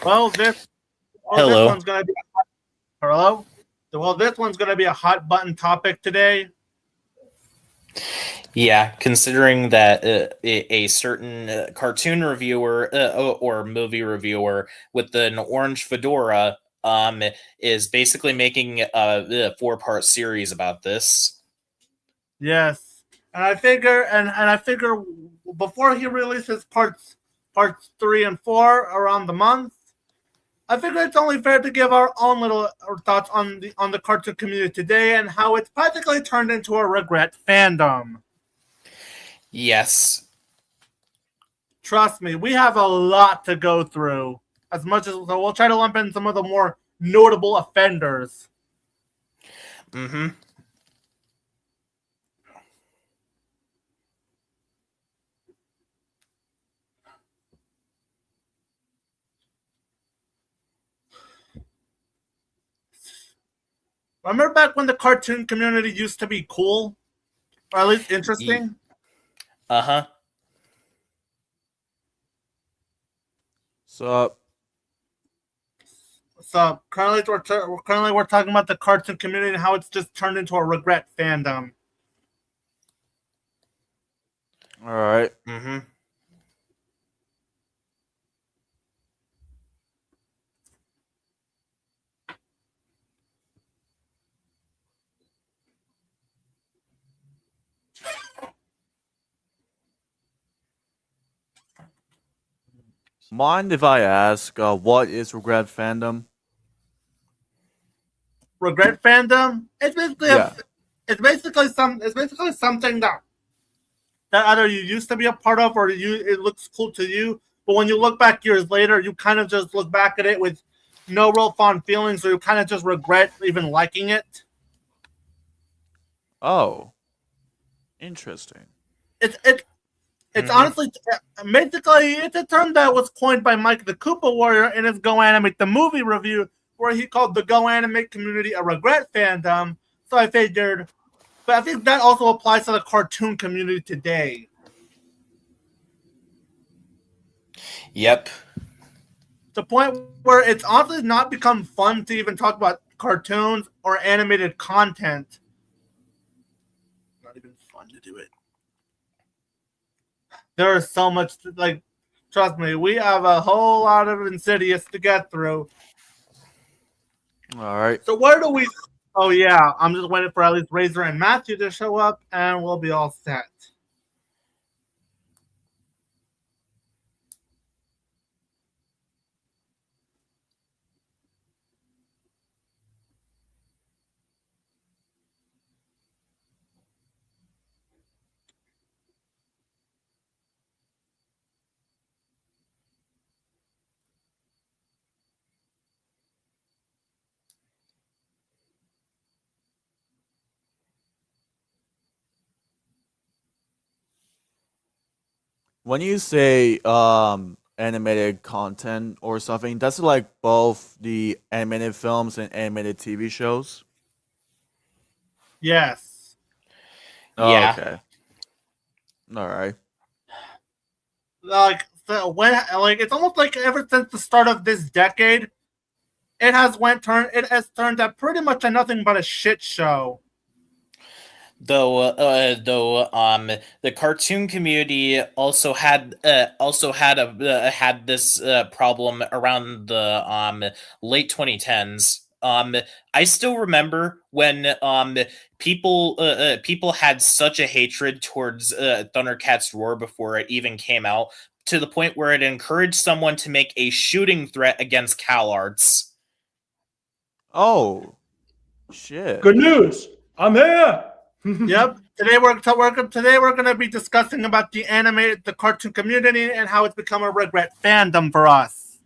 Well, this Hello. one's gonna be hello. Well, this one's gonna be a hot button topic today. Yeah, considering that a certain cartoon reviewer or movie reviewer with an orange fedora is basically making a four-part series about this. Yes, and I figure before he releases parts 3 and 4 around the month, I figure it's only fair to give our own little thoughts on the cartoon community today and how it's practically turned into a regret fandom. Yes. Trust me, we have a lot to go through. As much as so we'll try to lump in some of the more notable offenders. Mm-hmm. Remember back when the cartoon community used to be cool, or at least interesting? Uh-huh. So, So currently we're talking about the cartoon community and how it's just turned into a regret fandom. all right. Mm-hmm. Mind if I ask, what is regret fandom? Regret fandom. Yeah. It's basically something that either you used to be a part of or it looks cool to you, but when you look back years later, you kind of just look back at it with no real fond feelings, or you kind of just regret even liking it. Oh, interesting. It's it it's Mm-hmm. honestly basically it's a term that was coined by Mike the Koopa Warrior in his Go Animate the Movie review, where he called the Go Animate community a regret fandom. So I figured, but I think that also applies to the cartoon community today. Yep. To the point where it's honestly not become fun to even talk about cartoons or animated content. Not even fun to do it. There is so much like, trust me, we have a whole lot of insidious to get through. All right. So where do we? Oh yeah, I'm just waiting for at least Razor and Matthew to show up, and we'll be all set. When you say animated content or something, that's like both the animated films and animated TV shows. Yes, Oh, Yeah. okay. All right. like it's almost like ever since the start of this decade, it has turned out pretty much a nothing but a shit show. Though the cartoon community had this problem around the late 2010s. I still remember when people had such a hatred towards Thundercats Roar before it even came out, to the point where it encouraged someone to make a shooting threat against CalArts. Oh, shit. Good news. I'm here. Yep. Today we're going to be discussing about the cartoon community and how it's become a regret fandom for us.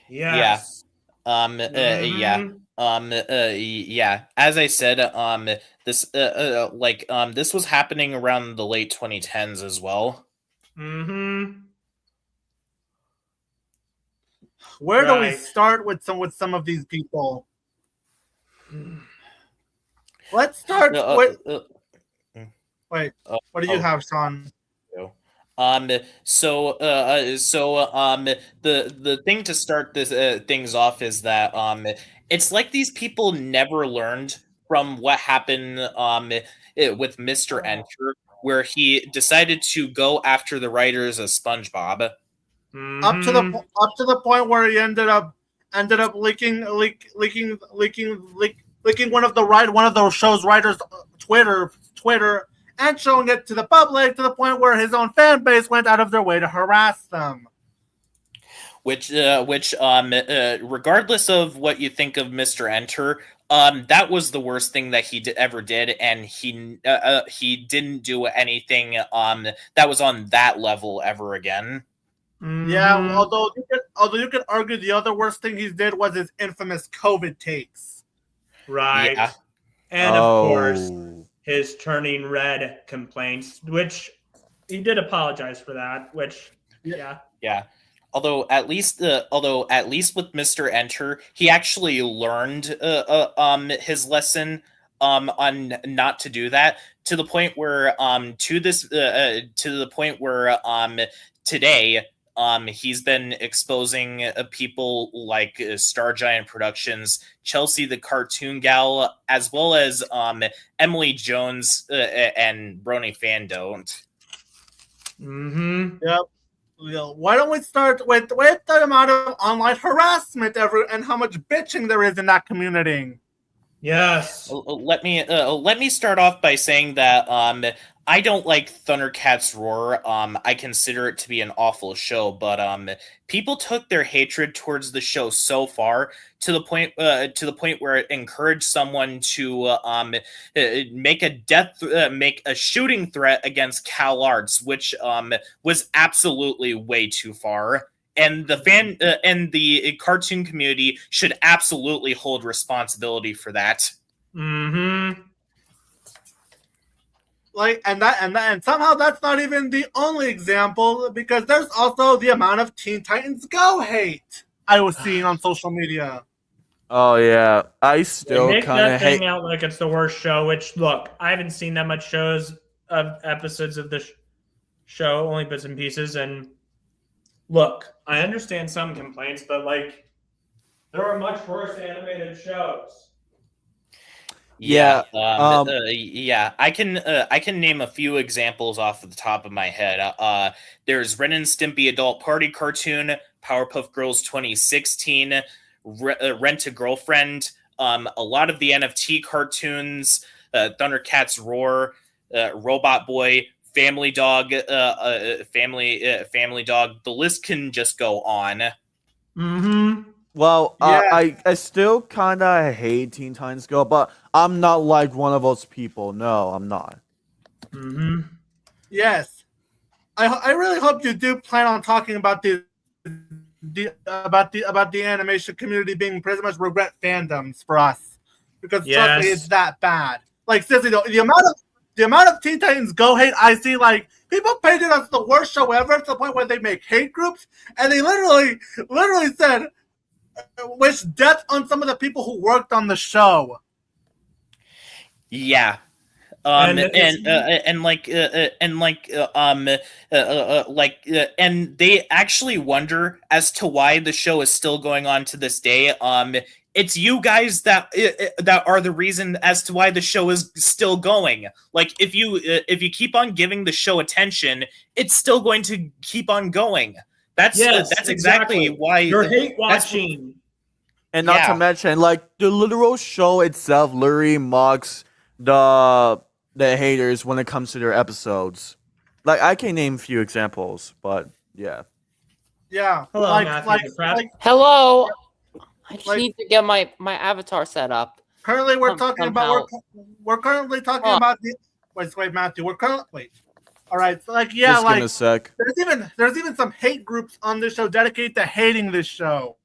Yeah. Yes. Yeah. Mhm. Yeah. As I said, this was happening around the late 2010s as well. Mhm. Where do we Right. start with some of these people? Let's start Uh, with uh, uh, wait. uh, What do you oh, have, Sean? The thing to start this things off is that it's like these people never learned from what happened with Mr. Enter, where he decided to go after the writers of SpongeBob. Mm-hmm. Up to the point where he ended up leaking one of the show's writers' Twitter, and showing it to the public to the point where his own fan base went out of their way to harass them. Which regardless of what you think of Mr. Enter, that was the worst thing that he ever did, and he didn't do anything that was on that level ever again. Mm-hmm. Yeah, although you could argue the other worst thing he did was his infamous COVID takes. Right. Yeah. And of course, his turning red complaints, which he did apologize for that, which yeah. Although at least with Mr. Enter, he actually learned his lesson on not to do that, to the point where today he's been exposing people like Star Giant Productions, Chelsea the Cartoon Gal, as well as Emily Jones and Brony Fandom. Mm-hmm. Yep. Why don't we start with the amount of online harassment and how much bitching there is in that community? Yes. Let me start off by saying that I don't like Thundercats Roar. I consider it to be an awful show, but people took their hatred towards the show so far to the point where it encouraged someone to make a shooting threat against Cal Arts, which was absolutely way too far. And the cartoon community should absolutely hold responsibility for that. Mm-hmm. And somehow that's not even the only example, because there's also the amount of Teen Titans Go hate I was seeing on social media. Oh yeah, I They still make kind that of thing hate. out like it's the worst show. Which, look, I haven't seen that much episodes of the show, only bits and pieces. And look, I understand some complaints, but like there are much worse animated shows. Yeah, I can name a few examples off the top of my head. There's Ren and Stimpy Adult Party Cartoon, Powerpuff Girls 2016, Rent a Girlfriend, a lot of the NFT cartoons, Thundercats Roar, Robot Boy, Family Dog, Family Dog. The list can just go on. Mm-hmm. Well, Yeah. I still kind of hate Teen Titans Go, but I'm not like one of those people. No, I'm not. Mm-hmm. Yes, I really hope you do plan on talking about about the animation community being pretty much regret fandoms for us, because trust me, Yes. it's that bad. Like seriously, the amount of Teen Titans Go hate I see, like people painted us the worst show ever to the point where they make hate groups, and they literally said wish death on some of the people who worked on the show. Yeah. And they actually wonder as to why the show is still going on to this day. It's you guys that are the reason as to why the show is still going. Like if you keep on giving the show attention, it's still going to keep on going. That's exactly why you're hate watching. And not to mention, like the literal show itself literally mocks the haters when it comes to their episodes. Like I can name a few examples, but yeah. Yeah. Hello, Matthew. Hello. I just need to get my avatar set up. Currently, we're talking about the. Wait, Matthew. All right. So like, yeah, Just like give me a sec. there's even some hate groups on this show dedicated to hating this show.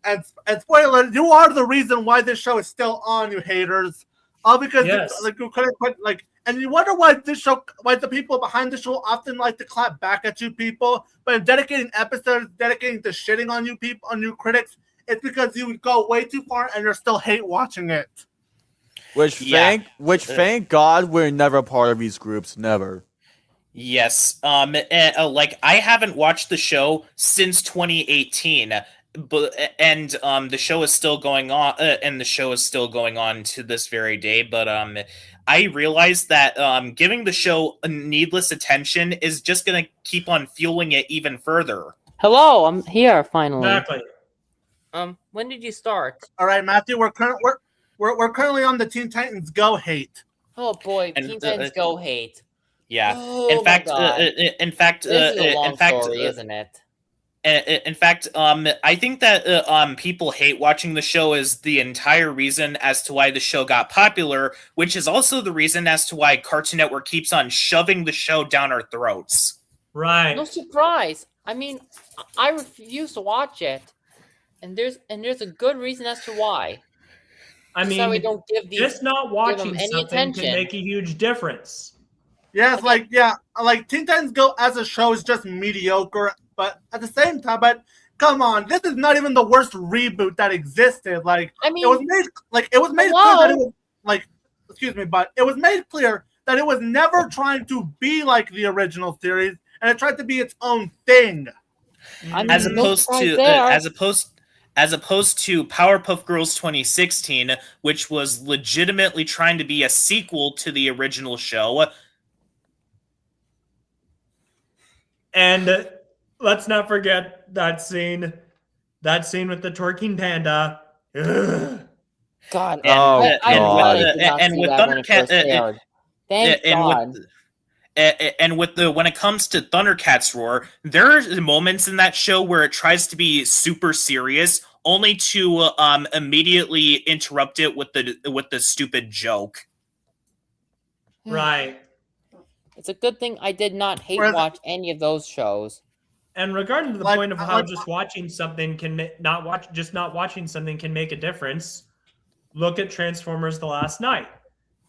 And spoiler, you are the reason why this show is still on, you haters. All because you couldn't put and you wonder why the people behind the show often like to clap back at you people, but in dedicating episodes, dedicating to shitting on you people, on you critics, it's because you would go way too far and you're still hate watching it. Thank God we're never part of these groups, never. Yes. Like I haven't watched the show since 2018, but the show is still going on, and the show is still going on to this very day. But I realized that giving the show needless attention is just gonna keep on fueling it even further. Hello, I'm here finally. Exactly. When did you start? All right, Matthew, we're currently on the Teen Titans Go hate. Oh boy, And, Teen Titans Go hate. Yeah. Oh in my fact, God. This is a long story, isn't it? In fact, I think that people hate watching the show is the entire reason as to why the show got popular, which is also the reason as to why Cartoon Network keeps on shoving the show down our throats. Right. No surprise. I mean, I refuse to watch it, and there's a good reason as to why. I Just how we mean, don't give these just not watching any something attention. can make a huge difference. Yes, like Teen Titans Go as a show is just mediocre, but at the same time, come on, this is not even the worst reboot that existed. Like, I mean, it was made clear that it was like, excuse me, but it was made clear that it was never trying to be like the original series, and it tried to be its own thing. I mean, As no opposed surprise to there. as opposed to Powerpuff Girls 2016, which was legitimately trying to be a sequel to the original show. And let's not forget that scene with the twerking panda. Ugh. God, And, I'm glad I did not and see with that when it first aired. Thank God. When it comes to Thundercats Roar, there are moments in that show where it tries to be super serious, only to immediately interrupt it with the stupid joke. Right. It's a good thing I did not hate watch any of those shows. And regarding the Like- point of how like- just watching something not watching something can make a difference, look at Transformers: The Last Night.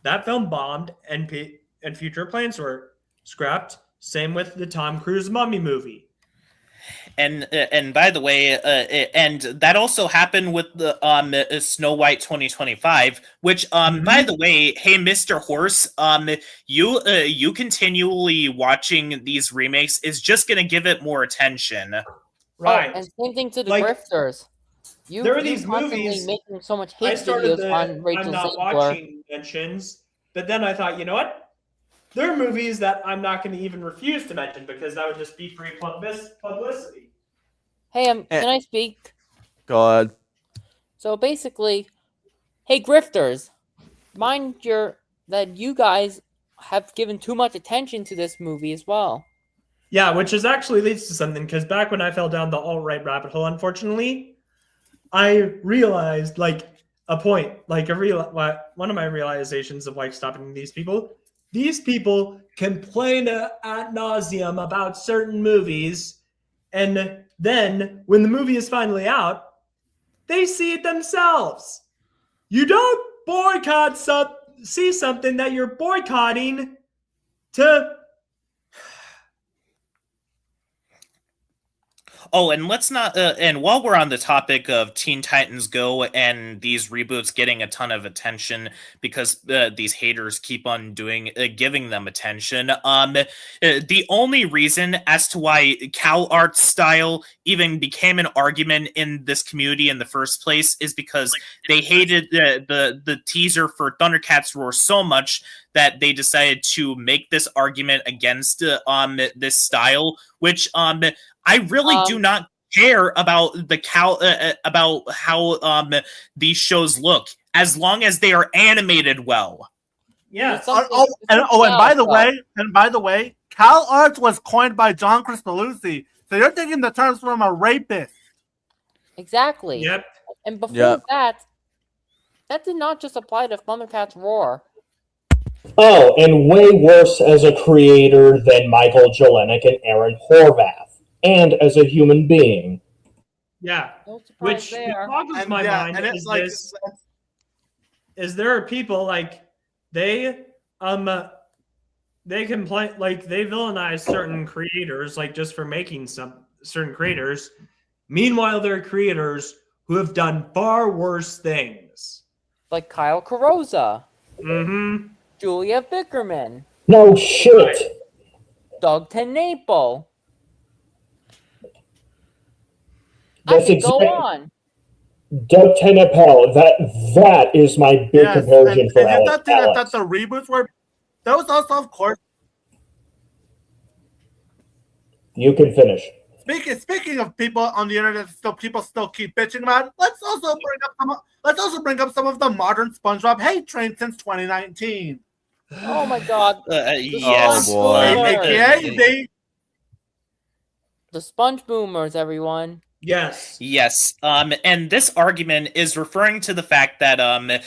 That film bombed, and future plans were scrapped. Same with the Tom Cruise Mummy movie. And by the way, and that also happened with the Snow White 2025, which by the way, hey Mr. Horse, you continually watching these remakes is just gonna give it more attention. Right. Oh, and same thing to the Like, grifters. there are these constantly movies- making so much I hate started videos on Rachel I'm not Ziegler. watching mentions, but then I thought, you know what? There are movies that I'm not going to even refuse to mention because that would just be free publicity. Hey, can I speak? Go ahead. So basically, hey grifters, mind that you guys have given too much attention to this movie as well. Yeah, which is actually leads to something, because back when I fell down the alt-right rabbit hole, unfortunately, I realized one of my realizations of like stopping these people. These people complain ad nauseum about certain movies, and then when the movie is finally out, they see it themselves. You don't see something that you're boycotting to. Oh, and let's not. And while we're on the topic of Teen Titans Go and these reboots getting a ton of attention because these haters keep on giving them attention, the only reason as to why Cal Art style even became an argument in this community in the first place is because they hated the teaser for Thundercats Roar so much that they decided to make this argument against this style, which I really do not care about about how these shows look, as long as they are animated well. Yeah. And by the way, Cal Arts was coined by John Crispolucci, so you're taking the terms from a rapist. Exactly. Yep. And before that did not just apply to Thundercats Roar. Oh, and way worse as a creator than Michael Jelenic and Aaron Horvath, and as a human being. Yeah. No surprise Which there. boggles my mind is there are people like they complain, like they villainize certain creators like just for making some certain creators. Meanwhile, there are creators who have done far worse things. Like Kyle Carosa. Mm-hmm. Julia Bickerman. No shit. Doug TenNapel. I That's could go exact- on. Doug TenNapel. That is my big Yes, comparison for and the Alex. other thing I thought the reboots were, that was also, of course, You can finish. speaking of people on the internet, people still keep bitching about. Let's also bring up some of the modern SpongeBob hate train since 2019. Oh my God. Yes. Oh, boy. AKA The Sponge Boomers, everyone. Yes. Yes, and this argument is referring to the fact that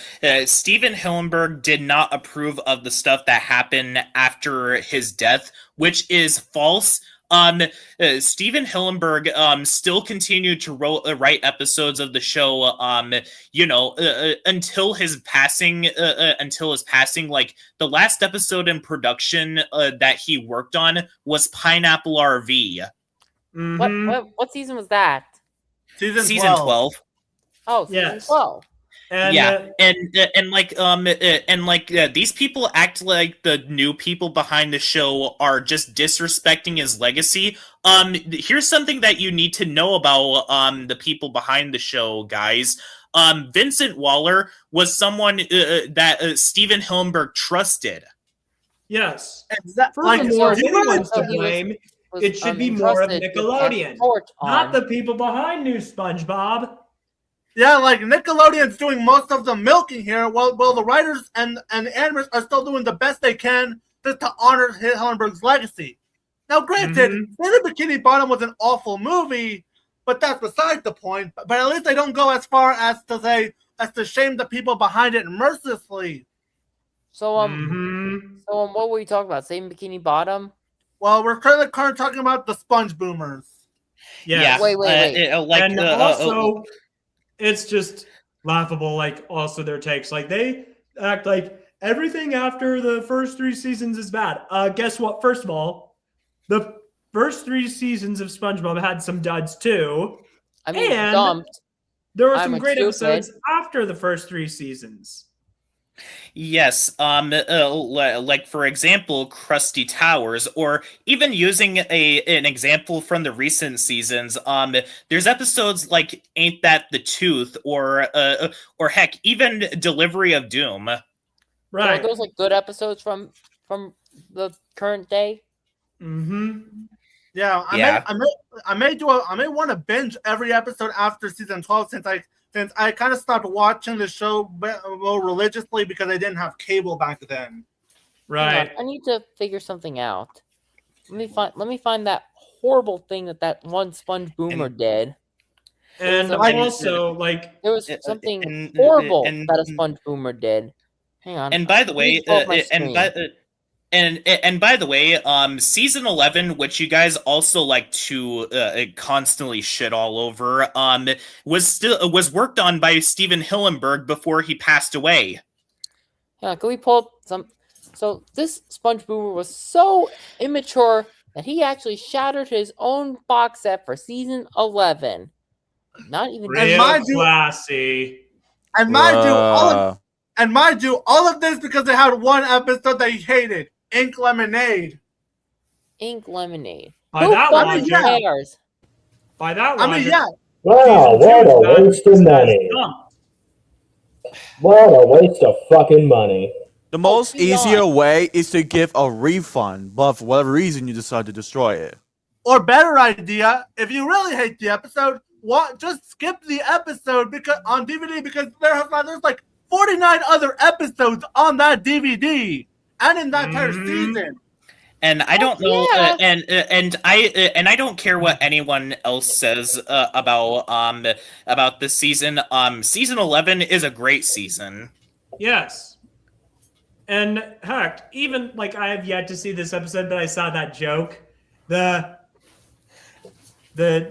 Steven Hillenburg did not approve of the stuff that happened after his death, which is false. Steven Hillenburg still continued to write episodes of the show, until his passing. Like the last episode in production that he worked on was Pineapple RV. Mm-hmm. What season was that? season 12. Oh, season Yes. 12. And Yeah, these people act like the new people behind the show are just disrespecting his legacy. Here's something that you need to know about the people behind the show, guys. Vincent Waller was someone that Steven Hillenburg trusted. yes. like, Furthermore, if do you anyone's so to he was- blame, it should be more of Nickelodeon, not the people behind New SpongeBob. yeah, like Nickelodeon's doing most of the milking here, while the writers and the animators are still doing the best they can just to honor Hillenburg's legacy. Now, granted, the Bikini Bottom was an awful movie, but that's beside the point. But at least they don't go as far as to shame the people behind it mercilessly. So what were we talking about? Same Bikini Bottom? Well, we're currently talking about the Sponge Boomers. Yes. Wait. And also, it's just laughable. Like, also their takes, like they act like everything after the first 3 seasons is bad. Guess what? First of all, the first 3 seasons of SpongeBob had some duds too. I mean, And dumped. there were some I'm great stupid. episodes after the first 3 seasons. Yes, like for example, Krusty Towers, or even using an example from the recent seasons. There's episodes like Ain't That the Tooth, or heck, even Delivery of Doom. Right. So those like good episodes from the current day. Yeah, Yeah. I may want to binge every episode after season 12 since I kind of stopped watching the show more religiously because I didn't have cable back then. Right. I need to figure something out. Let me find that horrible thing that one Sponge Boomer did. And Like- also, like, There was something horrible that a Sponge Boomer did. Hang on. And by the Let way, me pull up my screen. and by the way, season 11, which you guys also like to constantly shit all over, was worked on by Steven Hillenburg before he passed away. Yeah, can we pull up some? So this Sponge Boomer was so immature that he actually shattered his own box set for season 11. Not even. real mind you- classy. And mind you, all of this because they had one episode they hated, Ink Lemonade. Ink Lemonade. By Who that fucking logic, cares? by that I logic, mean, yeah, Wow, what a season 2 waste of money. dumped. What a waste of fucking money. The most beyond. easier way is to give a refund, but for whatever reason you decide to destroy it. or better idea, if you really hate the episode, just skip the episode because on DVD because there's like 49 other episodes on that DVD and in that entire season. And I don't know, yeah. and I don't care what anyone else says about this season. Season 11 is a great season. Yes. And heck, even like I have yet to see this episode, but I saw that joke, the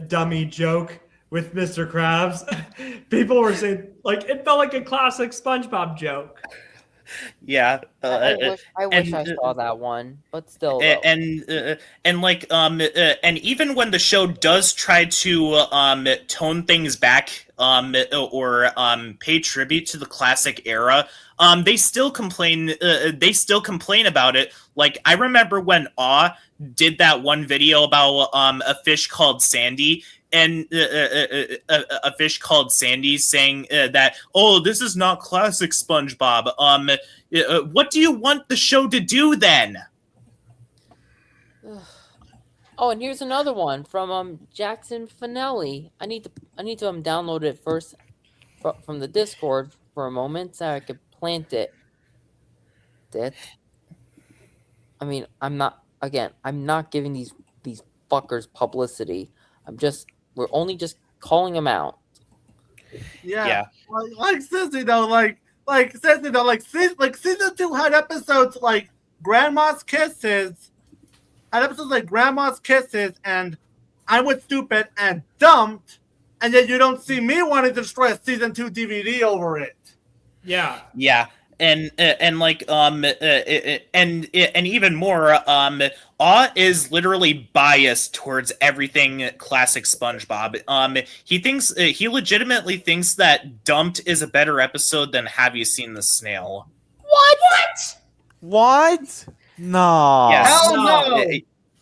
dummy joke with Mr. Krabs. People were saying like it felt like a classic SpongeBob joke. Yeah. I wish and, I saw that one, but still, a- though. and like and even when the show does try to tone things back or pay tribute to the classic era, they still complain about it. Like, I remember when Aw did that one video about a fish called Sandy, and a fish called Sandy saying that, oh, this is not classic SpongeBob. What do you want the show to do then? Oh, and here's another one from Jackson Finelli. I need to download it first from the Discord for a moment so I could plant it. I mean, I'm not giving these fuckers publicity. We're only just calling them out. Yeah. Like seriously though, season 2 had episodes like Grandma's Kisses, and I Was Stupid and Dumped, and yet you don't see me wanting to destroy a season 2 DVD over it. Yeah. Yeah. And even more, Aw is literally biased towards everything classic SpongeBob. He legitimately thinks that Dumped is a better episode than Have You Seen the Snail? What? No. Yes. Hell no!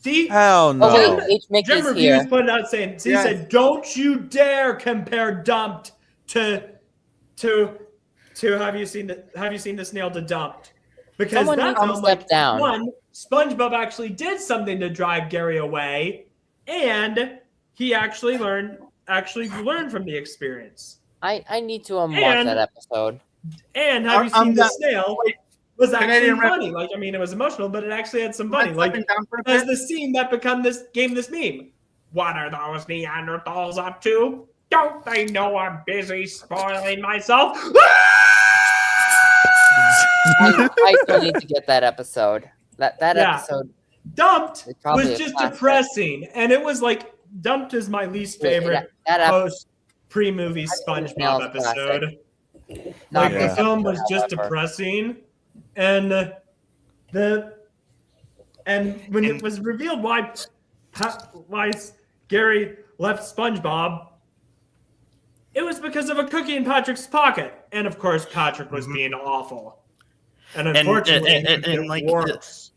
See, Hell no. Oh wait, H Mick Jim is Reviews here. put it out saying, he Yes. said, "Don't you dare compare Dumped to Have You Seen the Snail to Dumped?" Because Someone that's needs to step down. One, SpongeBob actually did something to drive Gary away, and he actually learned from the experience. I need to watch And- that episode. And Have You Seen the Snail was actually Canadian funny. Like, I mean, it was emotional, but it actually had some funny. Am I Like, stepping down for a as bit? the scene that became this meme. What are those Neanderthals up to? Don't they know I'm busy spoiling myself? I still need to get that episode. That Yeah. episode. Dumped It's probably was a just classic. depressing, and it was like Dumped is my least favorite post pre-movie SpongeBob episode. Not Like, Yeah. the film was just however. depressing, and when it was revealed why Gary left SpongeBob, it was because of a cookie in Patrick's pocket, and of course Patrick was being awful, and unfortunately it like, works.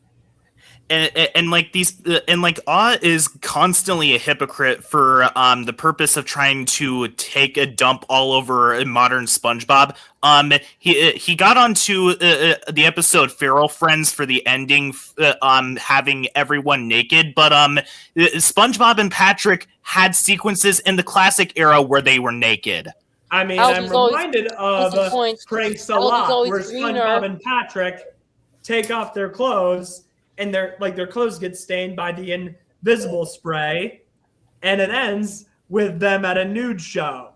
and Aw is constantly a hypocrite for the purpose of trying to take a dump all over a modern SpongeBob. He got onto the episode Feral Friends for the ending, having everyone naked, but SpongeBob and Patrick had sequences in the classic era where they were naked. I mean, Alga's I'm always- reminded of points. Pranks a Alga's Lot, always where greener. SpongeBob and Patrick take off their clothes, and their clothes get stained by the invisible spray, and it ends with them at a nude show.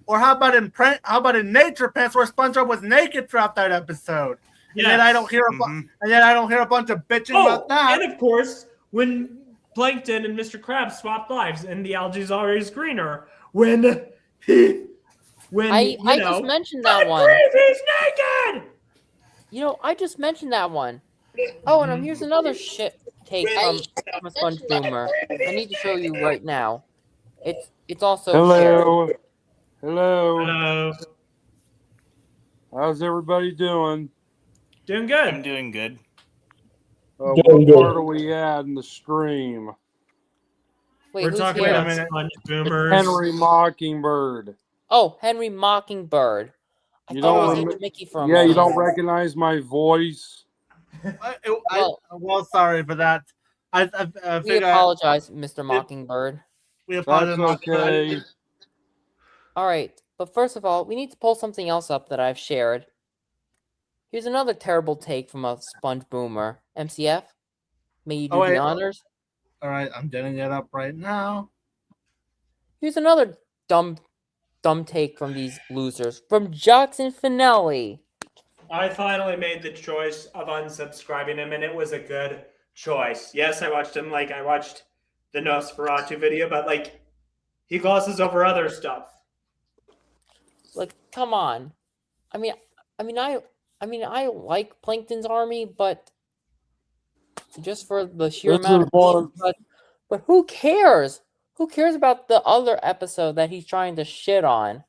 Or how about in Nature Pants, where SpongeBob was naked throughout that episode? Yes. And yet I don't hear a bunch of bitching about that. And of course, when Plankton and Mr. Krabs swapped lives, and the algae's always greener. I just mentioned that one. He's naked. I just mentioned that one. Oh, and here's another shit take from a Sponge Boomer. I need to show you right now. It's also shared. Hello. How's everybody doing? Doing good. I'm doing good. Doing What good. part are we at in the stream? Wait, We're who's talking here? about Sponge Boomers. Henry Mockingbird. Oh, Henry Mockingbird. I You thought don't it was rem- Mickey for a Yeah, moment. you don't recognize my voice. Well, sorry for that. I We figure apologize, Mr. Mockingbird. we That's apologize. okay. All right, but first of all, we need to pull something else up that I've shared. Here's another terrible take from a Sponge Boomer. MCF, may you do Oh, wait. the honors. All right, I'm getting it up right now. Here's another dumb take from these losers. From Jackson Finelli. I finally made the choice of unsubscribing him, and it was a good choice. Yes, I watched him. I watched the Nosferatu video, but he glosses over other stuff. Come on. I mean, I like Plankton's army, but just for the sheer This amount is of one. memes, but who cares? Who cares about the other episode that he's trying to shit on?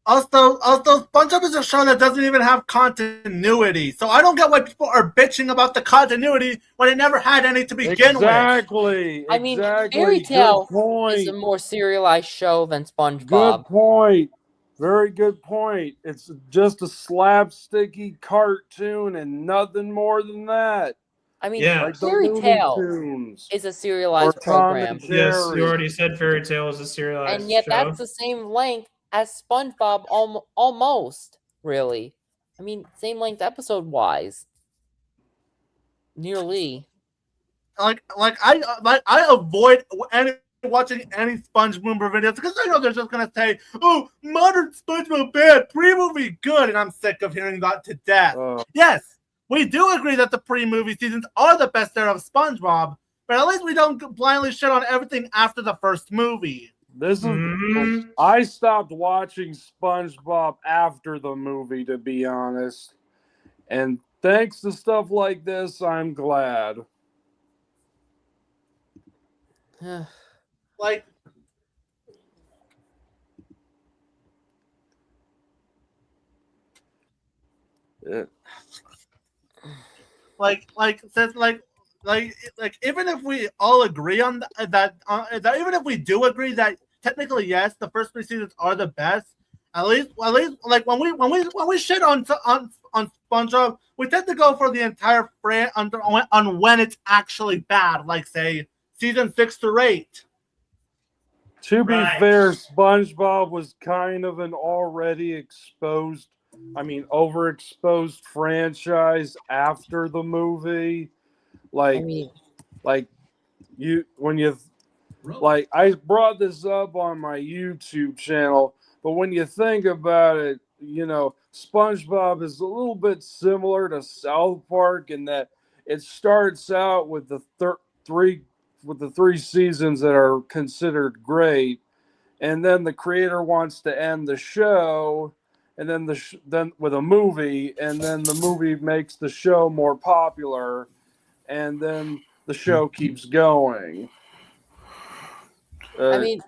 Also, SpongeBob is a show that doesn't even have continuity. So I don't get why people are bitching about the continuity when it never had any to begin with. Exactly. I mean, exactly. Fairy Tale Good point. is a more serialized show than Good SpongeBob. point. Very good point. It's just a slapsticky cartoon and nothing more than that. I mean, Yeah. Like the Fairy Looney Tale Tunes is a or serialized Tom program, and Yes, you Jerry. already said Fairy Tale is a serialized and yet show. that's the same length as SpongeBob, almost. Really, I mean, same length episode wise, nearly. I avoid watching any SpongeBob videos because I know they're just gonna say, "Oh, modern SpongeBob bad, pre-movie good," and I'm sick of hearing that to death. Yes, we do agree that the pre-movie seasons are the best era of SpongeBob, but at least we don't blindly shit on everything after the first movie. This is. I stopped watching SpongeBob after the movie, to be honest, and thanks to stuff like this, I'm glad. Like, even if we all agree on that, even if we do agree that technically yes, the first three seasons are the best. At least, like when we shit on SpongeBob, we tend to go for the entire frame on when it's actually bad. Like say season 6 to 8. To be fair, SpongeBob was kind of an already overexposed franchise after the movie. I brought this up on my YouTube channel, but when you think about it, SpongeBob is a little bit similar to South Park in that it starts out with the three seasons that are considered great, and then the creator wants to end the show, and then then with a movie, and then the movie makes the show more popular, and then the show keeps going. I mean,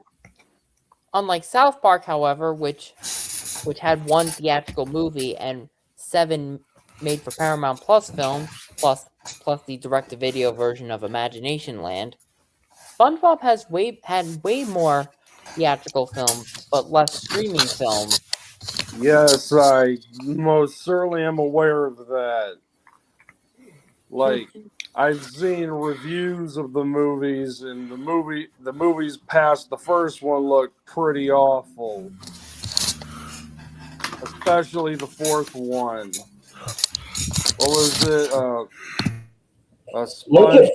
unlike South Park, however, which had one theatrical movie and 7 made for Paramount Plus films, plus the direct-to-video version of Imagination Land, SpongeBob had way more theatrical films, but less streaming films. Yes, I most certainly am aware of that. I've seen reviews of the movies, and the movies past the first one look pretty awful. Especially the fourth one. What was it? Look at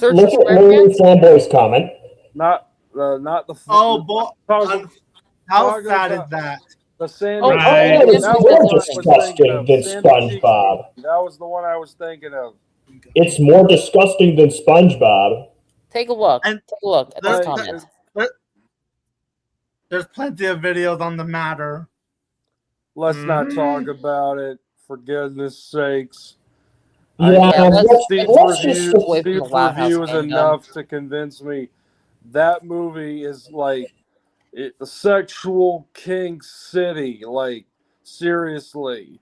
Larry Flamboy's comment. Not the. Oh boy! How sad is that? The Sandy. It's more disgusting than SpongeBob. That was the one I was thinking of. It's more disgusting than SpongeBob. Take a look. Take a look at this comment. There's plenty of videos on the matter. Let's not talk about it, for goodness sakes. Let's Steve's review is enough to convince me that movie is like a sexual king city. Like, seriously.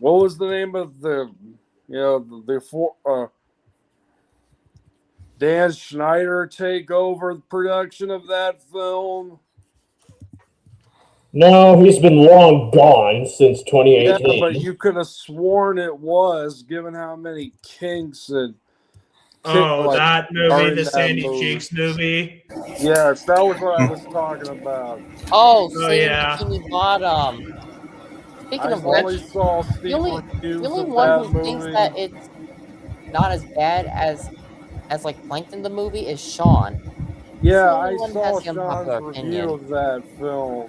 What was the name of Dan Schneider take over the production of that film? No, he's been long gone since 2018. Yeah, but you could have sworn it was, given how many kinks and that movie, the Sandy Cheeks movie. Yes, that was what I was talking about. Oh yeah. Bikini Bottom. Speaking of which, the only one who thinks that it's not as bad as like Plankton the movie is Sean. Yeah, I saw Sean's review of that film,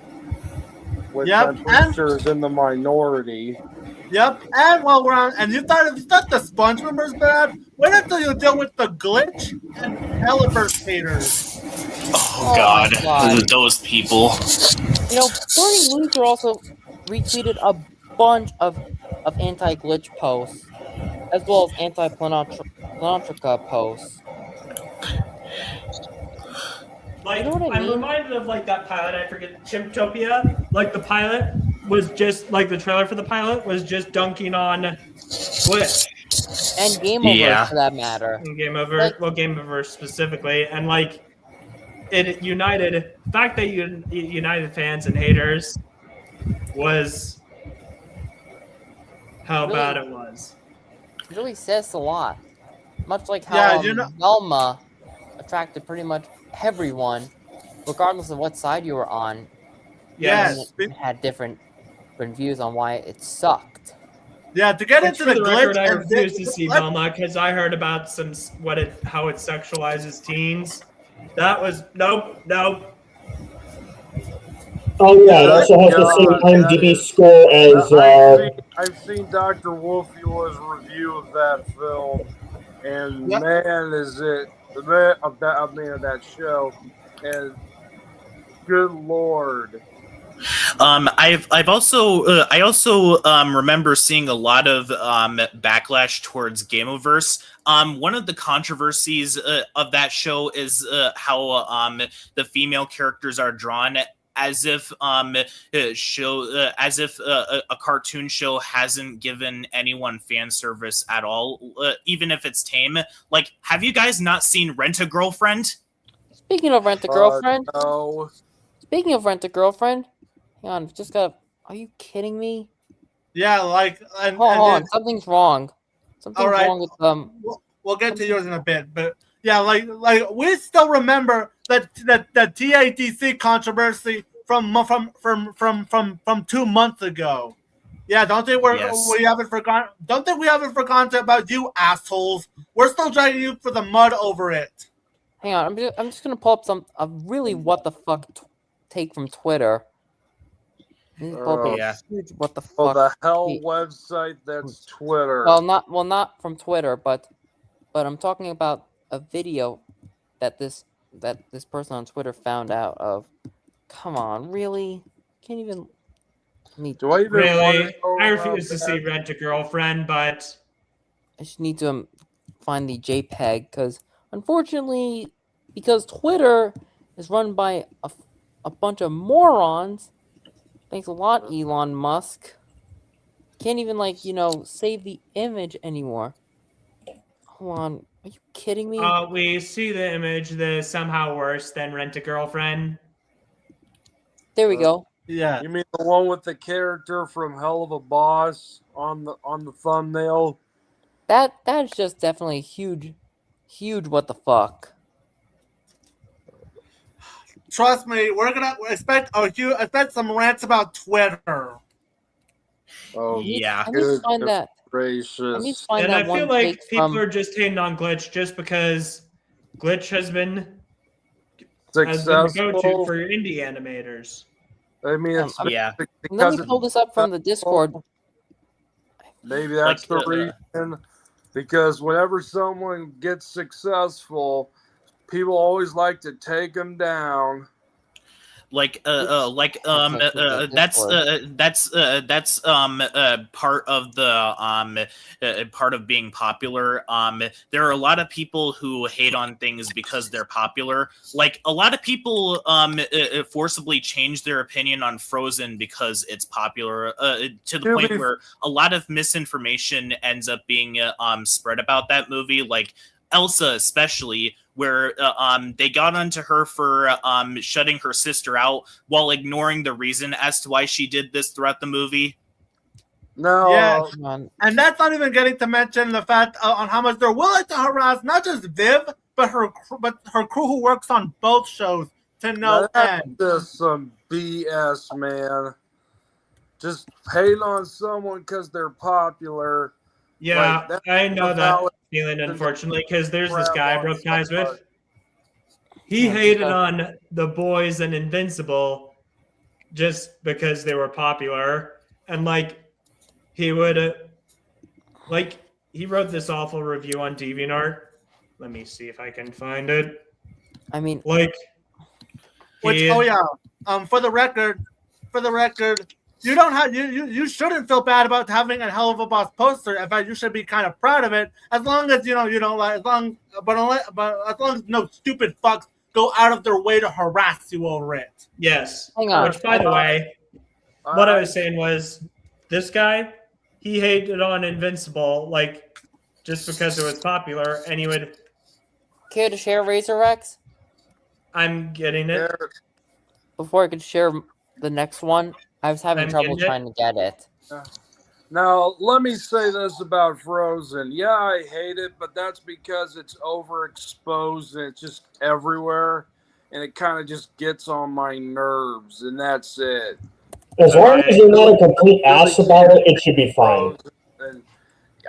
which I'm pretty sure is in the minority. Yep, and while we're on, and you thought the SpongeBob is bad, wait until you deal with the Glitch and Televerse haters. Oh God, those people. Burning Loser also retweeted a bunch of anti-glitch posts, as well as anti-Planontrica posts. Like, You know what I I'm mean? reminded of like that pilot. I forget Chimptopia. Like the pilot was just like the trailer for the pilot was just dunking on Glitch And Game Over, Yeah. for that matter. in Game Over. Like- Well, Game Over specifically, and like it united. The fact that you united fans and haters was how Really? bad it was. It really says a lot. Much like how Yeah, Velma attracted pretty much everyone, regardless of what side you were on. Yes. And it had different views on why it sucked. Yeah, to get Which, into for the the glitch, record, I and refuse to see let- Velma because I heard about how it sexualizes teens. That was nope. Oh yeah, it also has the God, same that IMDb is- score as I've seen Dr. Wolfiola's review of that film, and Yep. man, is it the man of that show, and good lord. I also remember seeing a lot of backlash towards Gameoverse. One of the controversies of that show is how the female characters are drawn as if a cartoon show hasn't given anyone fan service at all, even if it's tame. Like, have you guys not seen Rent a Girlfriend? Speaking of Rent a Girlfriend, No. hang on, just got. Are you kidding me? yeah, like, and Hold on, it's- something's wrong. Something's Alright. wrong with we'll get to yours in a bit, but yeah, like we still remember that TATC controversy from 2 months ago. Yeah, don't think Yes. we haven't forgotten. Don't think we haven't forgotten about you assholes. We're still dragging you for the mud over it. Hang on, I'm just gonna pull up a really what the fuck take from Twitter. I need to pull up a Yeah. huge what the Oh, fuck. the hell tweet. website that's Twitter. Well, not from Twitter, but I'm talking about a video that this person on Twitter found out of. Come on, really? Can't even. Do I even Really, wanna know I about refuse to see that? Rent a Girlfriend, but I just need to find the JPEG because, unfortunately, because Twitter is run by a bunch of morons. Thanks a lot, Elon Musk. Can't even save the image anymore. Hold on, are you kidding me? we see the image that is somehow worse than Rent a Girlfriend. There we go. Yeah, You mean the one with the character from Hell of a Boss on the thumbnail? That's just definitely huge what the fuck. trust me, we're gonna expect some rants about Twitter. Oh, Yeah. I need to find goodness that. I gracious. need to find And that I feel one like take people from. are just hating on Glitch just because Glitch has been the Successful. go-to for indie animators. I mean, it's Yeah. Let because me pull this up from the Discord. maybe that's Like, the reason. Because whenever someone gets successful, people always like to take them down. Like That's part of the part of being popular. There are a lot of people who hate on things because they're popular. Like, a lot of people forcibly change their opinion on Frozen because it's popular, to the point where a lot of misinformation ends up being spread about that movie. Like Elsa, especially, where they got onto her for shutting her sister out while ignoring the reason as to why she did this throughout the movie. No, Yeah. Come on. And that's not even getting to mention the fact on how much they're willing to harass not just Viv, but her crew who works on both shows to no that's end. just some BS, man. Just hate on someone because they're popular. Yeah, Like, that's I know that valid feeling, unfortunately, because there's this crap guy I on broke ties someone. with. He Yeah, hated because- on The Boys and Invincible just because they were popular. And, like, he would, he wrote this awful review on DeviantArt. Let me see if I can find it. I mean, Which, He- oh yeah, for the record, for the record, you don't have you shouldn't feel bad about having a Hell of a Boss poster. In fact, you should be kind of proud of it, as long as you don't like but as long as no stupid fucks go out of their way to harass you over it. Yes. Hang on. Which, by the way, what I was saying was, this guy, he hated on Invincible, like, just because it was popular, and he would... Care to share Razor Rex? I'm getting it. Before I could share the next one, I was having trouble trying to get it. Now, let me say this about Frozen. Yeah, I hate it, but that's because it's overexposed and it's just everywhere, and it kind of just gets on my nerves, and that's it. As long as you're not a complete ass about it, it should be fine. And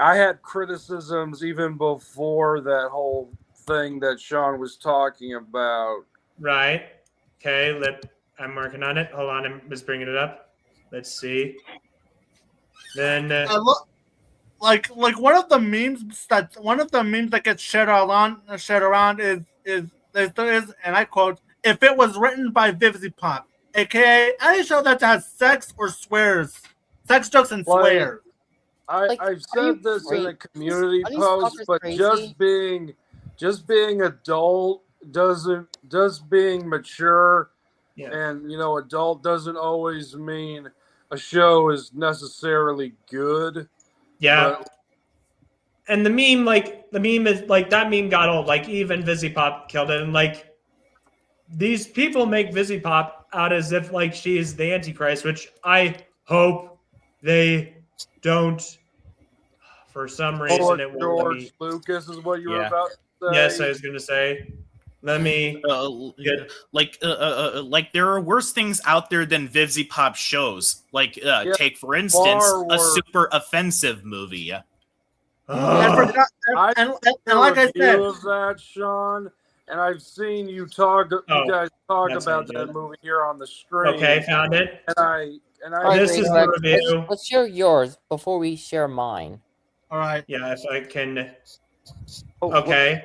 I had criticisms even before that whole thing that Sean was talking about. Right. Okay, I'm working on it. Hold on, I was bringing it up. Let's see. Then like one of the memes that gets shared around is and I quote, "If it was written by Vivzy Pop, aka any show that has sex jokes and swears." I've said this in a community post, but just being adult being mature and adult doesn't always mean a show is necessarily good. Yeah. And the meme is like, that meme got old. Like, even Vizzy Pop killed it. And like, these people make Vizzy Pop out as if like she's the Antichrist, which I hope they don't. For some reason, it will George Lucas is what you were about to say. Yes, I was going to say. Let me like there are worse things out there than Vivzy Pop shows. Like take for instance a super offensive movie. And like I said, of that, Sean, and I've seen you guys talk about that movie here on the stream. Okay, found it. And I this is the review. Let's share yours before we share mine. All right. Yeah, if I can. Okay.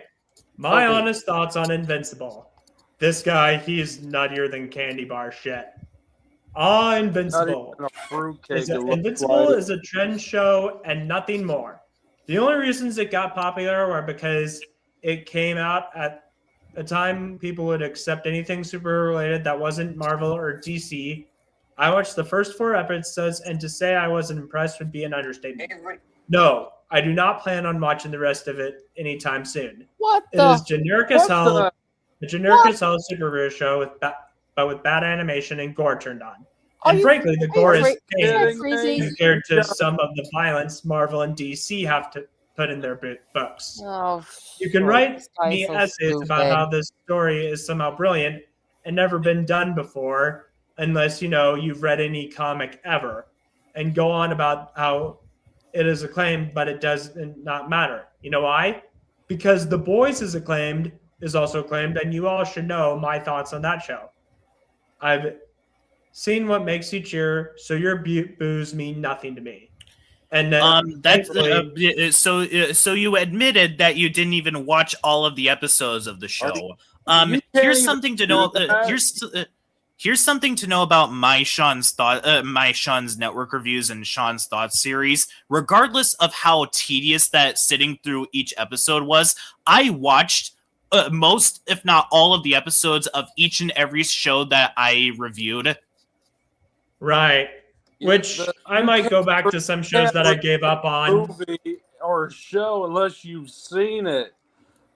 My honest thoughts on Invincible. This guy, he's nuttier than candy bar shit. Invincible. Invincible is a trend show and nothing more. The only reasons it got popular were because it came out at a time people would accept anything super related that wasn't Marvel or DC. I watched the first 4 episodes, and to say I wasn't impressed would be an understatement. No, I do not plan on watching the rest of it anytime soon. What the? It is generic as hell. A generic as hell superhero show with bad animation and gore turned on. And frankly, the gore is tame compared to some of the violence Marvel and DC have to put in their books. Oh, you can write me essays about how this story is somehow brilliant and never been done before, unless you've read any comic ever, and go on about how it is acclaimed, but it does not matter. You know why? Because The Boys is also acclaimed, and you all should know my thoughts on that show. I've seen what makes you cheer, so your boos mean nothing to me. And so you admitted that you didn't even watch all of the episodes of the show. Here's something to know. Here's something to know about my Sean's network reviews and Sean's thoughts series. Regardless of how tedious that sitting through each episode was, I watched most, if not all, of the episodes of each and every show that I reviewed. Right. Which I might go back to some shows that I gave up on. Movie or show unless you've seen it.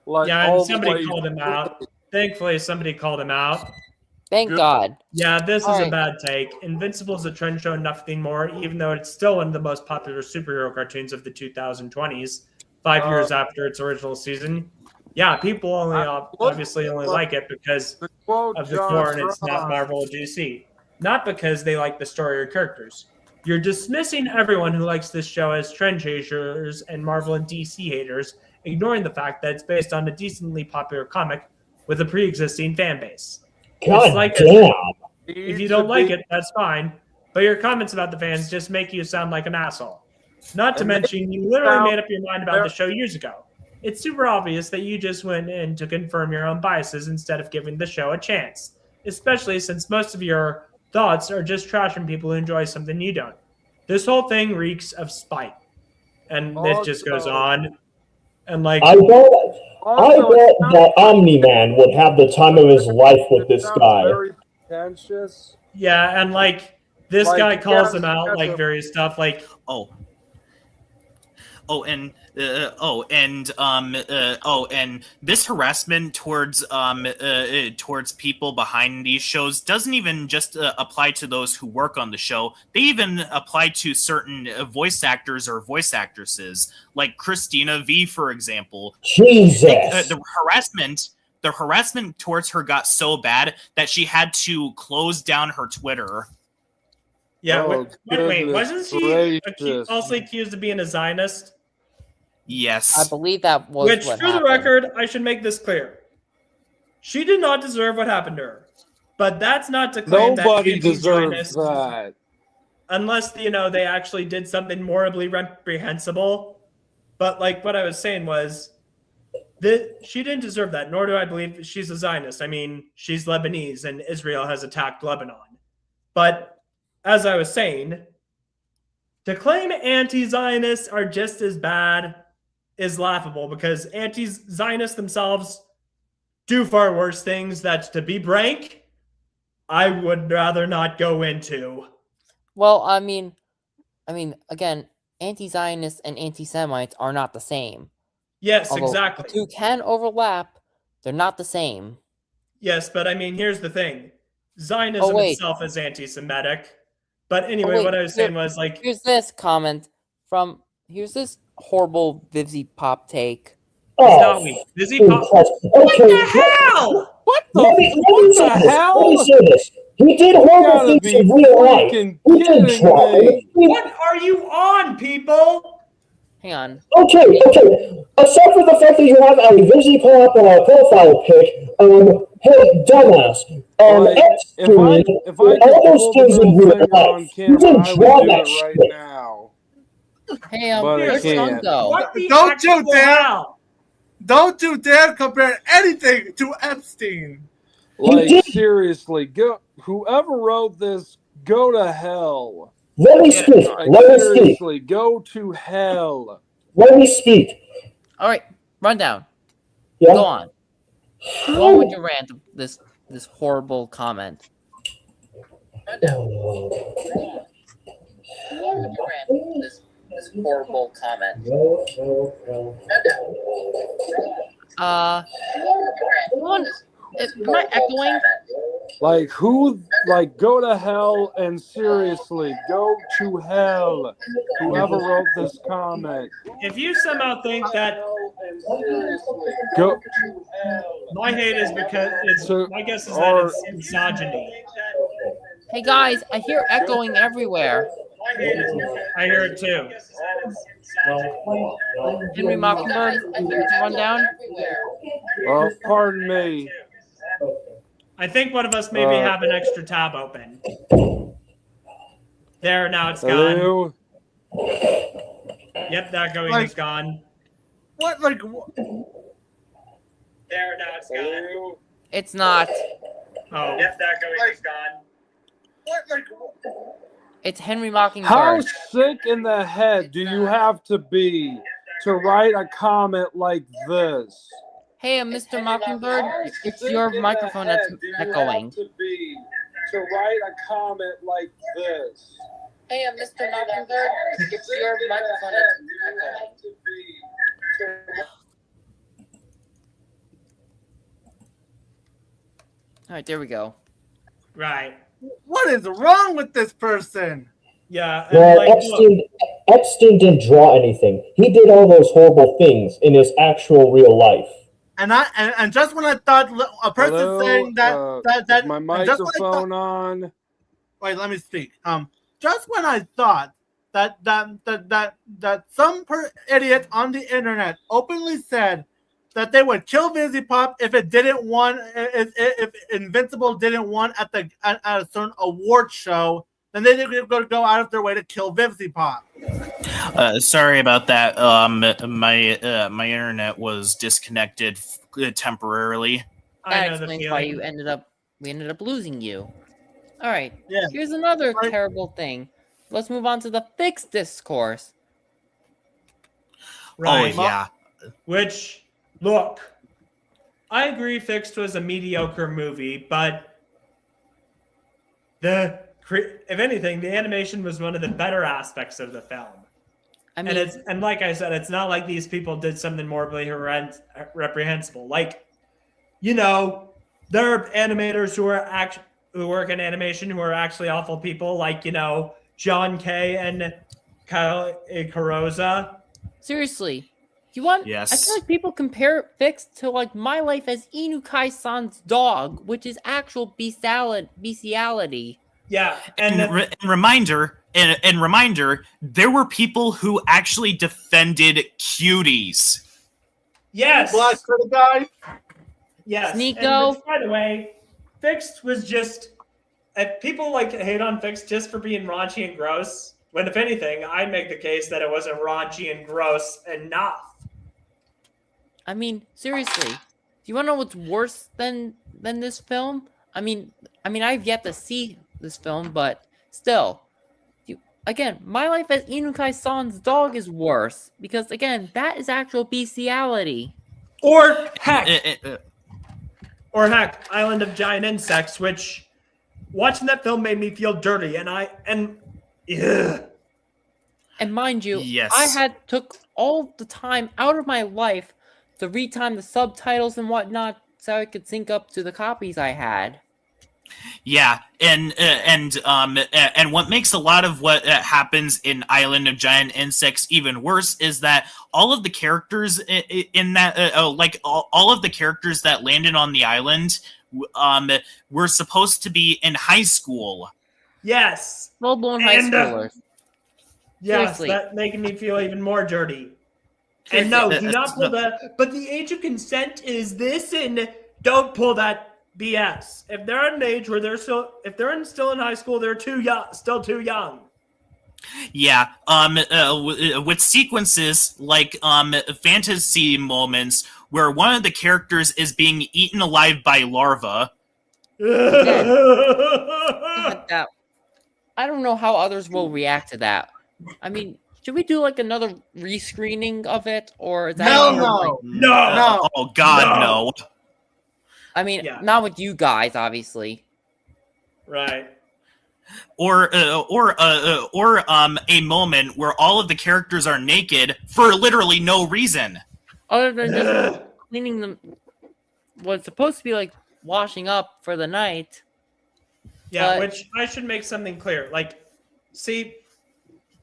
Like, yeah, and somebody called him out. Thankfully, somebody called him out. Thank God. Yeah, this is a bad take. Invincible is a trend show, nothing more, even though it's still one of the most popular superhero cartoons of the 2020s, 5 years after its original season. Yeah, people obviously only like it because of the core and it's not Marvel or DC. Not because they like the story or characters. You're dismissing everyone who likes this show as trend chasers and Marvel and DC haters, ignoring the fact that it's based on a decently popular comic with a pre-existing fan base. God damn. If you don't like it, that's fine. But your comments about the fans just make you sound like an asshole. Not to mention, you literally made up your mind about the show years ago. It's super obvious that you just went in to confirm your own biases instead of giving the show a chance. Especially since most of your thoughts are just trashing people who enjoy something you don't. This whole thing reeks of spite. And it just goes on. And like I bet Also, it sounds that Omni-Man would have the time of his life with this sounds guy. very pretentious. yeah, and like this Like, guy calls yes, them out that's like a- various stuff like and this harassment towards people behind these shows doesn't even just apply to those who work on the show. They even apply to certain voice actors or voice actresses, like Christina V, for example. Jesus. The harassment towards her got so bad that she had to close down her Twitter. yeah, Oh, wait, wasn't she gracious. also accused of being a Zionist? Yes. I believe that was Which, what for happened. the record, I should make this clear. She did not deserve what happened to her. But that's not to claim Nobody that deserves anti-Zionist, that. unless, they actually did something morally reprehensible. But like what I was saying was that she didn't deserve that, nor do I believe that she's a Zionist. I mean, she's Lebanese and Israel has attacked Lebanon. But as I was saying, to claim anti-Zionists are just as bad is laughable because anti-Zionists themselves do far worse things that, to be frank, I would rather not go into. Well, I mean, again, anti-Zionists and anti-Semites are not the same. Yes, Although exactly. the two can overlap, they're not the same. Yes, but I mean, here's the thing. Zionism itself is anti-Semitic. But anyway, what I was saying was like... Here's this comment from... Here's this horrible Vivzy Pop take. It's not weak. Vivzy Pop... What the hell? What the, Let me hell? say this. He did horrible things in real life. He did try. What are you on, people? Hang on. Okay. Aside from the fact that you have a Vizzy Pop profile pic, hey, dumbass. If I could all those pull things the in middle real finger life, on you camera, didn't I draw would do that it right shit. now. Hey, But I where's Sun can't. go? What the Don't you actual dare! hell? Don't you dare compare anything to Epstein. Like, did. seriously, whoever wrote this, go to hell. Let me speak. Like, Let me speak. seriously, go to hell. Let me speak. All right, rundown. Yeah? Go on. Go on with your rant. This horrible comment. This horrible comment. Am I echoing? Like, go to hell, and seriously, go to hell. Whoever wrote this comment. If you somehow think that Go. my hate is because my guess is that it's misogyny. Hey guys, I hear echoing everywhere. I hear it too. Henry Mockingbird, to run down. Oh, pardon me. I think one of us maybe have an extra tab open. There, now it's gone. Hello? Yep, that going is gone. What, like... There, now it's gone. It's not. Oh. Yep, that going is gone. What, like... It's Henry Mockingbird. How sick in the head do you have to be to write a comment like this? Hey, Mr. Mockingbird, it's your microphone that's echoing. To write a comment like this. Hey, Mr. Mockingbird, it's your microphone that's echoing. All right, there we go. Right. What is wrong with this person? Yeah. Well, Like, Epstein didn't draw anything. He did all those horrible things in his actual real life. And just when I thought a person Hello? saying that Is my just when I microphone on? wait, let me speak. Just when I thought that some idiot on the internet openly said that they would kill Vizzy Pop if it didn't won, if Invincible didn't won at a certain award show, then they were going to go out of their way to kill Vizzy Pop. Sorry about that. My internet was disconnected temporarily. I That know the explains why feeling. we ended up losing you. All right. Yeah. Here's another Right. terrible thing. Let's move on to the fixed discourse. Right. Oh yeah. Which, look, I agree Fixed was a mediocre movie, but if anything, the animation was one of the better aspects of the film. I mean, And like I said, it's not like these people did something morbidly reprehensible. Like, you know, there are animators who work in animation who are actually awful people, like, you know, John Kay and Kyle Carosa. seriously, you want? I Yes. feel like people compare Fixed to like My Life as Inukai-san's dog, which is actual bestiality. Yeah, And reminder, there were people who actually defended cuties. yes, Black Critter guy. yes. Sneeko. And which, by the way, Fixed was just people like hate on Fixed just for being raunchy and gross. When if anything, I make the case that it wasn't raunchy and gross enough. I mean, seriously, do you want to know what's worse than this film? I mean, I've yet to see this film, but still, again, My Life as Inukai-san's dog is worse because again, that is actual bestiality. Or heck, Island of Giant Insects, which watching that film made me feel dirty, and ugh. And mind you, Yes. I took all the time out of my life to retime the subtitles and whatnot so I could sync up to the copies I had. Yeah, and what makes a lot of what happens in Island of Giant Insects even worse is that all of the characters in that, all of the characters that landed on the island, were supposed to be in high school. Yes, Full-blown high schoolers. yes, Seriously. that making me feel even more dirty. Seriously. And no, do not pull that. But the age of consent is this, and don't pull that BS. If they're at an age where if they're still in high school, they're still too young. Yeah, with sequences like fantasy moments where one of the characters is being eaten alive by larvae. Like that. I don't know how others will react to that. I mean, should we do like another rescreening of it, or is that Hell more no. like- No. Oh God, no. I mean, Yeah. not with you guys, obviously. Right. Or a moment where all of the characters are naked for literally no reason. Other than just cleaning them, what's supposed to be like washing up for the night. Yeah, But- which I should make something clear. Like, see,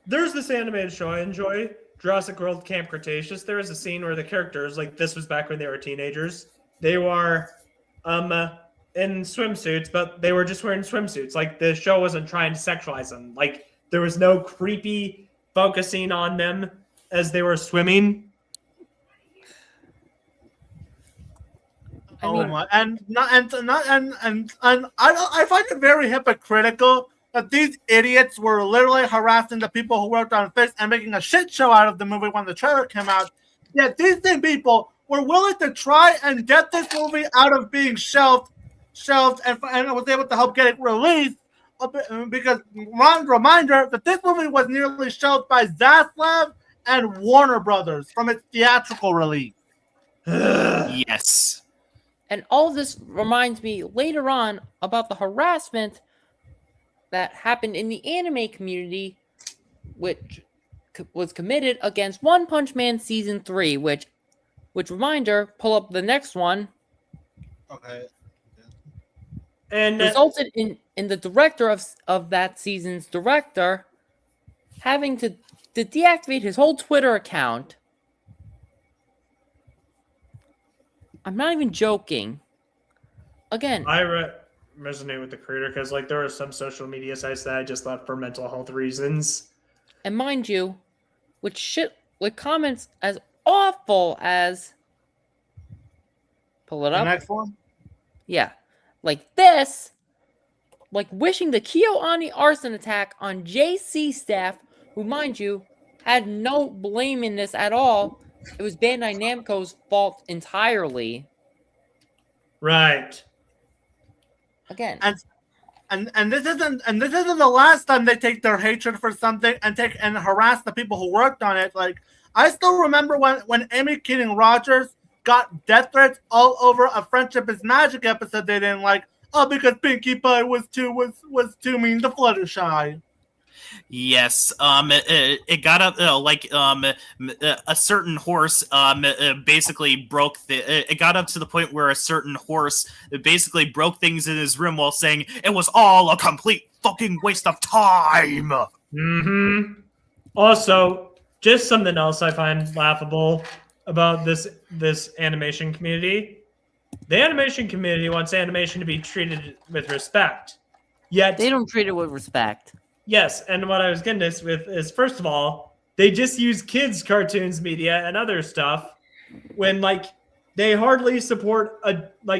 there's this animated show I enjoy, Jurassic World Camp Cretaceous. There is a scene where the characters, like, this was back when they were teenagers. They were in swimsuits, but they were just wearing swimsuits. Like, the show wasn't trying to sexualize them. Like, there was no creepy focusing on them as they were swimming. I mean, I find it very hypocritical that these idiots were literally harassing the people who worked on Fix and making a shit show out of the movie when the trailer came out. Yet these same people were willing to try and get this movie out of being shelved, and was able to help get it released. Because reminder that this movie was nearly shelved by Zaslav and Warner Brothers from its theatrical release. Yes. and all of this reminds me later on about the harassment that happened in the anime community, which was committed against One Punch Man Season 3, which reminder, pull up the next one, Okay. And resulted in the director of that season's director having to deactivate his whole Twitter account. I'm not even joking. Again, I resonate with the creator because, like, there are some social media sites that I just left for mental health reasons. and mind you, with comments as awful as, pull it The up. next one. Yeah. Like this. Like wishing the KyoAni arson attack on JC staff, who, mind you, had no blame in this at all. It was Bandai Namco's fault entirely. Right. Again. And and this isn't the last time they take their hatred for something and harass the people who worked on it. Like, I still remember when Amy Keating Rogers got death threats all over a Friendship is Magic episode they didn't like. Oh, because Pinkie Pie was too mean to Fluttershy. Yes, it got up a certain horse basically broke it got up to the point where a certain horse basically broke things in his room while saying it was all a complete fucking waste of time. Mm-hmm. Also, just something else I find laughable about this animation community. The animation community wants animation to be treated with respect. Yet They don't treat it with respect. yes, and what I was getting this with is, first of all, they just use kids' cartoons media and other stuff when, like, they hardly support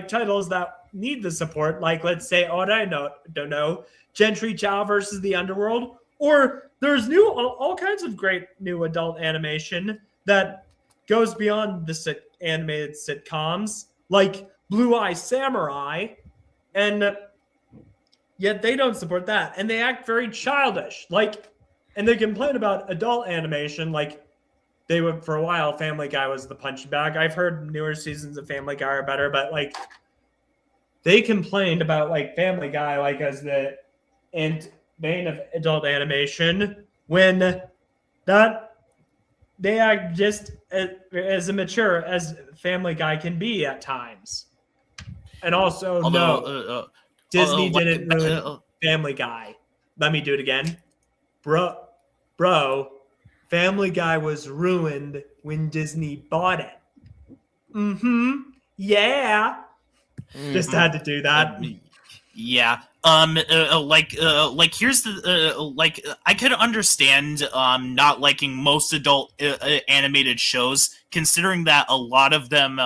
titles that need the support. Like, let's say, don't know, Gentry Chow versus the Underworld, or there's all kinds of great new adult animation that goes beyond the animated sitcoms, like Blue Eye Samurai, and yet they don't support that, and they act very childish. And they complain about adult animation, like they would for a while. Family Guy was the punching bag. I've heard newer seasons of Family Guy are better, but they complained about Family Guy as the bane of adult animation when that they act just as immature as Family Guy can be at times. And also, Disney didn't ruin Family Guy. Let me do it again. Bro, Family Guy was ruined when Disney bought it. Mm-hmm. Yeah. Just had to do that. Yeah. Here's the I could understand not liking most adult animated shows, considering that a lot of them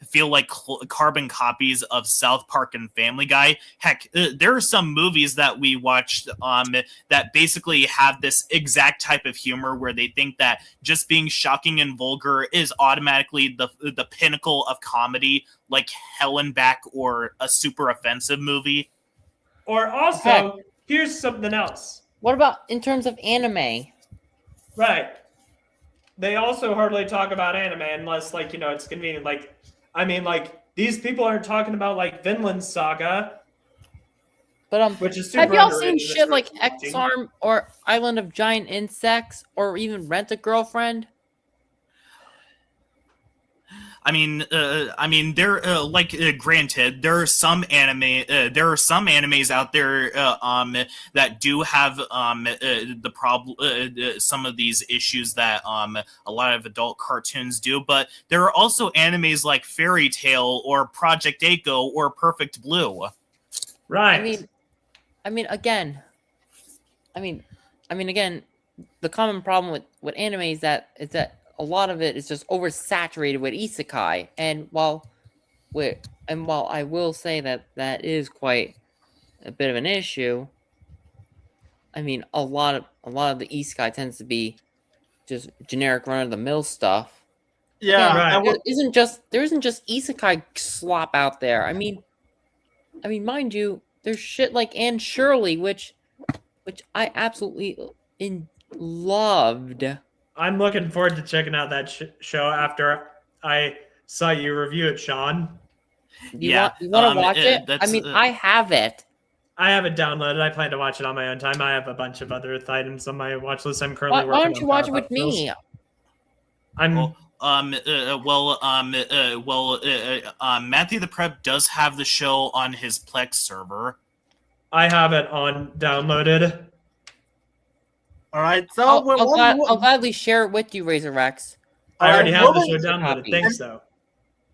feel like carbon copies of South Park and Family Guy. Heck, there are some movies that we watched that basically have this exact type of humor where they think that just being shocking and vulgar is automatically the pinnacle of comedy, like Hell and Back or a super offensive movie. Or also, here's something else. What about in terms of anime? Right. They also hardly talk about anime unless, it's convenient. These people aren't talking about, Vinland Saga. But which is super have y'all underrated seen in shit this like watching. X-Arm or Island of Giant Insects or even Rent a Girlfriend? There granted, there are some animes out there that do have the problem, some of these issues that a lot of adult cartoons do, but there are also animes like Fairy Tail or Project Echo or Perfect Blue. Right. Again, the common problem with anime is that a lot of it is just oversaturated with isekai, and while I will say that is quite a bit of an issue, a lot of the isekai tends to be just generic run of the mill stuff. Yeah, Again, right. there isn't just isekai slop out there. Mind you, there's shit like Anne Shirley, which I absolutely loved. I'm looking forward to checking out that show after I saw you review it, Sean. You want to watch it? I have it. I have it downloaded. I plan to watch it on my own time. I have a bunch of other ithidums on my watch list. I'm currently working on. Why don't you watch it with me? Matthew the Prep does have the show on his Plex server. I have it on downloaded. All right, so I'll gladly share it with you, Razor Rex. I already have the show downloaded. Thanks, though.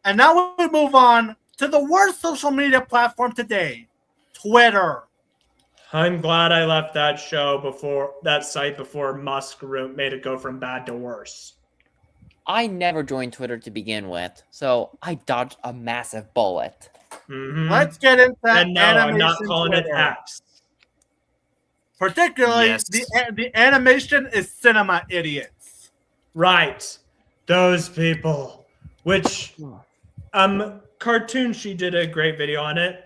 And now we move on to the worst social media platform today, Twitter. I'm glad I left that site before Musk made it go from bad to worse. I never joined Twitter to begin with, so I dodged a massive bullet. Mm-hmm. Let's get into And no, I'm not calling Twitter. it X. Particularly, Yes. the animation is cinema idiots. Right. Those people. Which, Cartoon, she did a great video on it.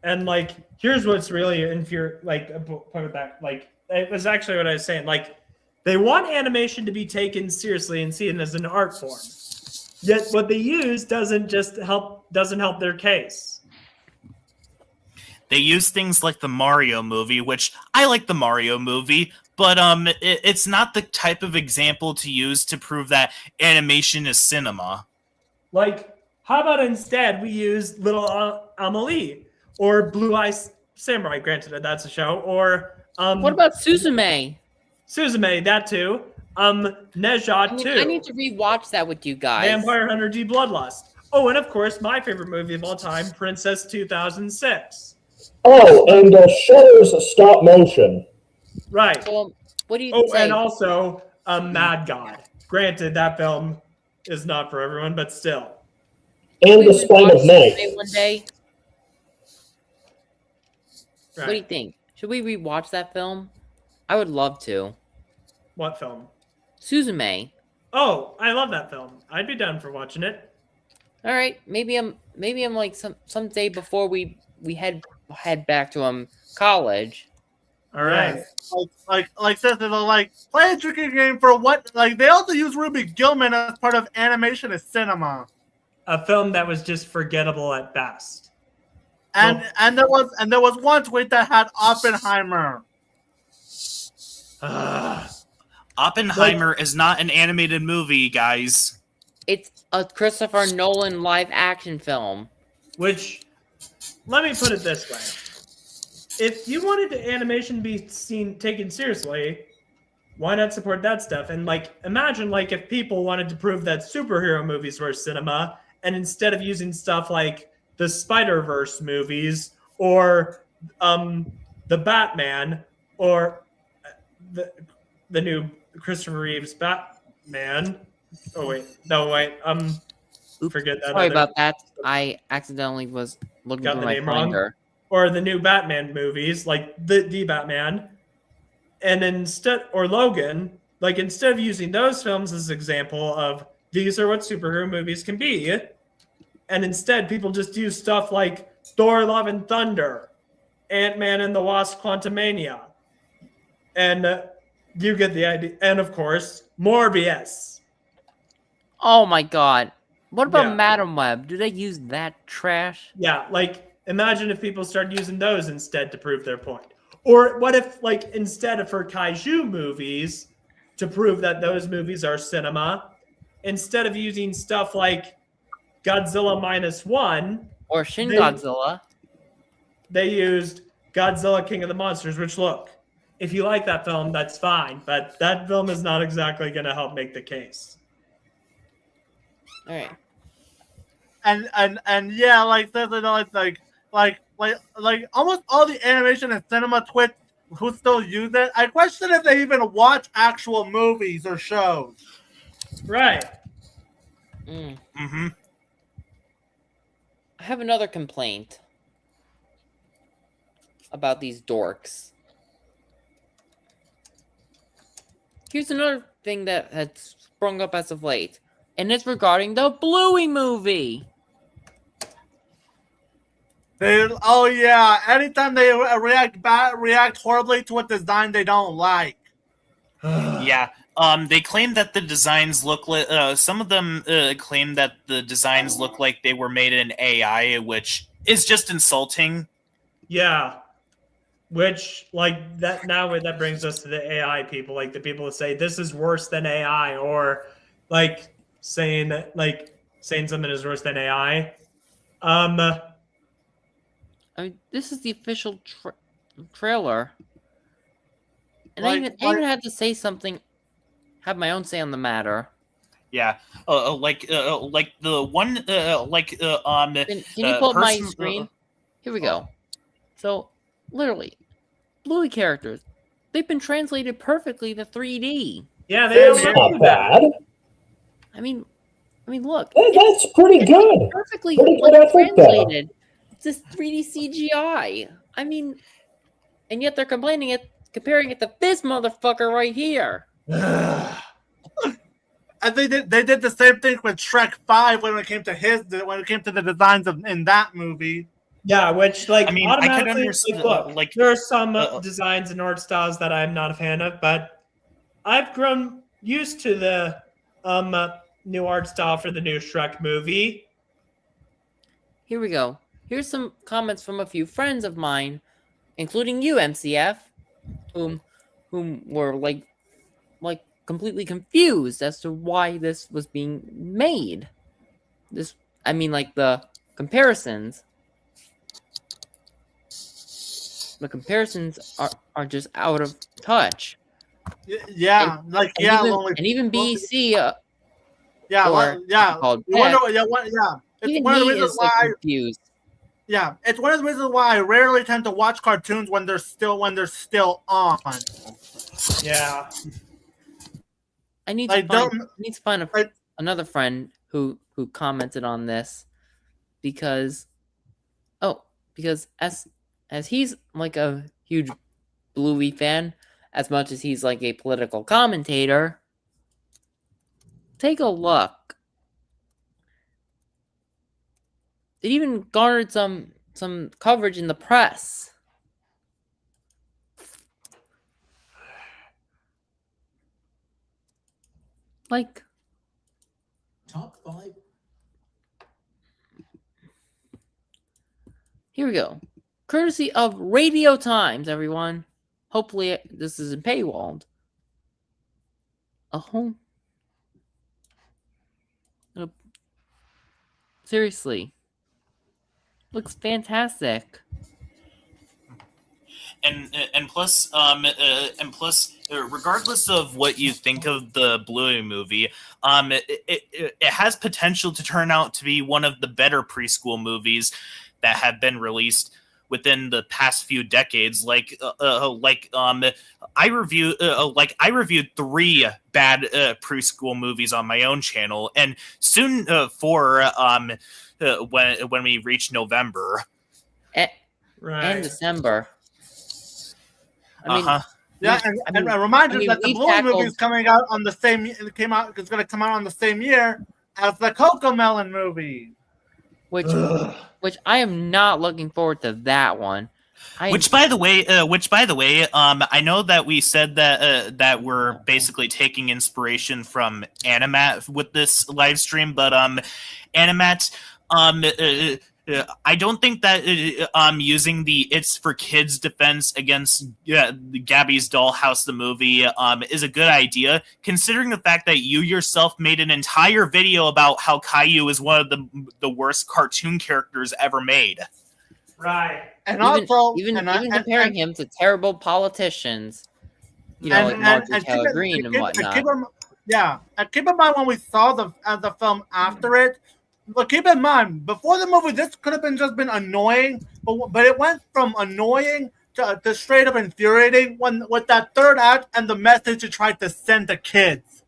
And like, here's what's really put it back. Like, it was actually what I was saying. Like, they want animation to be taken seriously and seen as an art form. Yet what they use doesn't help their case. They use things like the Mario movie, which I like the Mario movie, but it's not the type of example to use to prove that animation is cinema. Like, how about instead we use Little Amelie or Blue Eyes Samurai? Granted, that's a show. Or What about Suzume? Suzume, that too. Neja too. I need to rewatch that with you guys. Vampire Hunter D Bloodlust. Oh, and of course, my favorite movie of all time, Princess 2006. Oh, and Shudder's stop motion. Right. So, what do you Oh, say? and also Mad God. Granted, that film is not for everyone, but still. And Should The we Spine of rewatch Night. Suzume one day? Right. What do you think? Should we rewatch that film? I would love to. What film? Suzume. Oh, I love that film. I'd be down for watching it. All right, maybe I'm like someday before we head back to college. All right. Like says they're like play a drinking game for what? Like they also use Ruby Gilman as part of animation as cinema. A film that was just forgettable at best. And there was one tweet that had Oppenheimer. Oppenheimer is not an animated movie, guys. It's a Christopher Nolan live action film. Which, let me put it this way. If you wanted the animation to be taken seriously, why not support that stuff? And like, imagine like if people wanted to prove that superhero movies were cinema, and instead of using stuff like the Spider-Verse movies or the Batman or the new Christopher Reeves Batman. Oh wait, no wait. Forget that. Sorry about that. I accidentally was looking Got through the my name wrong. finder. Or the new Batman movies, like the Batman, and instead of using those films as an example of these are what superhero movies can be, and instead people just use stuff like Thor: Love and Thunder, Ant-Man and the Wasp: Quantumania, and you get the idea. And of course, Morbius. Oh my god. What about Yeah. Madam Web? Do they use that trash? Yeah, like imagine if people started using those instead to prove their point. Or what if, like, instead of for kaiju movies to prove that those movies are cinema, instead of using stuff like Godzilla -1, Or Shin They- Godzilla? they used Godzilla King of the Monsters, which look, if you like that film, that's fine, but that film is not exactly going to help make the case. All right. And yeah, like says it's like almost all the animation and cinema twits who still use it. I question if they even watch actual movies or shows. Right. Mm-hmm. I have another complaint about these dorks. Here's another thing that has sprung up as of late, and it's regarding the Bluey movie. Oh yeah, anytime they react horribly to a design they don't like. Yeah. They claim that the designs look like some of them claim that the designs look like they were made in AI, which is just insulting. Yeah. Which, like, that brings us to the AI people, like the people that say this is worse than AI, or like saying something is worse than AI. I mean, this is the official trailer, and Like- I even had to say something, have my own say on the matter. Yeah. Like the one Can you pull up my person- screen? Here we go. So, literally, Bluey characters, they've been translated perfectly to 3D. Yeah, they That's don't not do that. bad. I mean, look, That's pretty good. perfectly Pretty like, good effort there. translated. It's just 3D CGI. I mean, and yet they're comparing it to this motherfucker right here. And they did the same thing with Shrek 5 when it came to the designs in that movie. Yeah, which like I mean, I could automatically, understand, look, there are some uh, designs and art styles that I'm not a fan of, but I've grown used to the new art style for the new Shrek movie. Here we go. Here's some comments from a few friends of mine, including you, MCF, whom were like completely confused as to why this was being made. I mean, like the comparisons. The comparisons are just out of touch. Yeah, And even BC, yeah, or called you wonder, Pet, it's even one of the he reasons is why. like confused. Yeah, it's one of the reasons why I rarely tend to watch cartoons when they're still on. Yeah. I need Like, to find another friend who commented on this because as he's like a huge Bluey fan, as much as he's like a political commentator. Take a look. It even garnered some coverage in the press. Like top 5. Here we go. Courtesy of Radio Times, everyone. Hopefully this isn't paywalled. Seriously. Looks fantastic. And plus, regardless of what you think of the Bluey movie, it has potential to turn out to be one of the better preschool movies that have been released within the past few decades. I reviewed 3 bad preschool movies on my own channel, and soon 4 when we reach November. Right. And December. I mean, yeah, and a reminder that the Bluey movie is coming out on the same. It's going to come out on the same year as the Cocomelon movie. Which I am not looking forward to that one. Which, by the way, I know that we said that we're basically taking inspiration from Animat with this live stream, but Animat, I don't think that using the "It's for Kids" defense against Gabby's Dollhouse the movie is a good idea, considering the fact that you yourself made an entire video about how Caillou is one of the worst cartoon characters ever made. Right. And even comparing him to terrible politicians, like Marjorie Taylor Greene and whatnot. And keep in mind when we saw the film after it. But keep in mind, before the movie, this could have just been annoying, but it went from annoying to straight up infuriating with that third act and the message it tried to send to kids.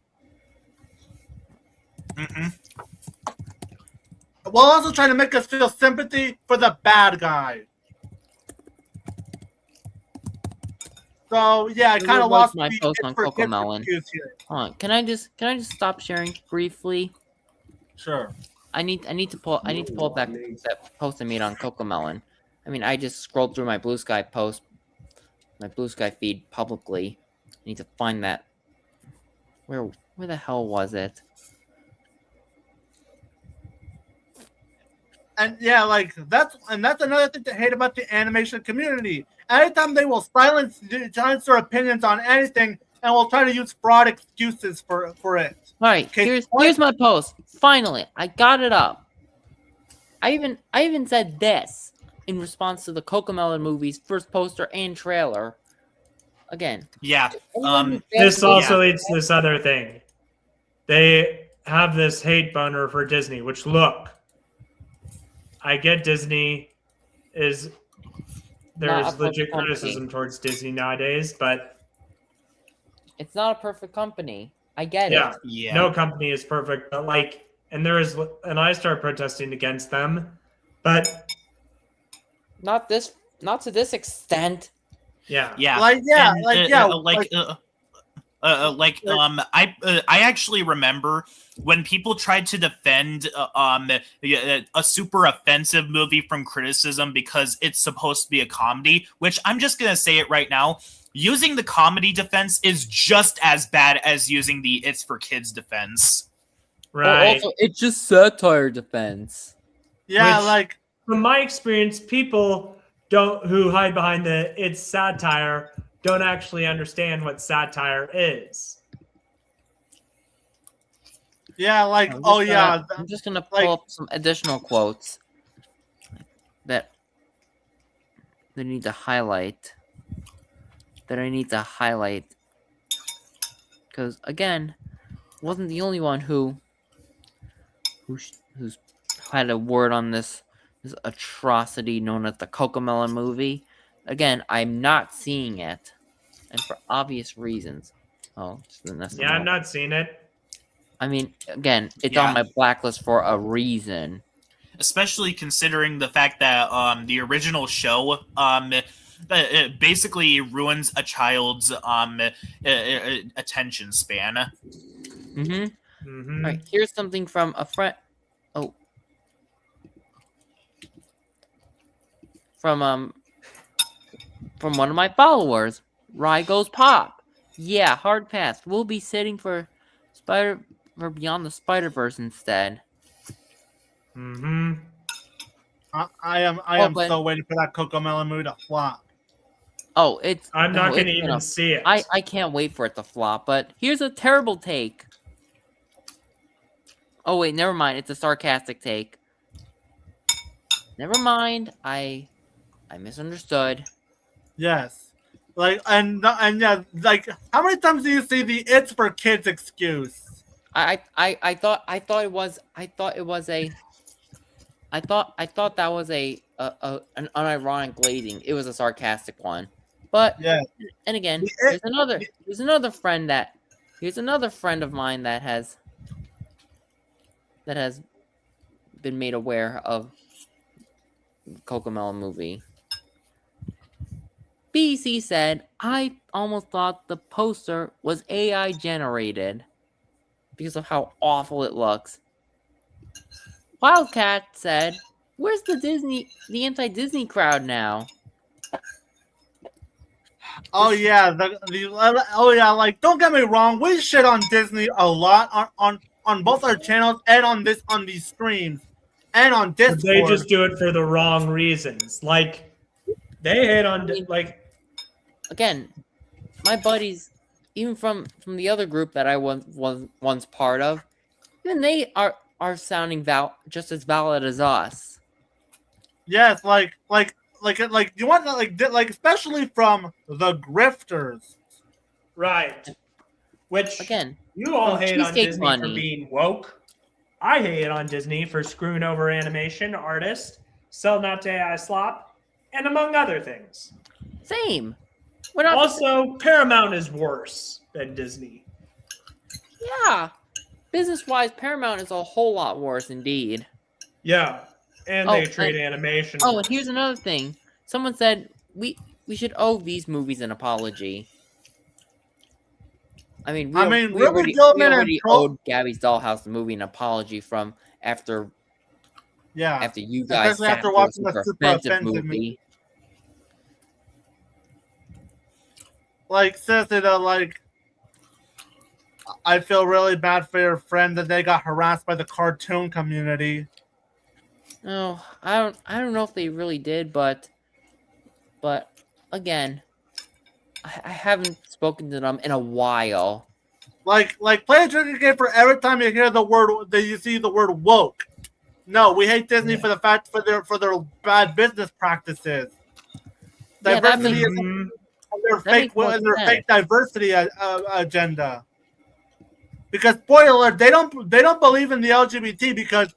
While also trying to make us feel sympathy for the bad guy. So yeah, I kind of lost my post on Cocomelon. Can I just stop sharing briefly? Sure. I need to pull back that post I made on Cocomelon. I mean, I just scrolled through my Blue Sky feed publicly. I need to find that. Where the hell was it? And yeah, that's another thing to hate about the animation community. Anytime they will silence their opinions on anything and will try to use fraud excuses for it. All right, here's my post. Finally, I got it up. I even said this in response to the Cocomelon movie's first poster and trailer. Again. Yeah. This also leads to this other thing. They have this hate boner for Disney, which look, I get Disney there's legit criticism towards Disney nowadays, but it's not a perfect company. I get it. Yeah. No company is perfect, but and I start protesting against them, but not to this extent. Yeah. Yeah. I actually remember when people tried to defend a super offensive movie from criticism because it's supposed to be a comedy, which I'm just gonna say it right now. Using the comedy defense is just as bad as using the "it's for kids" defense. Right. Also, it's just satire defense. Yeah, Which- like From my experience, people who hide behind the "it's satire" don't actually understand what satire is. yeah, like I'm just gonna pull like- up some additional quotes that they need to highlight. That I need to highlight because again, wasn't the only one who's had a word on this atrocity known as the Cocomelon movie. Again, I'm not seeing it, and for obvious reasons. Oh, it's the next Yeah, one. I've not seen it. I mean, again, it's Yeah. on my blacklist for a reason. Especially considering the fact that the original show it basically ruins a child's attention span. Mm-hmm. Mhm. All right, here's something from a friend. Oh, from one of my followers. Rye goes pop. Yeah, hard pass. We'll be sitting for Beyond the Spider-Verse instead. Mm-hmm. I am but- so waiting for that Cocomelon movie to flop. Oh, it's. I'm not oh, going to it's even gonna- see it. I can't wait for it to flop. But here's a terrible take. Oh wait, never mind. It's a sarcastic take. Never mind. I misunderstood. Yes, like and yeah, like how many times do you see the "it's for kids" excuse? I thought that was an unironic glazing. It was a sarcastic one. But Yeah, and again, The- here's another friend of mine that has been made aware of Cocomelon movie. BC said, I almost thought the poster was AI generated because of how awful it looks. Wildcat said, where's the anti-Disney crowd now? oh yeah, oh yeah, like don't get me wrong, we shit on Disney a lot on both our channels and on these streams and on But Discord. they just do it for the wrong reasons. Like, they hate on, like, Again, my buddies, even from the other group that I was once part of, even they are sounding just as valid as us. Yes, like you want like especially from the grifters. right. Which, Again, you all from hate on Cheesecake Disney for Money. being woke. I hate on Disney for screwing over animation, artists, selling out to AI slop, and among other things. Same. We're not Also, Paramount is worse than Disney. Yeah. Business-wise, Paramount is a whole lot worse indeed. Yeah. And Oh, they treat animation. Oh, and here's another thing. Someone said we should owe these movies an apology. I mean, we Ruby already Gilman and owed Gabby's Dollhouse the movie an apology from after Yeah, you guys especially sat after through a watching the super super offensive offensive movie. like seriously though, like I feel really bad for your friend that they got harassed by the cartoon community. No, I don't know if they really did, but again, I haven't spoken to them in a while. Like play a drinking game for every time you hear the word that you see the word woke. No, we hate Disney for the fact for their bad business practices. Yeah, that Diversity makes- is Mhm. their makes more fake sense. fake diversity agenda. Because spoiler alert, they don't believe in the LGBT because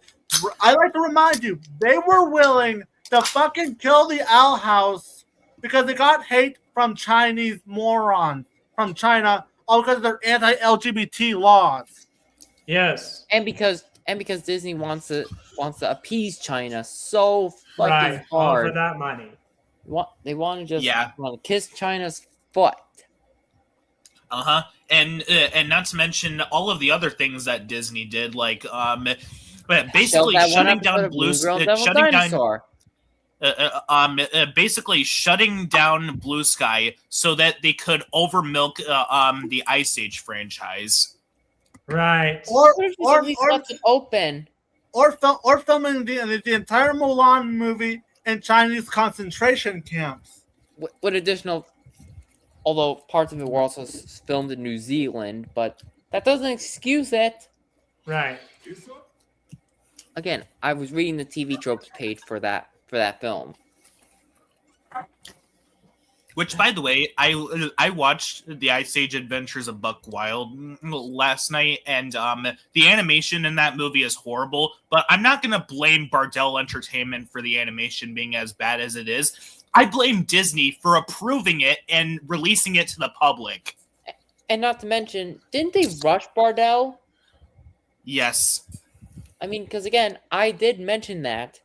I like to remind you, they were willing to fucking kill the Owl House because they got hate from Chinese morons from China all because of their anti-LGBT laws. Yes. And because Disney wants to appease China so fucking Right. All for hard. that money. They want to just Yeah. want to kiss China's foot. Uh-huh. and not to mention all of the other things that Disney did, like Showed basically that one shutting episode down of Blue Girl and Devil Dinosaur. basically shutting down Blue Sky so that they could overmilk the Ice Age franchise. Right. Or What if you or at least or left it open? or filming the entire Mulan movie in Chinese concentration camps. With additional, although parts of it were also filmed in New Zealand, but that doesn't excuse it. Right. Again, I was reading the TV tropes page for that film. Which, by the way, I watched the Ice Age Adventures of Buck Wild last night, and the animation in that movie is horrible. But I'm not going to blame Bardell Entertainment for the animation being as bad as it is. I blame Disney for approving it and releasing it to the public. And not to mention, didn't they rush Bardell? Yes. I mean, because again, I did mention that,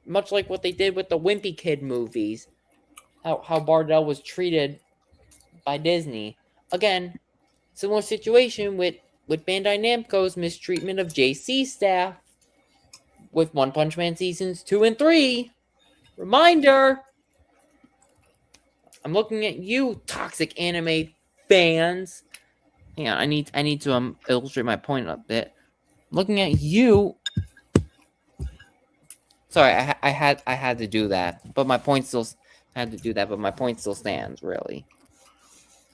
much like what they did with the Wimpy Kid movies, how Bardell was treated by Disney. Again, similar situation with Bandai Namco's mistreatment of JC staff with One Punch Man seasons 2 and 3. Reminder! I'm looking at you, toxic anime fans. Hang on, I need to illustrate my point a bit. I'm looking at you. Sorry, I had to do that, but my point still stands. Really.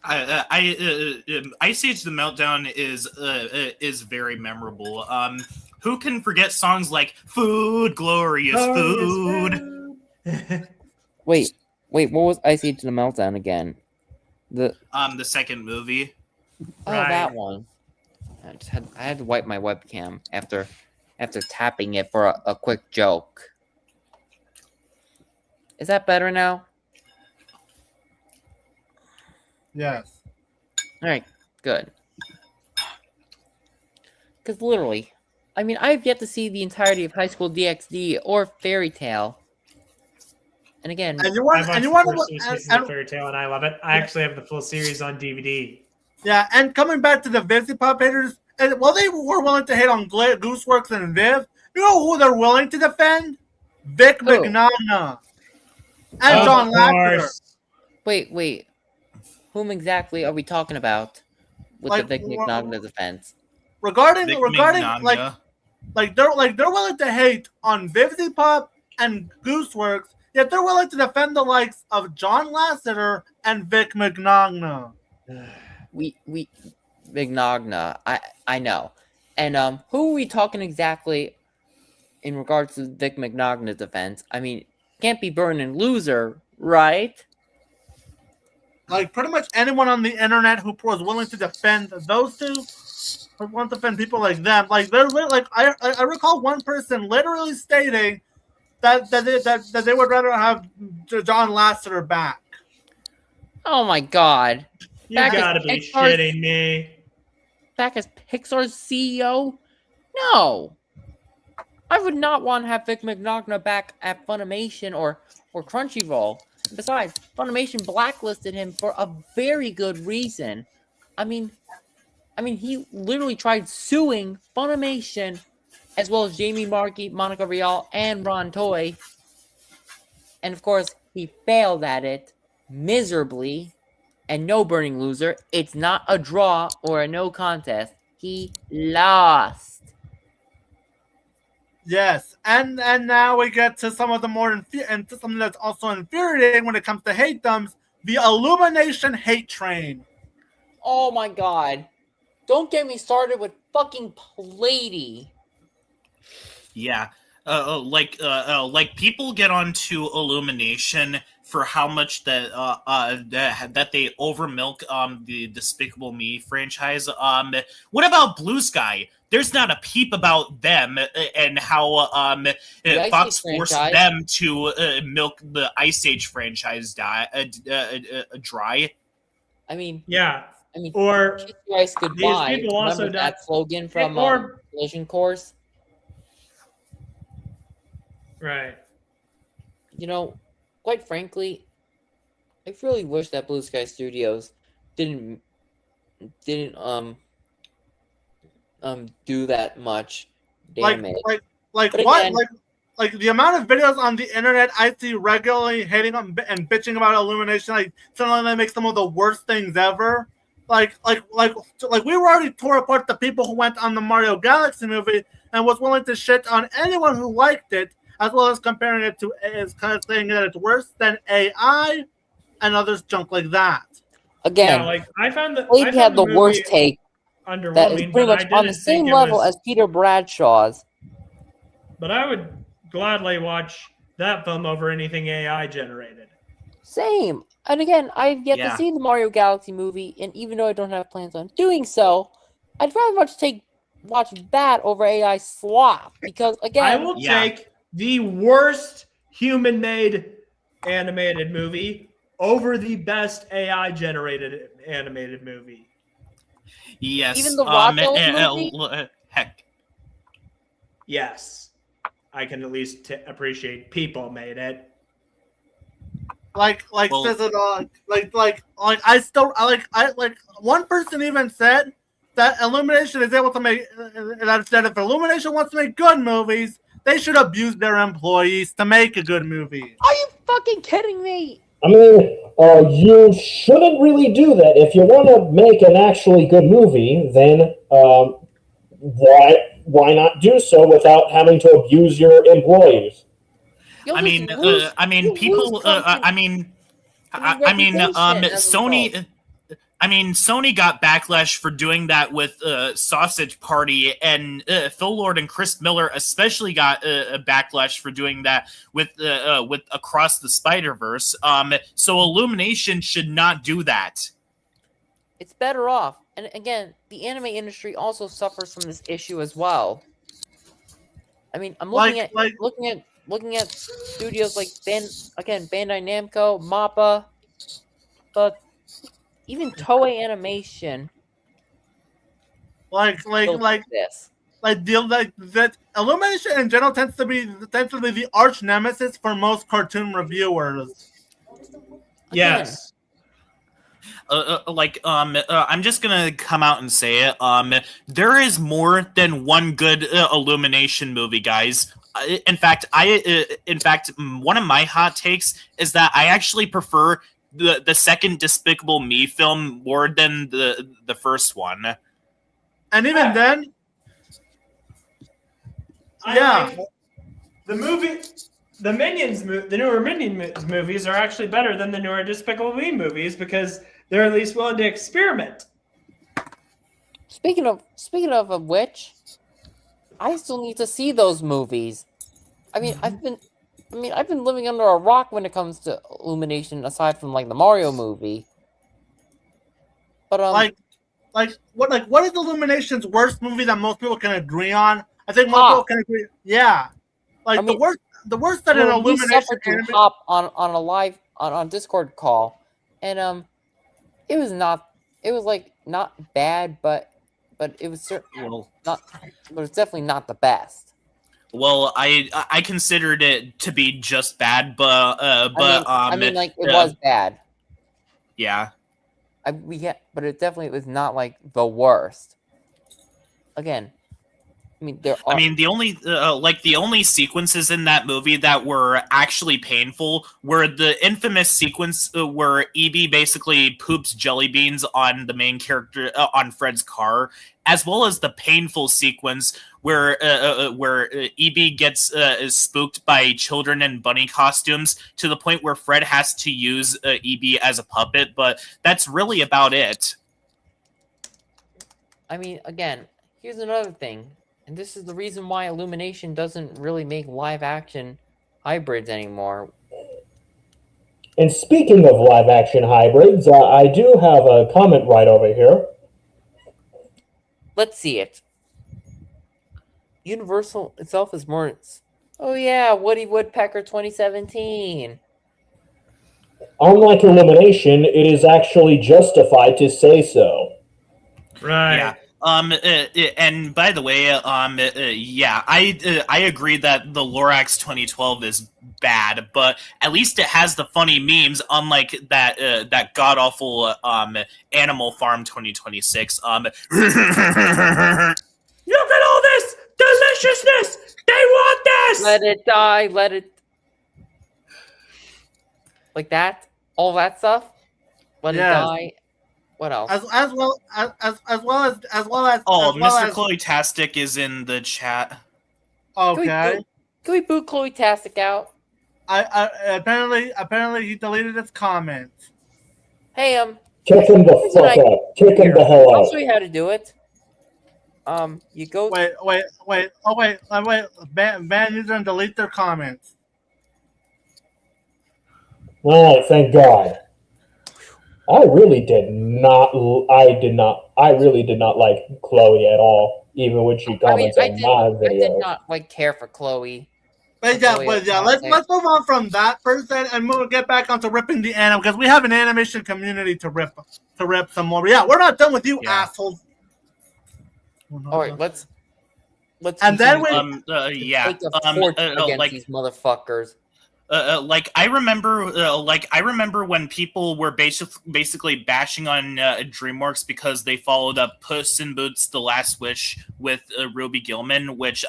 Ice Age the Meltdown is very memorable. Who can forget songs like "Food, Glorious Food"? Wait, what was Ice Age the Meltdown again? The second movie. Oh, Right. that one. I had to wipe my webcam after tapping it for a quick joke. Is that better now? Yes. All right, good. Because literally, I mean, I've yet to see the entirety of High School DxD or Fairy Tale. And again, And you I've want watched and you the want first two seasons and, of Fairy Tale, and I love it. I actually have the full series on DVD. yeah, and coming back to the Vizzy Pop haters, and while they were willing to hate on Gooseworks and Viv, you know who they're willing to defend? Vic Who? Mignogna and John Lasseter. wait. Whom exactly are we talking about with Like, the Vic Mignogna defense? Regarding Vic like they're willing to hate on Vivzy Pop and Gooseworks, yet they're willing to defend the likes of John Lasseter and Vic Mignogna. We Mignogna. I know. And who are we talking exactly in regards to Vic Mignogna's defense? I mean, can't be Burning Loser, right? Like pretty much anyone on the internet who was willing to defend those two, or want to defend people like them. Like they're like I recall one person literally stating that they would rather have John Lasseter back. Oh my god. You Back as gotta be Pixar's- shitting me. Back as Pixar's CEO? No. I would not want to have Vic Mignogna back at Funimation or Crunchyroll. Besides, Funimation blacklisted him for a very good reason. I mean, he literally tried suing Funimation as well as Jamie Markey, Monica Rial, and Ron Toy. And of course, he failed at it miserably. And no Burning Loser, it's not a draw or a no contest. He lost. Yes, and now we get to some of the more and to something that's also infuriating when it comes to hate thumbs, the Illumination hate train. Oh my god. Don't get me started with fucking Plady. Yeah. Like people get onto Illumination for how much that they overmilk the Despicable Me franchise. What about Blue Sky? There's not a peep about them and how Fox forced them to milk the Ice Age franchise dry. I mean, Yeah. or Kiss Goodbye. These people also Remember that slogan from Collision Course? Right. You know, quite frankly, I really wish that Blue Sky Studios didn't do that much Like damage. like But what? again- Like the amount of videos on the internet I see regularly hating on and bitching about Illumination, like suddenly they make some of the worst things ever. Like we were already tore apart the people who went on the Mario Galaxy movie and was willing to shit on anyone who liked it, as well as comparing it to, as kind of saying that it's worse than AI and others junk like that. Again, Yeah, like I found Slade had the worst movie take underwhelming, that is pretty but much I on the didn't think same it level was- as Peter Bradshaw's. But I would gladly watch that film over anything AI generated. Same. And again, I've yet Yeah. to see the Mario Galaxy movie, and even though I don't have plans on doing so, I'd rather much watch that over AI slop. Because I again, will Yeah. take the worst human-made animated movie over the best AI-generated animated movie. Yes. Even the Rocco movie? Heck. Yes, I can at least appreciate people made it. Well- this is like one person even said that Illumination is able to make that if Illumination wants to make good movies, they should abuse their employees to make a good movie. are you fucking kidding me? I mean, you shouldn't really do that. If you want to make an actually good movie, then why not do so without having to abuse your employees? You'll I just mean, lose- you'll people. lose content reputation as a Sony. result. Sony got backlash for doing that with Sausage Party, and Phil Lord and Chris Miller especially got a backlash for doing that with Across the Spider-Verse. So Illumination should not do that. It's better off. And again, the anime industry also suffers from this issue as well. I mean, I'm looking at studios like Bandai Namco, MAPPA, but even Toei Animation. That Illumination in general tends to be the arch nemesis for most cartoon reviewers. Yes. I'm just gonna come out and say it. There is more than one good Illumination movie, guys. In fact, one of my hot takes is that I actually prefer the second Despicable Me film more than the first one. And even then, The Minions, the newer Minions movies are actually better than the newer Despicable Me movies because they're at least willing to experiment. Speaking of which, I still need to see those movies. I mean, I've been living under a rock when it comes to Illumination, aside from like the Mario movie. But what is Illumination's worst movie that most people can agree on? I think most people can agree. Yeah, the worst that an we Illumination suffered to hop on a live on Discord call, and it was not bad, but it was certainly not. But it's definitely not the best. Well, I considered it to be just bad, but it was bad. Yeah. But it definitely was not like the worst. Again, the only sequences in that movie that were actually painful were the infamous sequence where EB basically poops jelly beans on the main character on Fred's car, as well as the painful sequence where EB gets spooked by children in bunny costumes to the point where Fred has to use EB as a puppet. But that's really about it. I mean, again, here's another thing. And this is the reason why Illumination doesn't really make live-action hybrids anymore. And speaking of live-action hybrids, I do have a comment right over here. Let's see it. Universal itself is more... Oh yeah, Woody Woodpecker 2017. Unlike Illumination, it is actually justified to say so. Right. Yeah. And by the way, I agree that the Lorax 2012 is bad, but at least it has the funny memes, unlike that god awful Animal Farm 2026. Look at all this deliciousness. They want this. Let it die. Let it. Like that. All that stuff. Let it Yes. die. What else? as well as Oh, as well Mr. as, Chloe-tastic is in the chat. okay. Can we boot Chloe Tastic out? I apparently he deleted his comments. Hey, Kick him the fuck up. Kick him the hell I'll out. show you how to do it. You go. Wait. Ban user and delete their comments. All right, thank God. I really did not like Chloe at all, even when she comments on my I did videos. not care for Chloe. But yeah, let's move on from that person and we'll get back onto ripping the anime because we have an animation community to rip some more. Yeah, we're not done with you assholes. All right, let's. And then we Like a torch against these motherfuckers. I remember when people were basically bashing on DreamWorks because they followed up Puss in Boots: The Last Wish with Ruby Gillman, which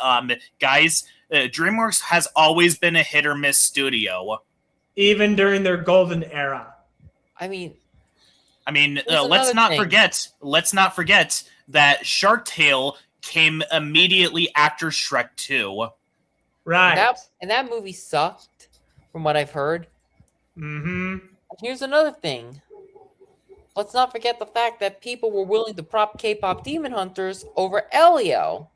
guys, DreamWorks has always been a hit or miss studio, even during their golden era. I mean, let's not forget that Shark Tale came immediately after Shrek 2. Right. And that movie sucked. From what I've heard. Mm-hmm. Here's another thing. Let's not forget the fact that people were willing to prop K-pop Demon Hunters over Elio.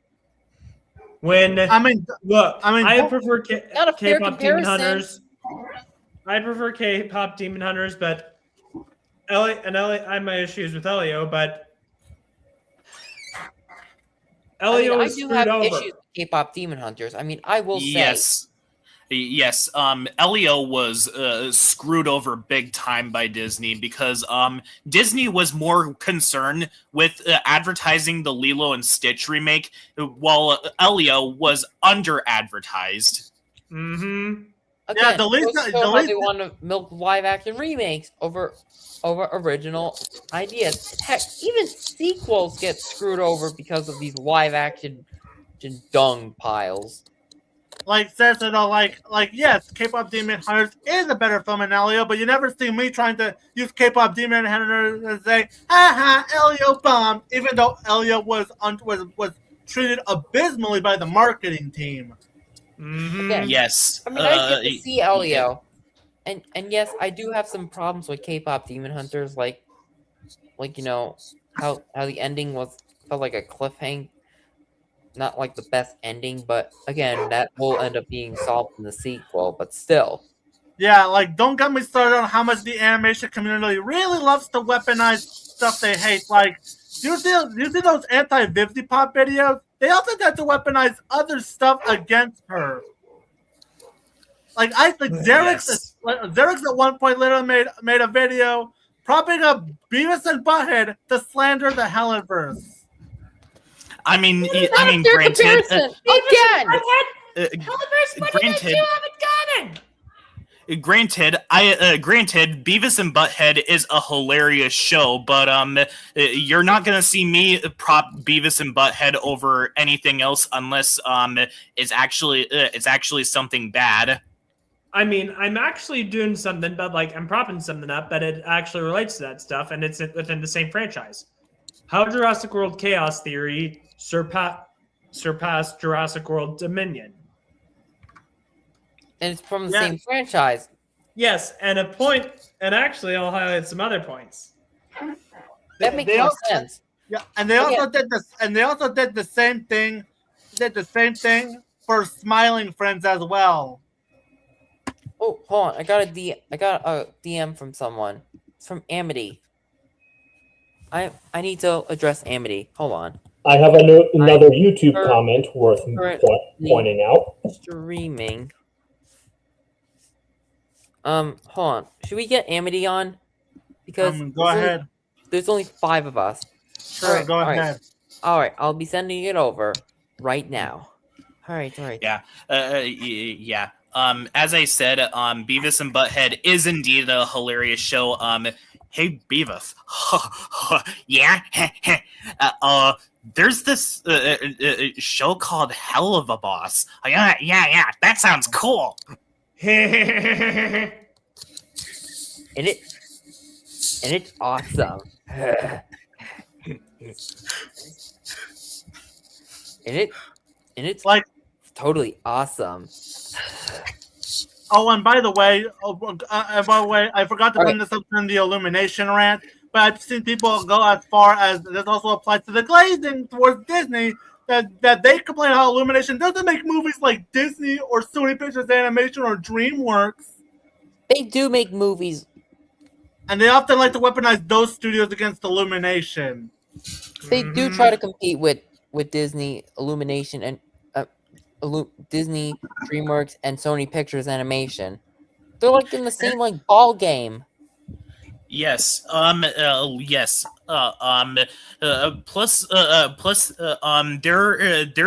I prefer not a fair K-pop Demon comparison. Hunters. I prefer K-pop Demon Hunters, but I have my issues with Elio, but Elio I is do screwed have over. issues with K-pop Demon Hunters. I mean, I will say. Yes. Elio was screwed over big time by Disney because Disney was more concerned with advertising the Lilo and Stitch remake, while Elio was under advertised. Mm-hmm. Again, they want to milk live action remakes over original ideas. Heck, even sequels get screwed over because of these live action dung piles. Yes, K-pop Demon Hunters is a better film than Elio, but you never see me trying to use K-pop Demon Hunters and say, "Ha Elio bombed," even though Elio was treated abysmally by the marketing team. Mm-hmm. Again, yes, I mean, I get to see Elio, and yes, I do have some problems with K-pop Demon Hunters, like you know how the ending felt like a cliffhanger. Not like the best ending, but again, that will end up being solved in the sequel, but still. Yeah, don't get me started on how much the animation community really loves to weaponize stuff they hate. You see those anti-Vivzy Pop videos? They also got to weaponize other stuff against her. Xerix at one point literally made a video propping up Beavis and Butthead to slander the Hellenverse. Granted, granted, Beavis and Butthead is a hilarious show, but you're not gonna see me prop Beavis and Butthead over anything else unless it's actually something bad. I mean, I'm actually doing something, but I'm propping something up, but it actually relates to that stuff, and it's within the same franchise. How Jurassic World Chaos Theory surpassed Jurassic World Dominion. And it's from the same franchise. Yes, and actually I'll highlight some other points. That makes more sense. Yeah, and they also did this, and they also did the same thing. Did the same thing for Smiling Friends as well. Oh, hold on! I got a DM from someone. It's from Amity. I need to address Amity. Hold on. I have another YouTube comment worth pointing out. Streaming. Hold on. Should we get Amity on? Because go ahead. There's only 5 of us. Sure, go ahead. All right, I'll be sending it over right now. All right. Yeah. As I said, Beavis and Butthead is indeed a hilarious show. Hey Beavis, yeah, there's this show called Hell of a Boss. Oh, yeah, that sounds cool. And it's awesome. and it's Like, totally awesome. oh, and by the way, I forgot to All bring this up in the Illumination rant, but I've seen people go as far as this also applies to the glazing towards Disney. That they complain how Illumination doesn't make movies like Disney or Sony Pictures Animation or DreamWorks, They do make movies. and they often like to weaponize those studios against Illumination. They do try to compete with Disney, Illumination, and Disney, DreamWorks, and Sony Pictures Animation. They're like in the same like ball game. Yes. Yes. Plus, there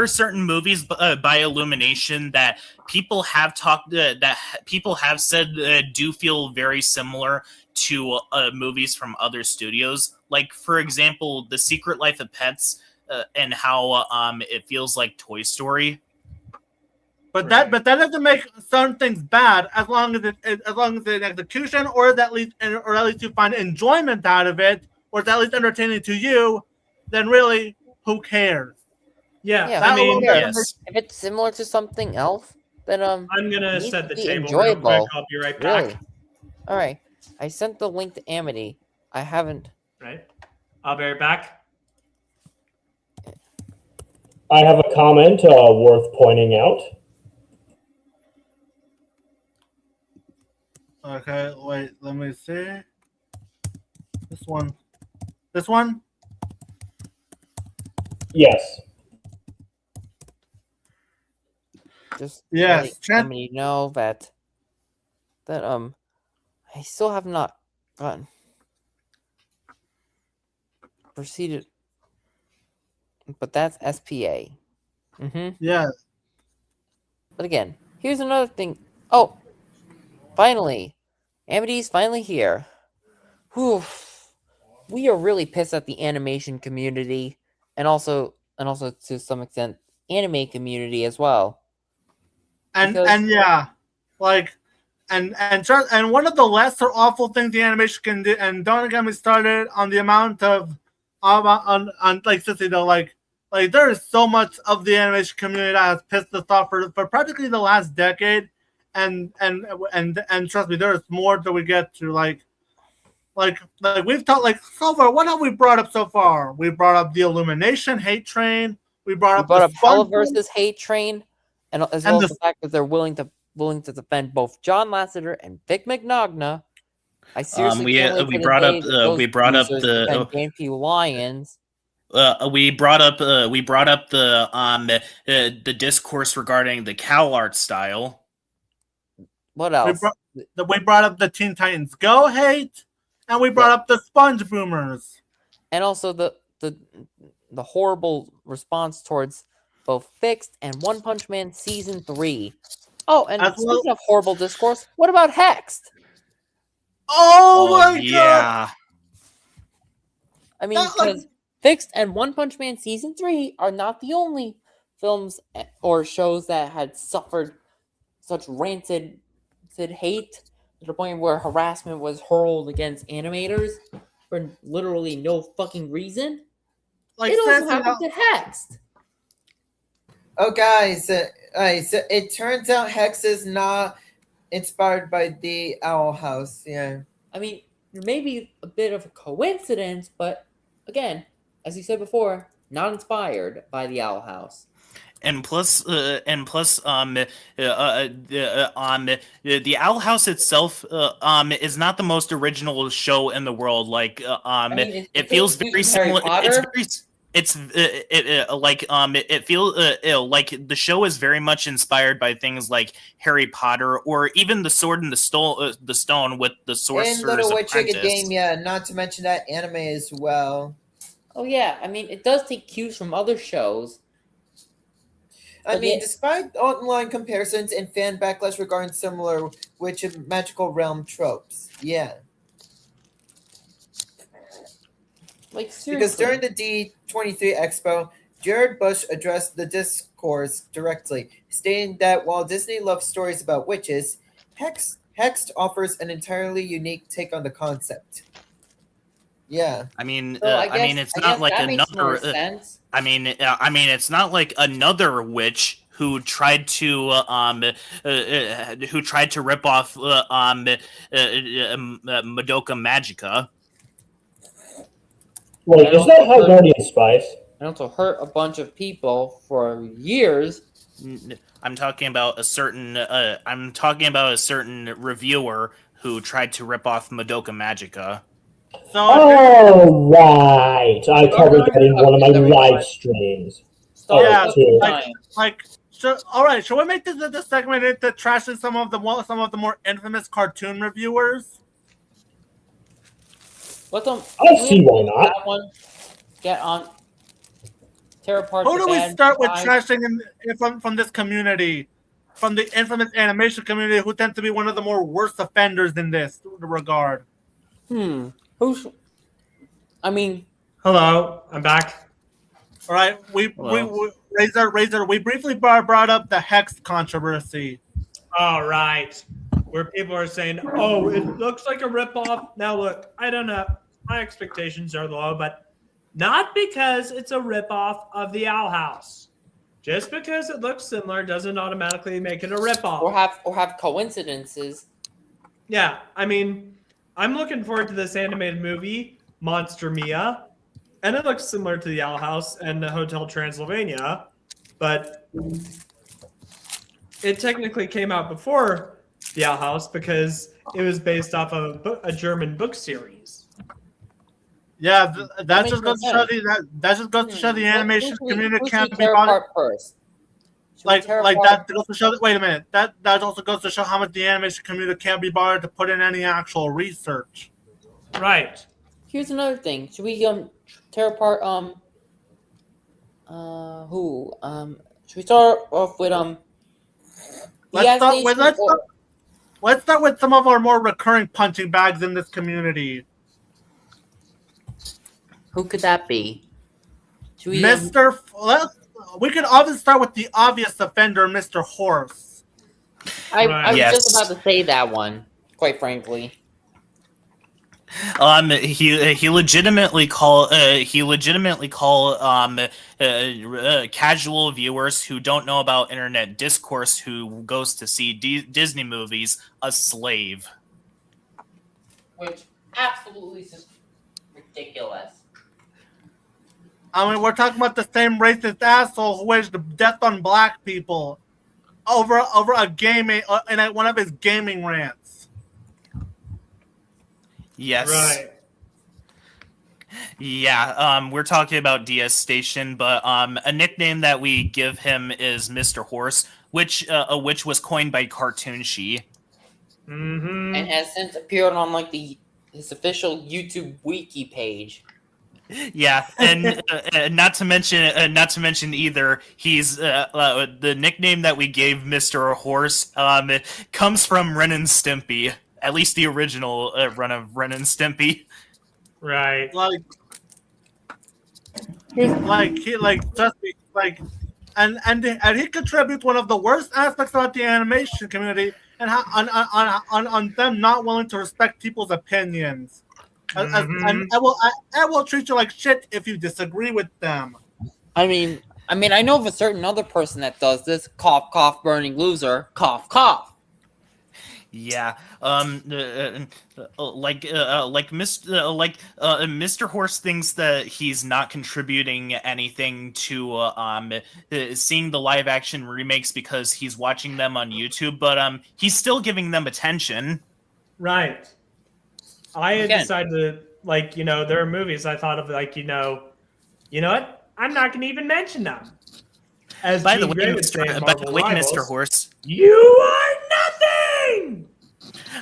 are certain movies by Illumination that people have talked that people have said do feel very similar to movies from other studios. Like, for example, The Secret Life of Pets, and how it feels like Toy Story. But that doesn't make certain things bad as long as it's an execution, or at least you find enjoyment out of it, or it's at least entertaining to you. Then really, who cares? Yeah, I I mean, mean, Yes. If it's similar to something else, then I'm gonna needs set to the be table real quick. enjoyable. I'll be right back. Really. All right. I sent the link to Amity. I haven't. Right, I'll be right back. I have a comment worth pointing out. Okay, wait. Let me see. This one. This one. Yes. Just Yes, letting Trent. Amity know that I still have not gotten proceeded, but that's SPA. Yeah. But again, here's another thing. Oh, finally, Amity's finally here. Whew. We are really pissed at the animation community, and also to some extent, anime community as well. And yeah, like, and one of the lesser awful things the animation can do, and don't get me started on the amount of on like Sissy though, like there is so much of the animation community that has pissed us off for practically the last decade, and trust me, there is more that we get to like we've talked like so far. What have we brought up so far? We brought up the Illumination hate train. We brought up Hella SpongeBob versus Hate Train, and as well as the fact that they're willing to defend both John Lasseter and Vic Mignogna. I seriously can't wait we for brought the up day that those we brought up losers the defend JP Lions. we brought up the discourse regarding the cowl art style. What else? We brought up the Teen Titans Go hate, and we brought up the Sponge Boomers, and also the horrible response towards both Fixed and One Punch Man Season 3. Oh, and speaking of horrible discourse, what about Hexed? Oh my god! I mean, because Fixed and One Punch Man Season 3 are not the only films or shows that had suffered such rancid hate to the point where harassment was hurled against animators for literally no fucking reason. It also happened to Hexed. Oh, guys, so it turns out Hex is not inspired by the Owl House. Yeah. I mean, maybe a bit of a coincidence, but again, as you said before, not inspired by the Owl House. And plus, the Owl House itself, is not the most original show in the world. Like, it feels very similar. It feels like the show is very much inspired by things like Harry Potter, or even the Sword and the Stone with the Sorcerer's And Little Witch Apprentice. Academia, not to mention that anime as well. Oh yeah, I mean, it does take cues from other shows. I mean, despite online comparisons and fan backlash regarding similar witch and magical realm tropes, yeah. Like seriously. Because during the D23 Expo, Jared Bush addressed the discourse directly, stating that while Disney loves stories about witches, Hexed offers an entirely unique take on the concept. Yeah. I mean, So it's not like that makes more another. sense. I mean, it's not like another witch who tried to rip off Madoka Magica. Wait, is that how Guardian Spice? And also hurt a bunch of people for years. I'm talking about a certain. I'm talking about a certain reviewer who tried to rip off Madoka Magica. So Oh, right. I covered that in one of my live streams. yeah, too. all right. Shall we make this segment into trashing some of the more infamous cartoon reviewers? I see why not. That one, get on. Tear apart. Who the do we bad start with guys. trashing from this community, from the infamous animation community, who tend to be one of the more worst offenders in this regard? I mean, hello, I'm back. All right, we Razor. We briefly brought up the Hex controversy. All right, where people are saying, "Oh, it looks like a ripoff." Now, look, I don't know. My expectations are low, but not because it's a ripoff of the Owl House. Just because it looks similar doesn't automatically make it a ripoff. Or have coincidences. Yeah, I mean, I'm looking forward to this animated movie, Monster Mia, and it looks similar to the Owl House and the Hotel Transylvania, but it technically came out before the Owl House because it was based off of a German book series. Yeah, that just goes to show the animation community can't be bothered. First. Like that goes to show that. Wait a minute. That also goes to show how much the animation community can't be bothered to put in any actual research. Right. Here's another thing. Should we tear apart should we start off with Let's start with some of our more recurring punching bags in this community. Who could that be? We could obviously start with the obvious offender, Mr. Horse. I was just about to say that one, quite frankly. He legitimately call casual viewers who don't know about internet discourse who goes to see Disney movies a slave. Which absolutely is ridiculous. I mean, we're talking about the same racist asshole who wished death on black people over a gaming in one of his gaming rants. Yes. Right. Yeah. We're talking about DS Station, but a nickname that we give him is Mr. Horse, which was coined by Cartoon She. Mm-hmm. And has since appeared on his official YouTube wiki page. Yeah, and not to mention either, he's the nickname that we gave Mr. Horse comes from Ren and Stimpy, at least the original run of Ren and Stimpy. Right. And he contributes one of the worst aspects about the animation community and how on them not willing to respect people's opinions. And I will treat you like shit if you disagree with them. I mean, I know of a certain other person that does this. Cough, cough, burning loser. Cough, cough. Yeah. Mr. Horse thinks that he's not contributing anything to seeing the live action remakes because he's watching them on YouTube, but he's still giving them attention. Right. I had decided to, there are movies I thought of, you know what? I'm not going to even mention them. By the way, Mr. Horse, you are nothing.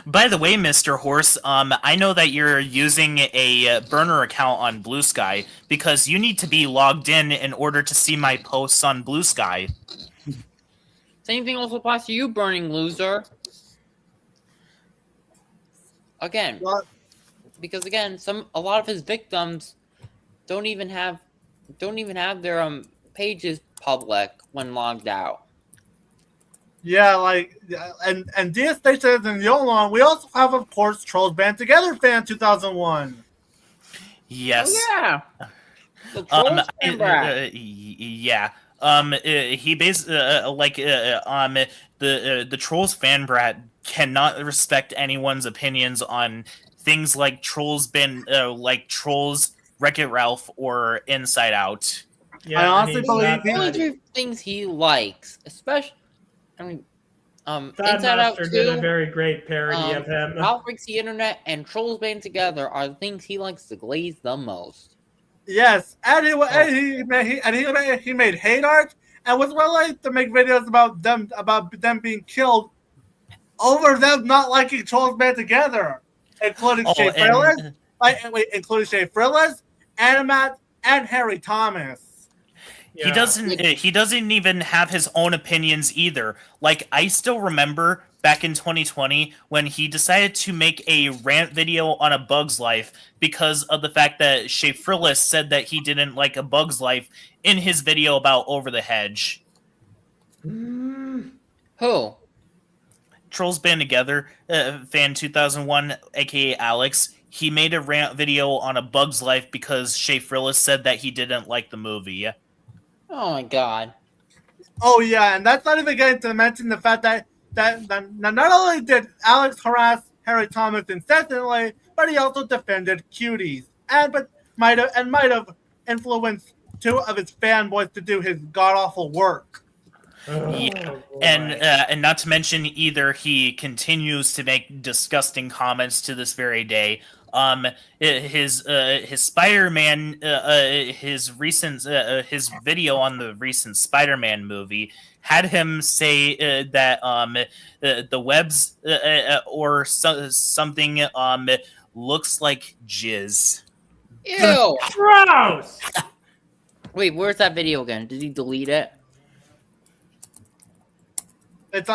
By the way, Mr. Horse, I know that you're using a burner account on Blue Sky because you need to be logged in order to see my posts on Blue Sky. Same thing also applies to you, Burning Loser. Again, What? because again, a lot of his victims don't even have their pages public when logged out. Yeah, like, and DS Station and the only one. We also have, of course, Trolls Band Together fan 2001. Yes. Oh yeah, the Trolls fan brat. Yeah. He the Trolls fan brat cannot respect anyone's opinions on things like Trolls Wreck-It Ralph or Inside Out. I honestly believe The only two things he likes, especially, Thad Inside Out Master did a 2, very great parody of him. Ralph Breaks the Internet, and Trolls Band Together are the things he likes to glaze the most. Yes, and he made hate art and was willing to make videos about them being killed over them not liking Trolls Band Together, including Shea Frillis, Animat, and Harry Thomas. He doesn't even have his own opinions either. Like, I still remember back in 2020 when he decided to make a rant video on A Bug's Life because of the fact that Shea Frillis said that he didn't like A Bug's Life in his video about Over the Hedge. Who? Trolls Band Together, fan 2001, aka Alex. He made a rant video on A Bug's Life because Shea Frillis said that he didn't like the movie. Oh my god. Oh yeah, and that's not even getting to mention the fact that not only did Alex harass Harry Thomas incessantly, but he also defended cuties, and might have influenced two of his fanboys to do his god awful work. Yeah, and not to mention either he continues to make disgusting comments to this very day. His Spider-Man, his video on the recent Spider-Man movie had him say that the webs or something looks like jizz. Ew! Gross! Wait, where's that video again? Did he delete it? It's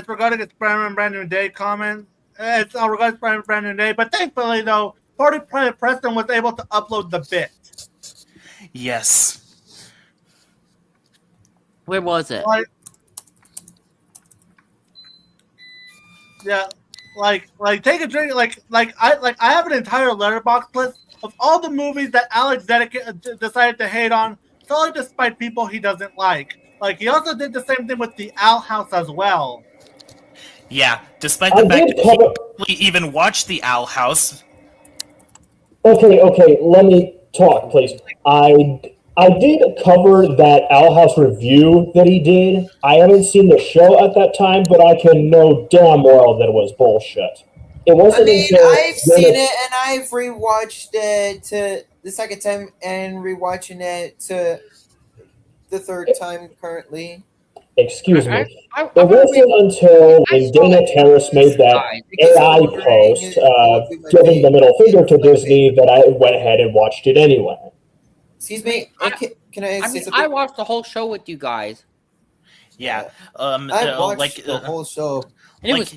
regarding its Brand New Day comment. It's regarding Brand New Day, but thankfully though, Party Planet Preston was able to upload the bit. Yes. Where was it? Take a drink. I have an entire letterbox list of all the movies that Alex decided to hate on, solely despite people he doesn't like. Like, he also did the same thing with the Owl House as well. Yeah, despite the fact that he even watched the Owl House. Okay, let me talk, please. I did cover that Owl House review that he did. I haven't seen the show at that time, but I can know damn well that it was bullshit. It wasn't until I've seen it and I've rewatched it to the second time and rewatching it to the third time currently. Excuse me. It wasn't until Dana Terrace made that AI post giving the middle finger to Disney that I went ahead and watched it anyway. Excuse me. Can I say something? I watched the whole show with you guys. Yeah. I watched the whole show. And it was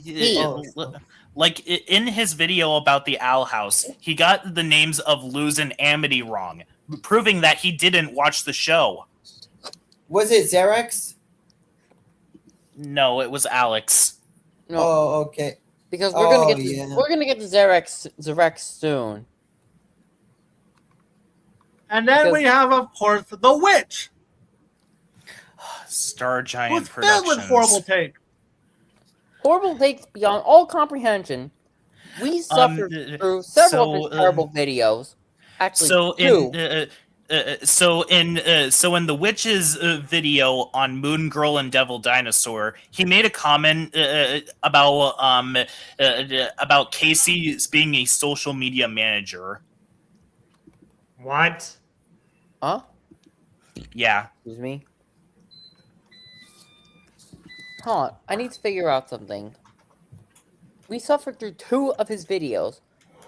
like in his video about the Owl House, he got the names of Luz and Amity wrong, proving that he didn't watch the show. Was it Xerox? No, it was Alex. No. Oh, okay. Because we're gonna get to Xerox soon. And then we have, of course, The Witch. Star Giant who's filled with horrible takes. Horrible takes beyond all comprehension. We suffered through several of his terrible videos. Actually, So in the Witch's video on Moon Girl and Devil Dinosaur, he made a comment about Casey being a social media manager. What? Huh? Yeah. Excuse me. Hold on, I need to figure out something. We suffered through two of his videos.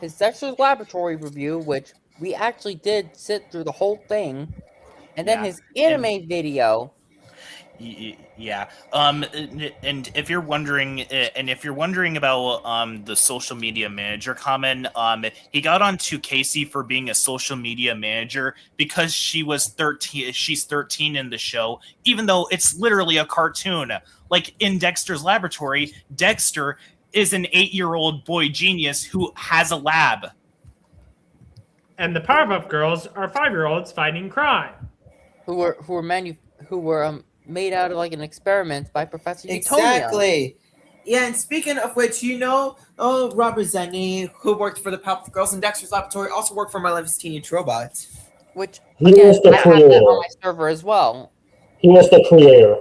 His Dexter's Laboratory review, which we actually did sit through the whole thing, and then his anime video. Yeah. And if you're wondering, about the social media manager comment, he got onto Casey for being a social media manager because she was 13. She's 13 in the show, even though it's literally a cartoon. Like in Dexter's Laboratory, Dexter is an 8-year-old boy genius who has a lab. And the Powerpuff Girls are 5-year-olds fighting crime. who were made out of like an experiment by Professor Utonia. Exactly. Yeah, and speaking of which, Robert Zenny, who worked for the Powerpuff Girls in Dexter's Laboratory, also worked for My Life as Teenage Robot. Which He again, was the I have that creator. on my server as well. He was the creator.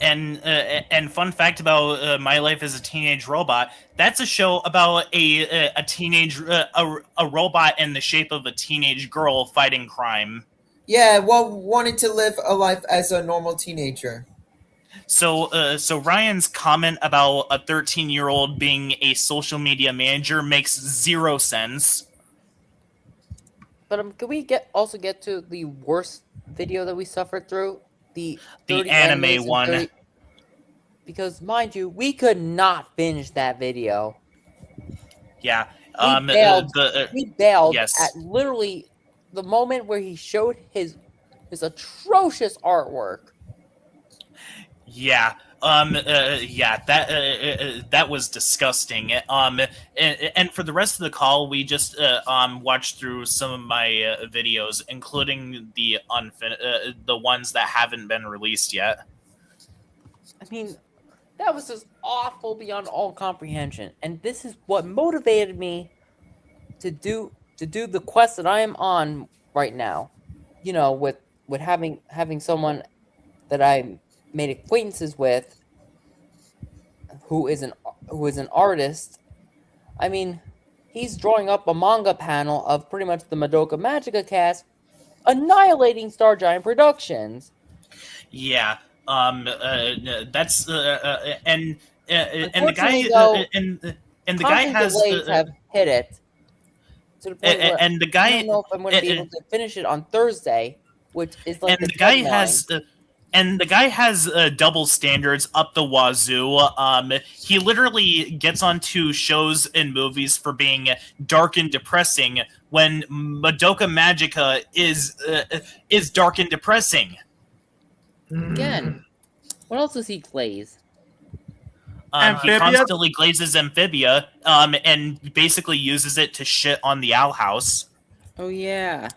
And fun fact about My Life as a Teenage Robot, that's a show about a teenage a robot in the shape of a teenage girl fighting crime. Yeah, well, wanted to live a life as a normal teenager. So Ryan's comment about a 13-year-old being a social media manager makes zero sense. But can we also get to the worst video that we suffered through? The anime animes and one. Because mind you, we could not finish that video. Yeah. We bailed yes. at literally the moment where he showed his atrocious artwork. Yeah. That was disgusting. And for the rest of the call, we just watched through some of my videos, including the ones that haven't been released yet. I mean, that was just awful beyond all comprehension. And this is what motivated me to do the quest that I am on right now. You know, with having someone that I made acquaintances with who is an artist. I mean, he's drawing up a manga panel of pretty much the Madoka Magica cast annihilating Star Giant Productions. Yeah. That's and the guy though, and the guy has have hit it to the point where and the guy I don't know if I'm going to be able to finish it on Thursday, which is like and the guy deadline. has and the guy has double standards up the wazoo. He literally gets onto shows and movies for being dark and depressing when Madoka Magica is dark and depressing. Again, what else does he glaze? He constantly glazes Amphibia, and basically uses it to shit on the Owl House. Oh yeah.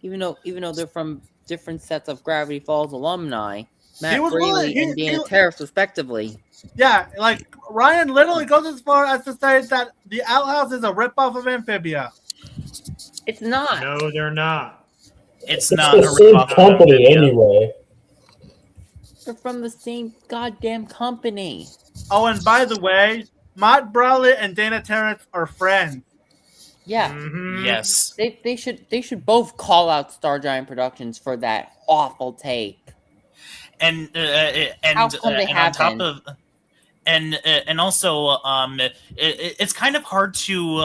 Even though they're from different sets of Gravity Falls alumni, Matt Braley and Dana Terrace, respectively. Yeah, like Ryan literally goes as far as to say that the Owl House is a ripoff of Amphibia. It's not. No, they're not. It's not the same company anyway. They're from the same goddamn company. Oh, and by the way, Mat Brunet and Dana Terrace are friends. Yeah. Mm-hmm. Yes. They should both call out Star Giant Productions for that awful take. And How come they and on haven't? top of and also it's kind of hard to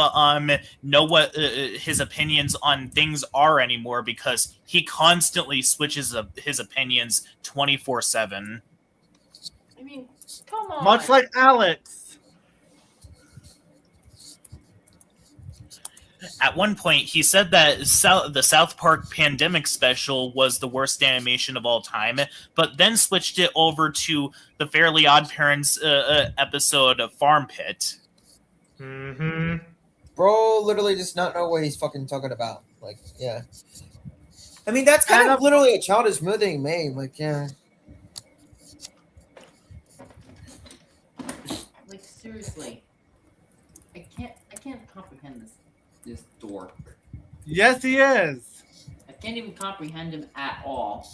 know what his opinions on things are anymore because he constantly switches his opinions 24/7. I mean, come on. Much like Alex. At one point, he said that the South Park Pandemic special was the worst animation of all time, but then switched it over to the Fairly Odd Parents episode of Farm Pit. Mm-hmm. Bro literally does not know what he's fucking talking about. Like, yeah. I mean, that's kind of literally a childish movie made. Like, yeah. Like, seriously. I can't comprehend this dork. Yes, he is. I can't even comprehend him at all.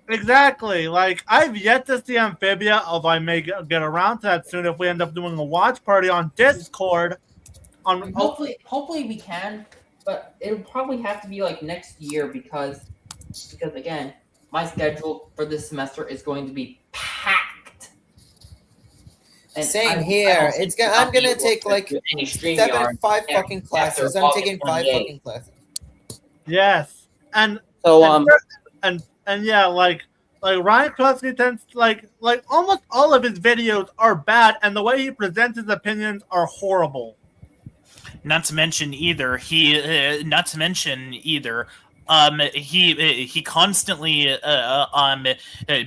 Exactly. Like, I've yet to see Amphibia, although I may get around to that soon if we end up doing a watch party on Discord. Hopefully we can, but it'll probably have to be like next year because again, my schedule for this semester is going to be packed. And Same here. I'm gonna take like 5 fucking classes. I'm taking 5 fucking classes. Yes, and so yeah, like Ryan Kowalski tends to, like almost all of his videos are bad, and the way he presents his opinions are horrible. Not to mention either he constantly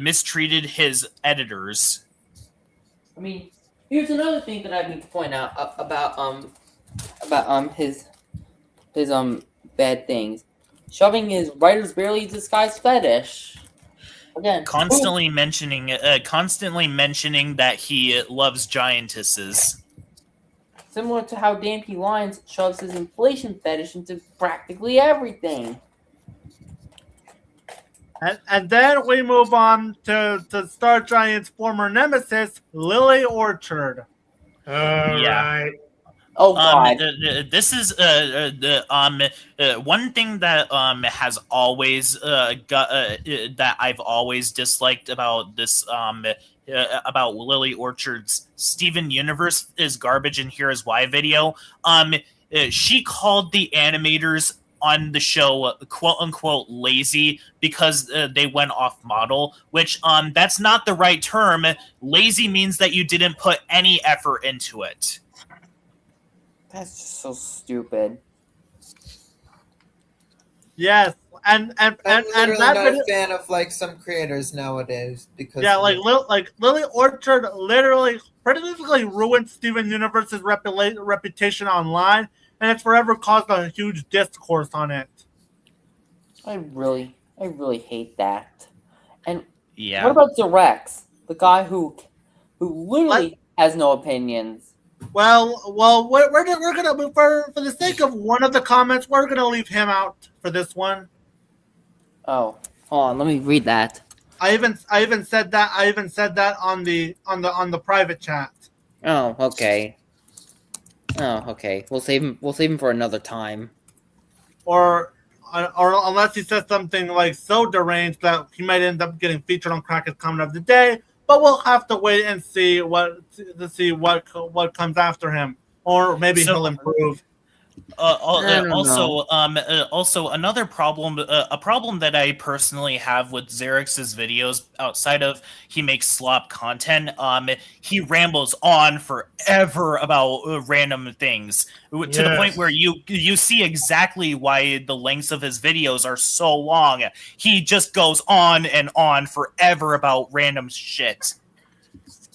mistreated his editors. I mean, here's another thing that I need to point out about his bad things. Shoving his writer's barely disguised fetish. Again, Constantly mentioning that he loves giantesses. similar to how Dan P. Lyons shoves his inflation fetish into practically everything. And then we move on to Star Giant's former nemesis, Lily Orchard. Right. Oh God. This is one thing that has always that I've always disliked about this about Lily Orchard's Steven Universe is garbage and here is why video. She called the animators on the show quote unquote lazy because they went off model, which that's not the right term. Lazy means that you didn't put any effort into it. That's just so stupid. Yes, and I'm literally that not a video, fan of like some creators nowadays because yeah, like Lily Orchard literally practically ruined Steven Universe's reputation online, and it's forever caused a huge discourse on it. I really hate that. And Yeah. what about Zerex, the guy who literally has no opinions? Well, we're gonna for the sake of one of the comments, we're gonna leave him out for this one. Oh, hold on, let me read that. I even said that on the private chat. Oh, okay. We'll save him for another time. Or unless he says something like so deranged that he might end up getting featured on Crackers Comment of the Day. But we'll have to wait and see what comes after him, or maybe he'll improve. Also, another problem, a problem that I personally have with Xerx's videos, outside of he makes slop content, he rambles on forever about random things to the point where you see exactly why the lengths of his videos are so long. He just goes on and on forever about random shit.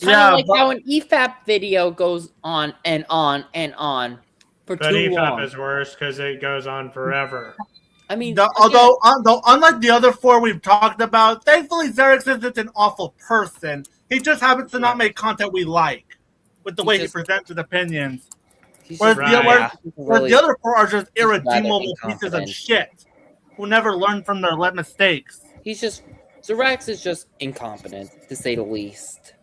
Kind of like how an EFAP video goes on and on and on for but too EFAP long. is worse because it goes on forever. I mean, although unlike the other four we've talked about, thankfully Xerx isn't an awful person. He just happens to not make content we like with the way he presents his opinions. Whereas the other four are just irredeemable pieces of shit who never learn from their mistakes. Xerax is just incompetent, to say the least.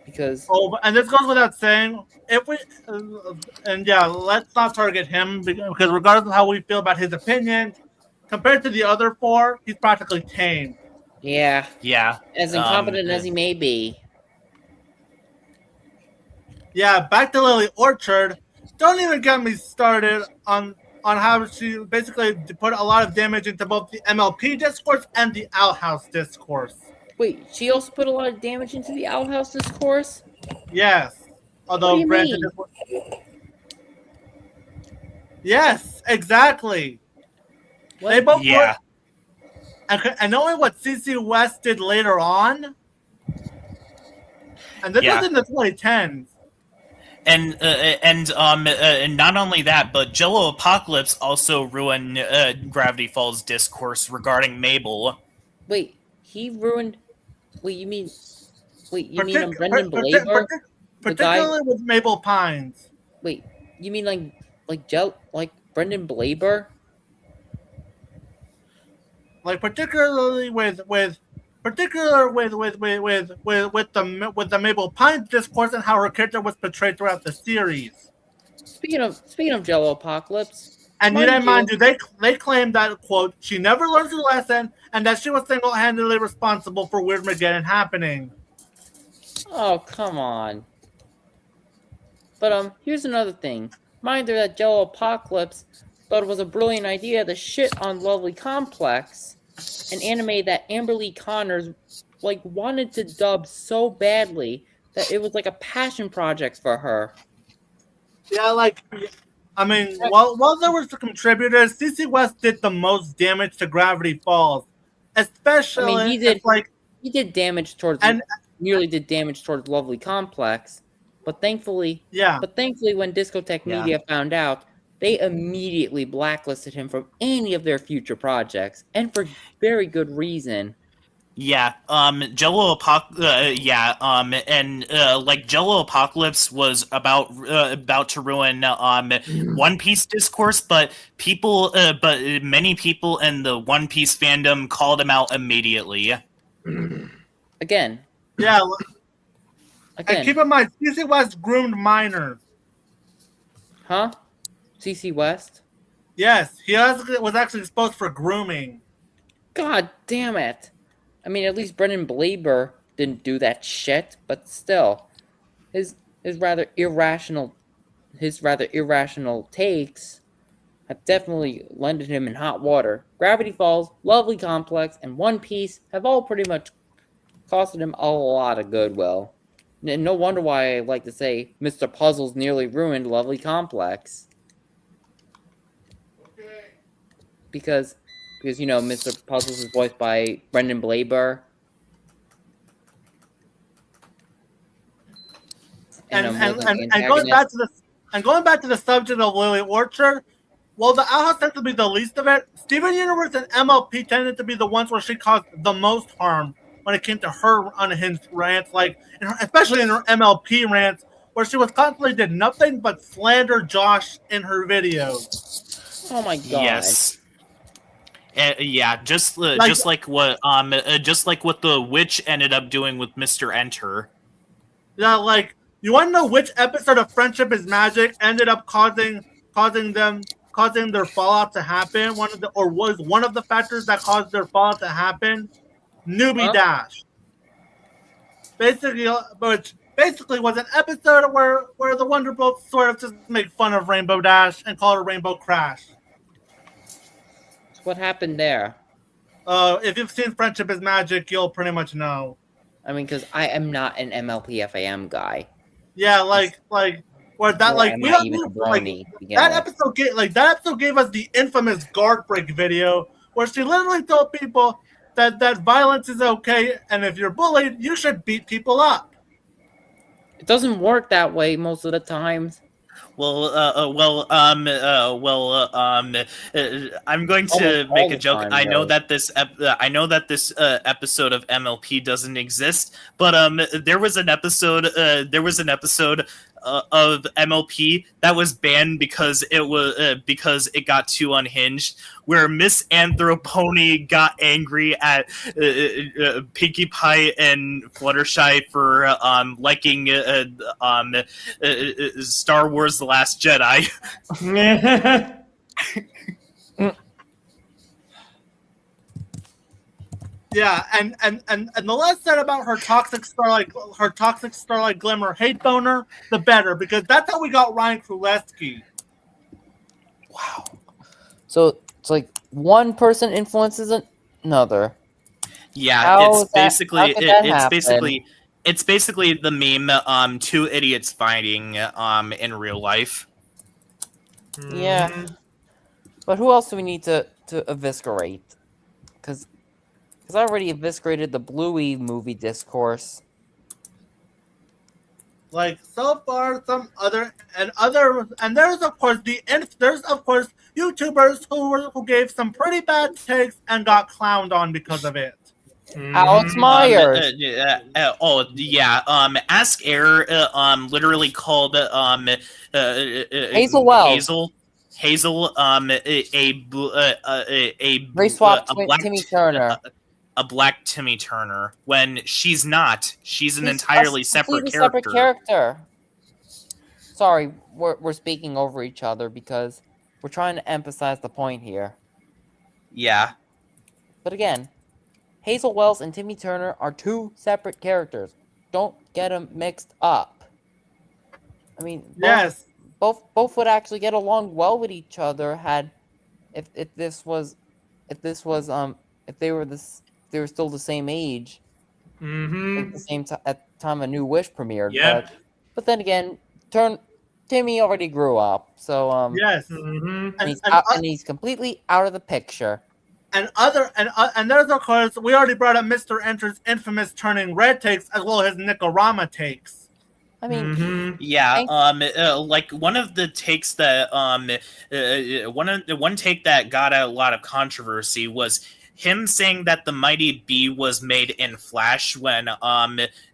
Because and this goes without saying, if we let's not target him because regardless of how we feel about his opinions, compared to the other four, he's practically tame. Yeah. As incompetent as he may be. Yeah, back to Lily Orchard. Don't even get me started on how she basically put a lot of damage into both the MLP discourse and the Owl House discourse. Wait, she also put a lot of damage into the Owl House discourse? Yes. Although granted, yes, exactly. What? They both and knowing what CC West did later on, and this was in the 2010s. And not only that, but Jello Apocalypse also ruined Gravity Falls discourse regarding Mabel. Wait, he ruined. Wait, you mean Brendan Blaber? Particularly with Mabel Pines. Wait, you mean like Brendan Blaber? Like particularly with the Mabel Pines discourse and how her character was portrayed throughout the series. Speaking of Jello Apocalypse, and mind you, they claim that quote she never learned her lesson and that she was single-handedly responsible for Weirdmageddon happening. Oh come on! But here's another thing. Mind you, that Jello Apocalypse thought it was a brilliant idea to shit on Lovely Complex an anime that Amber Lee Connors like wanted to dub so badly that it was like a passion project for her. Yeah, like I mean, while there was the contributors, CC West did the most damage to Gravity Falls, I mean, especially if like he did damage towards and nearly did damage towards Lovely Complex, but thankfully, yeah, when Discotech Yeah. Media found out, they immediately blacklisted him from any of their future projects, and for very good reason. Yeah, like Jello Apocalypse was about to ruin One Piece discourse, but many people in the One Piece fandom called him out immediately. Again, yeah. And again, keep in mind, CC West groomed minors. huh? CC West? Yes, was actually exposed for grooming. God damn it! I mean, at least Brendan Blaber didn't do that shit, but still, his his rather irrational his rather irrational takes have definitely landed him in hot water. Gravity Falls, Lovely Complex, and One Piece have all pretty much costed him a lot of goodwill. And no wonder why I like to say Mr. Puzzles nearly ruined Lovely Complex. Because you know Mr. Puzzles is voiced by Brendan Blaber. And going back to the subject of Lily Orchard, well, the Outhouse tended to be the least of it. Steven Universe and MLP tended to be the ones where she caused the most harm when it came to her unhinged rants, especially in her MLP rants, where she was constantly did nothing but slander Josh in her videos. Oh my god! Yes. Yeah, just like what the witch ended up doing with Mr. Enter. Yeah, like you want to know which episode of Friendship is Magic ended up causing their fallout to happen? Was one of the factors that caused their fallout to happen? Newbie Dash. Which basically was an episode where the Wonder Boats sort of just make fun of Rainbow Dash and call it Rainbow Crash. What happened there? If you've seen Friendship is Magic, you'll pretty much know. I mean, because I am not an MLP FAM guy. Yeah, where that that episode gave us the infamous guard break video where she literally told people that violence is okay, and if you're bullied, you should beat people up. It doesn't work that way most of the times. I'm going to make a joke. I know that this episode of MLP doesn't exist, but there was an episode of MLP that was banned because it got too unhinged, where Miss Anthropony got angry at Pinkie Pie and Fluttershy for liking Star Wars: The Last Jedi. Yeah, and the less said about her toxic Starlight Glimmer hate boner, the better, because that's how we got Ryan Krulewski. Wow. So it's like one person influences another. Yeah, it's basically the meme two idiots fighting in real life. Yeah. But who else do we need to eviscerate? Because I already eviscerated the Bluey movie discourse. Like so far, and there's of course YouTubers who gave some pretty bad takes and got clowned on because of it. Alex Myers. Ask Air literally called Hazel Wells. Hazel Race swap Timmy Turner. A black Timmy Turner when she's not. She's an entirely separate character. Sorry, we're speaking over each other because we're trying to emphasize the point here. Yeah. But again, Hazel Wells and Timmy Turner are two separate characters. Don't get them mixed up. I mean, both would actually get along well with each other if this was if they were they were still the same age at the Mm-hmm. same time at the time a New Wish premiered. Yep. But then again, Timmy already grew up, so Yes, Mm-hmm. and he's and out, and he's completely out of the picture. and there's of course we already brought up Mr. Enter's infamous turning red takes as well as his Nicorama takes. I mean, Mm-hmm. Yeah, thanks- like one of the takes that one take that got a lot of controversy was him saying that the Mighty Bee was made in Flash when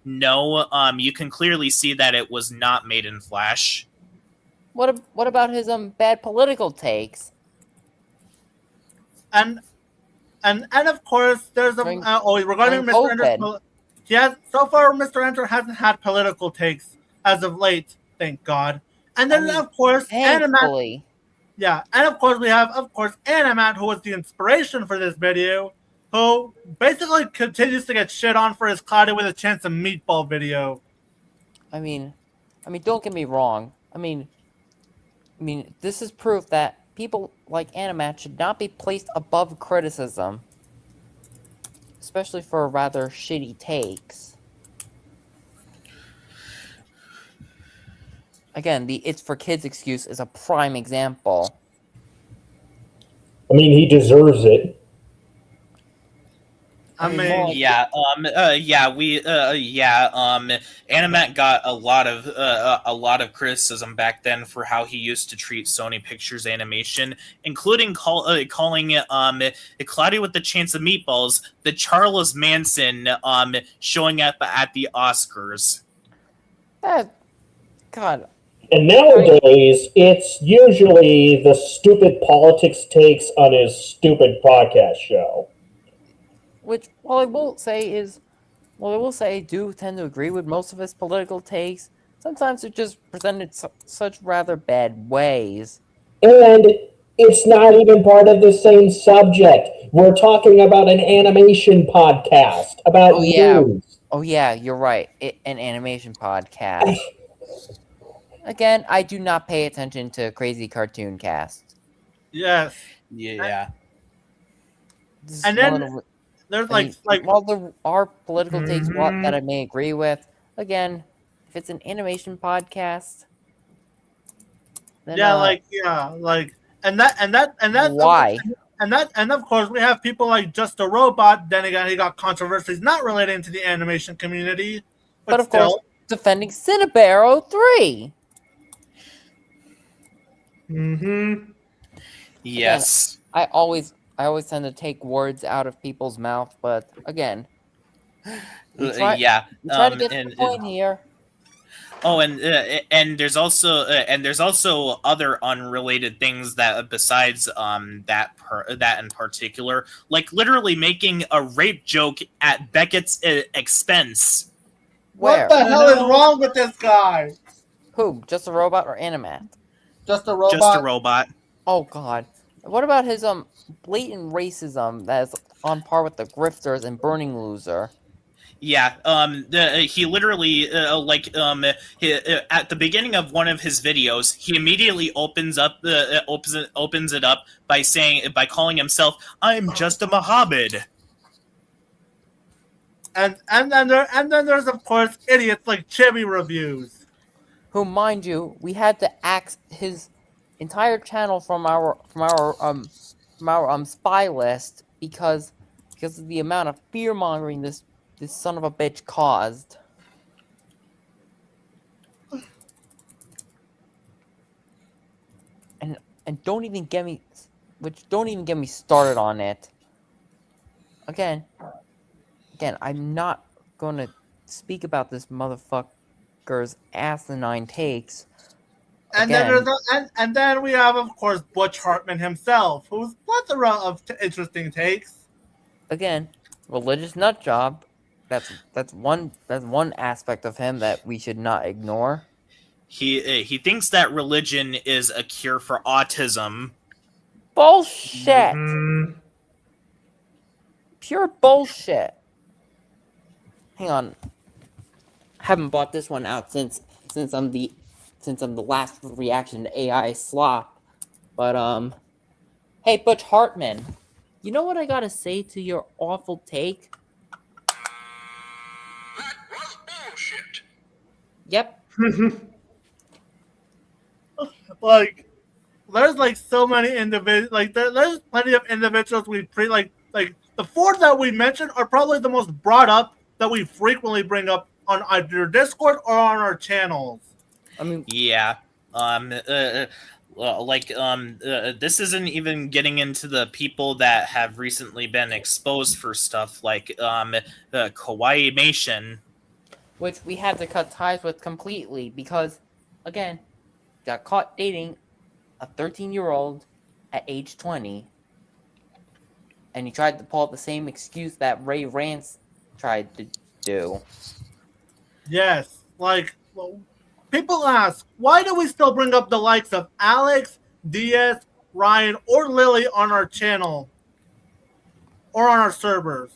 no, you can clearly see that it was not made in Flash. what about his bad political takes? And of course there's a During- regarding during Mr. Enter's COVID. so far Mr. Enter hasn't had political takes as of late, thank God. And then I mean, of course Animat, Thankfully, yeah, and of course we have Animat, who was the inspiration for this video, who basically continues to get shit on for his Cloudy with a Chance of Meatball video. I mean, don't get me wrong. I mean, this is proof that people like Animat should not be placed above criticism, especially for rather shitty takes. Again, the "it's for kids" excuse is a prime example. I mean, he deserves it. I mean, mean, more like- Animat got a lot of criticism back then for how he used to treat Sony Pictures Animation, including calling it Cloudy with the Chance of Meatballs, the Charles Manson showing up at the Oscars. God, And nowadays, it's usually the stupid politics takes on his stupid podcast show. which I will say I do tend to agree with most of his political takes. Sometimes they're just presented such rather bad ways. And it's not even part of the same subject. We're talking about an animation podcast about Oh, yeah. news. Oh yeah, you're right. An animation podcast. Again, I do not pay attention to Crazy Cartoon Cast. yes. Yeah. This is And one then of the- there's I mean, like while there are political takes Mhm. that I may agree with, again, if it's an animation podcast, then and that's why? and of course we have people like Just a Robot. Then again, he got controversies not relating to the animation community, But of still. course, defending Cinnabaro 3. Mm-hmm. Yes. I always tend to take words out of people's mouth, but again, we try to get to the point here. Oh, and there's also other unrelated things that besides that in particular, like literally making a rape joke at Beckett's expense. Where? What the hell is wrong with this guy? Who? Just a Robot or Animat? Just a Robot. Just a Robot. Oh God. What about his blatant racism that is on par with the Grifters and Burning Loser? Yeah, he literally at the beginning of one of his videos, he immediately opens it up by calling himself, "I'm just a Mohammed." And then there's of course idiots like Chibi Reviews. Who, mind you, we had to axe his entire channel from our spy list because of the amount of fear mongering this son of a bitch caused. And don't even get me started on it. Again, I'm not gonna speak about this motherfucker's asinine takes. And then we have of course Butch Hartman himself, who's plethora of interesting takes. Again, religious nut job. That's one aspect of him that we should not ignore. He thinks that religion is a cure for autism. Bullshit. Mm-hmm. Pure bullshit. Hang on. Haven't bought this one out since I'm the last reaction to AI slop. But hey, Butch Hartman, You know what I gotta say to your awful take? That was bullshit. Yep. Like, there's like so many individuals. Like, there's plenty of individuals like the four that we mentioned are probably the most brought up that we frequently bring up on either Discord or on our channels. I mean, Yeah. This isn't even getting into the people that have recently been exposed for stuff like Kawaii Mation. which we had to cut ties with completely because, again, got caught dating a 13-year-old at age 20, and he tried to pull up the same excuse that Ray Rance tried to do. Yes, like, well, people ask, why do we still bring up the likes of Alex, Diaz, Ryan, or Lily on our channel or on our servers?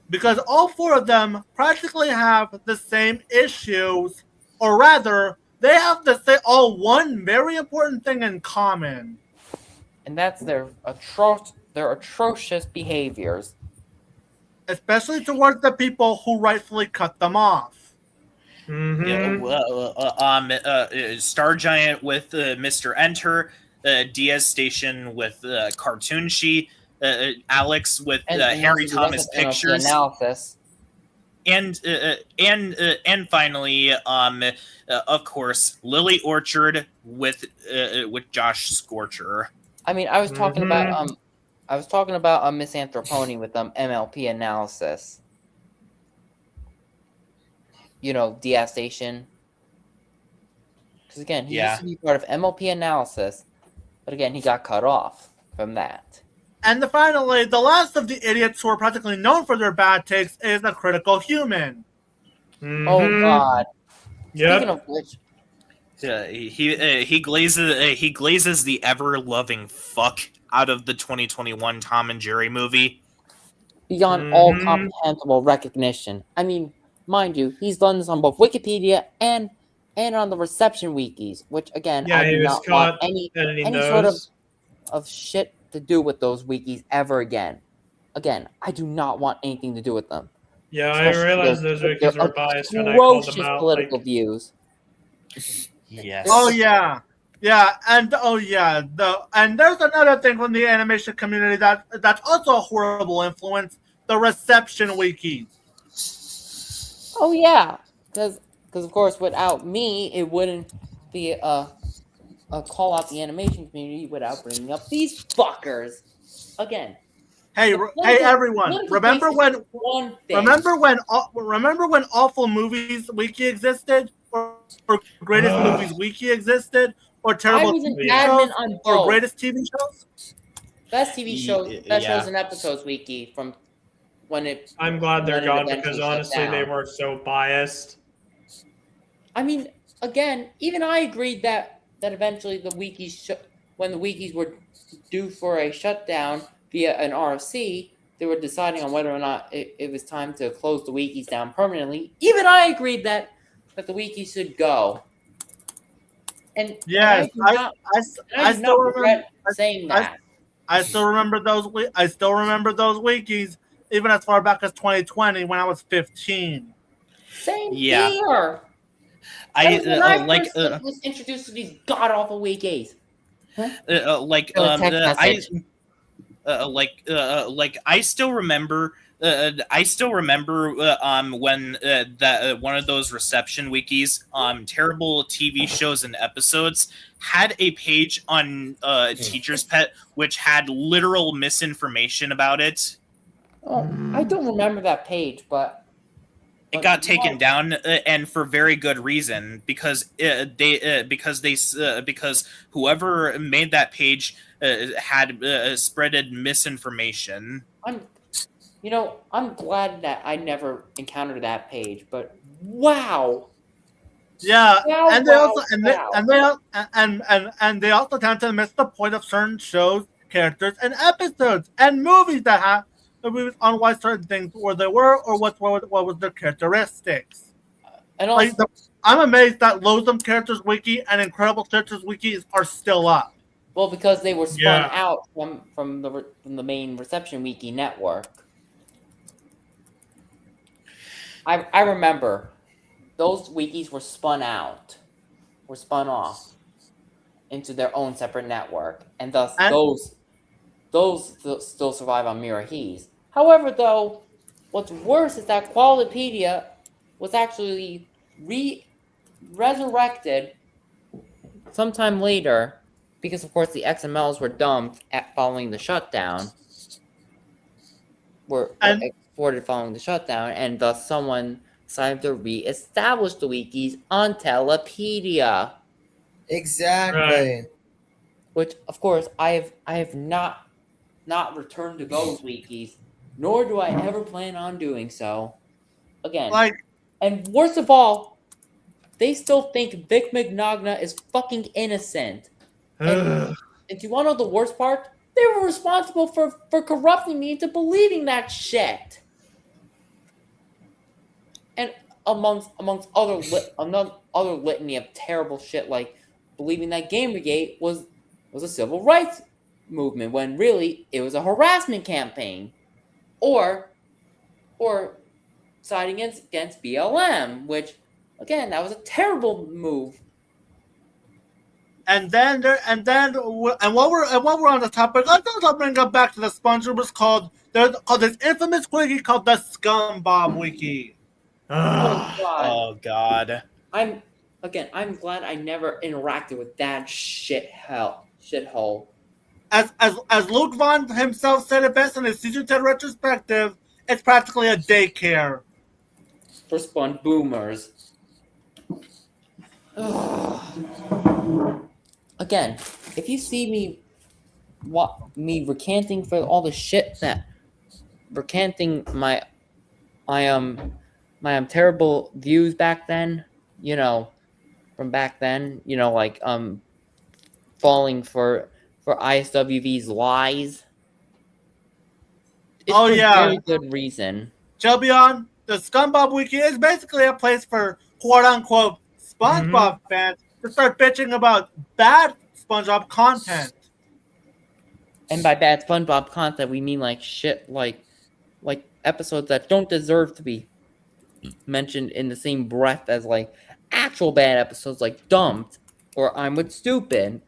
Because all four of them practically have the same issues, or rather, they have one very important thing in common. And that's their atrocious behaviors. Especially towards the people who rightfully cut them off. Star Giant with Mr. Enter, Diaz Station with Cartoon She, Alex with Harry Thomas Pictures, analysis. and finally, of course, Lily Orchard with Josh Scorcher. I mean, I was talking about Miss Anthroponi with MLP analysis. You know, DS Station. Because again, he used to be part of MLP analysis, but again, he got cut off from that. And finally, the last of the idiots who are practically known for their bad takes is the Critical Human. Oh God! Yep. Speaking of which, he glazes the ever loving fuck out of the 2021 Tom and Jerry movie beyond all comprehensible recognition. I mean, mind you, he's done this on both Wikipedia and on the reception wikis, which again, I do not want any sort of shit to do with those wikis ever again. Again, I do not want anything to do with them. Yeah, I realized those wikis were biased when I called them out. Political views. Yes. Oh yeah, yeah, and and there's another thing from the animation community that's also a horrible influence: the reception wikis. Oh yeah, because of course, without me, it wouldn't be a call out the animation community without bringing up these fuckers again. Hey, everyone! Remember when Awful Movies Wiki existed, or Greatest Movies Wiki existed, or Terrible TV shows, or Greatest TV shows? Best TV shows, best shows and episodes wiki from when it. I'm glad they're gone because honestly, they were so biased. I mean, again, even I agreed that eventually the wikis, when the wikis were due for a shutdown via an RFC, they were deciding on whether or not it was time to close the wikis down permanently. Even I agreed that the wikis should go. And yes, I still regret saying that. I still remember those. I still remember those wikis, even as far back as 2020 when I was 15. Same here. I was introduced to these god awful wikis. Huh? I still remember. When that one of those reception wikis, terrible TV shows and episodes, had a page on Teacher's Pet which had literal misinformation about it. Oh, I don't remember that page, but it got taken down, and for very good reason, because whoever made that page had spreaded misinformation. I'm glad that I never encountered that page, but wow. Yeah, and they also tend to miss the point of certain shows, characters, and episodes, and movies that have on why certain things where they were or what was their characteristics. And also, I'm amazed that Loathsome Characters Wiki and Incredible Characters Wiki are still up. Well, because they were spun Yeah. out from the main Reception Wiki network. I remember those wikis were spun off into their own separate network, and thus And- those still survive on Mirahis. However, though, what's worse is that Qualipedia was actually resurrected sometime later, because of course the XMLs were dumped following the shutdown, were And- exported following the shutdown, and thus someone decided to re-establish the wikis on Telepedia. Exactly. Which, of course, I have not returned to those wikis, nor do I ever plan on doing so. Again, Like, and worst of all, they still think Vic Mignogna is fucking innocent. And do you want to know the worst part? They were responsible for corrupting me into believing that shit. And amongst other litany of terrible shit, like believing that Gamergate was a civil rights movement when really it was a harassment campaign, or siding against BLM, which again that was a terrible move. and while we're on the topic, I thought I'll bring up back to the SpongeBob called this infamous wiki called the Scumbob Wiki. Oh God! Oh God. I'm glad I never interacted with that shithole. As Luke Vaughn himself said it best in his season 10 retrospective, it's practically a daycare. For Spun Boomers. Again, if you see me recanting for all the shit that recanting my terrible views back then, from back then, like falling for ISWV's lies. It's for very good reason. Jelbion, the Scumbob Wiki is basically a place for quote-unquote SpongeBob fans to start bitching about bad SpongeBob content. And by bad SpongeBob content, we mean like shit, like episodes that don't deserve to be mentioned in the same breath as like actual bad episodes, like Dumped, or I'm with Stupid,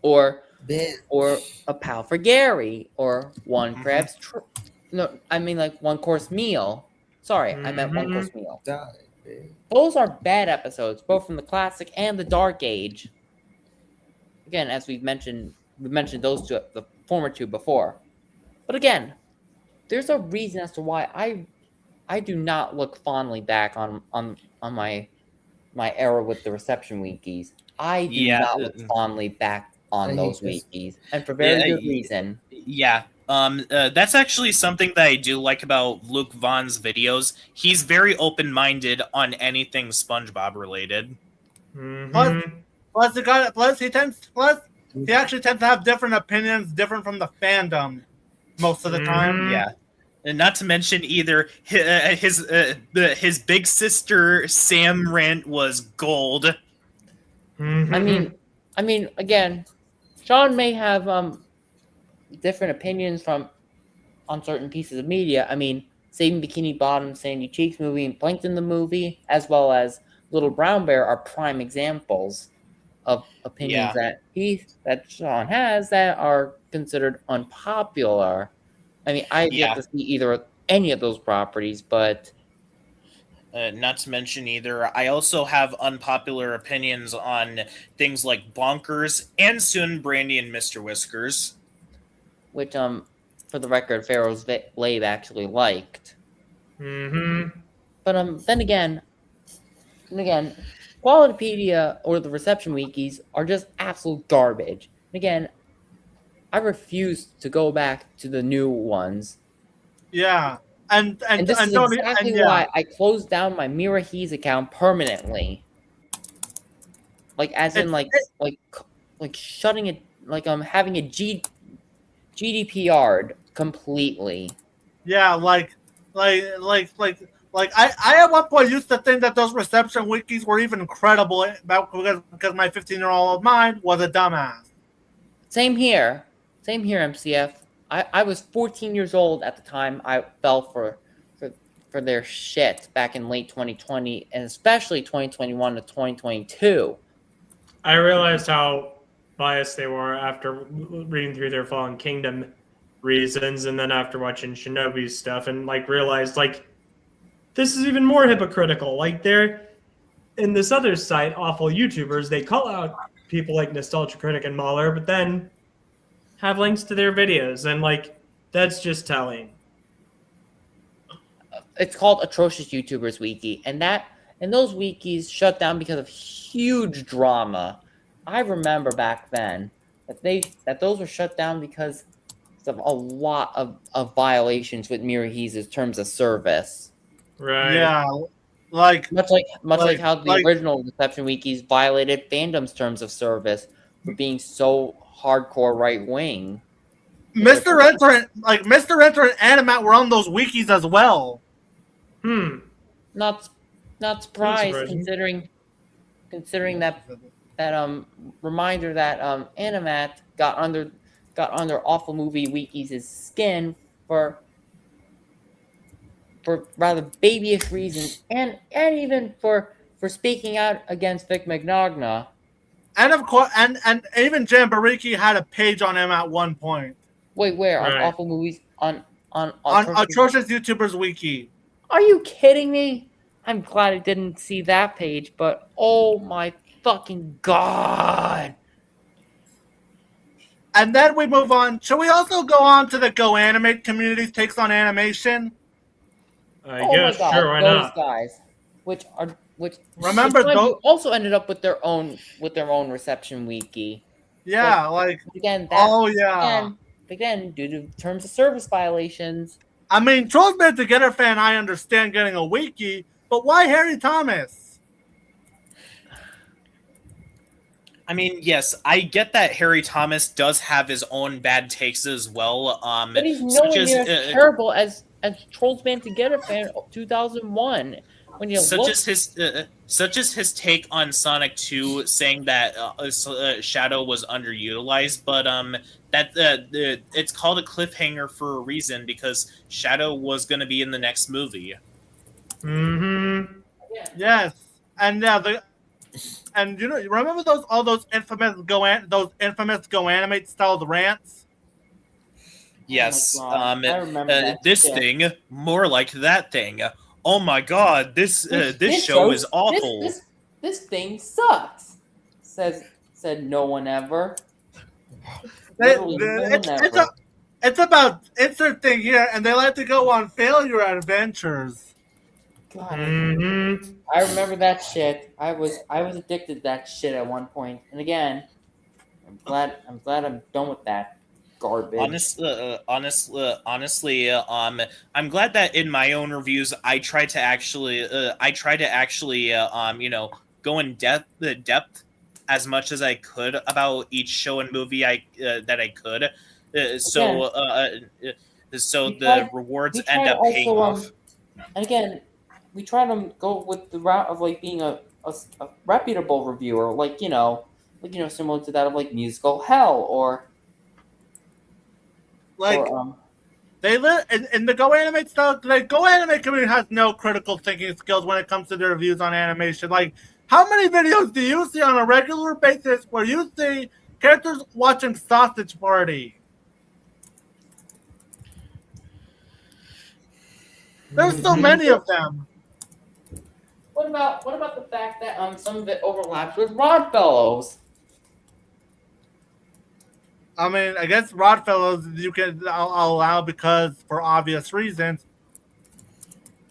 or A Pal for Gary, or One Crab's One Course Meal. Sorry, I meant One Course Meal. Those are bad episodes, both from the classic and the Dark Age. Again, as we mentioned those two, the former two before. But again, there's a reason as to why I do not look fondly back on my era with the Reception wikis. I do not look fondly back on those wikis, and for very good reason. Yeah. That's actually something that I do like about Luke Vaughn's videos. He's very open-minded on anything SpongeBob related. Plus he actually tends to have different opinions, different from the fandom, most of the time. Yeah. And not to mention either his big sister Sam rant was gold. I mean, again, Sean may have different opinions on certain pieces of media. I mean, Saving Bikini Bottom, Sandy Cheeks movie, and Plankton the movie, as well as Little Brown Bear, are prime examples of opinions that Sean has that are considered unpopular. I mean, I've yet to see any of those properties, but not to mention either, I also have unpopular opinions on things like Bonkers and soon Brandy and Mr. Whiskers, which for the record, Pharaoh's Lave actually liked. But then again, Qualitypedia or the Reception wikis are just absolute garbage. And again, I refuse to go back to the new ones. Yeah, and this is exactly why I closed down my Mirahis account permanently. Like, as in, like shutting it, like having a GDPR'd completely. Yeah, like I at one point used to think that those Reception wikis were even credible because my 15-year-old mind was a dumbass. Same here. Same here, MCF. I was 14 years old at the time I fell for their shit back in late 2020 and especially 2021 to 2022. I realized how biased they were after reading through their Fallen Kingdom reasons, and then after watching Shinobi's stuff, and like realized like this is even more hypocritical. Like they're in this other site, awful YouTubers, they call out people like Nostalgia Critic and Mahler, but then have links to their videos, and like that's just telling. It's called Atrocious YouTubers Wiki, and those wikis shut down because of huge drama. I remember back then that those were shut down because of a lot of violations with Mirahi's terms of service. Right. Yeah, like Much like how the like- original Deception Wikis violated Fandom's terms of service for being so hardcore right wing. Mr. Enter and Animat were on those wikis as well. Not surprised surprising. considering that reminder that Animat got under Awful Movie Wikis' skin for rather babyish reasons and even for speaking out against Vic Mignogna. And of course, and even Jamboree had a page on him at one point. Wait, where? Right. On Awful Movies? On Atrocious YouTubers Wiki. Are you kidding me? I'm glad I didn't see that page, but oh my fucking god. And then we move on. Should we also go on to the Go Animate community's takes on animation? I Oh guess my god, sure, why those not? guys, which Remember mind those- you, also ended up with their own reception wiki. Yeah, like Again, again, due to terms of service violations. I mean, Trolls Made Together fan, I understand getting a wiki, but why Harry Thomas? I mean, yes, I get that Harry Thomas does have his own bad takes as well. But he's such nowhere as, near as terrible as Trolls Band Together fan 2001. When you such as his take on Sonic 2, saying that Shadow was underutilized, but it's called a cliffhanger for a reason because Shadow was going to be in the next movie. Mm-hmm. Yes, and and you know, remember all those infamous Go Animate styled rants? Yes, Oh my God. I remember that this shit. thing more like that thing. Oh my god, this show is awful. This thing sucks. Said no one ever. They- Literally no one it's, ever. it's about insert thing here, and they like to go on failure adventures. God, Mm-hmm. I remember that shit. I was addicted to that shit at one point. And again, I'm glad I'm done with that garbage. Honestly, I'm glad that in my own reviews I try to actually go in depth as much as I could about each show and movie that I could. So the rewards end up paying off. And again, we try to go with the route of like being a reputable reviewer, similar to that of like Musical Hell or They live in the Go Animate stuff. The Go Animate community has no critical thinking skills when it comes to their reviews on animation. Like, how many videos do you see on a regular basis where you see characters watching Sausage Party? There's so many of them. What about the fact that some of it overlaps with Rodfellows? I mean, I guess Rodfellows you can I'll allow because for obvious reasons.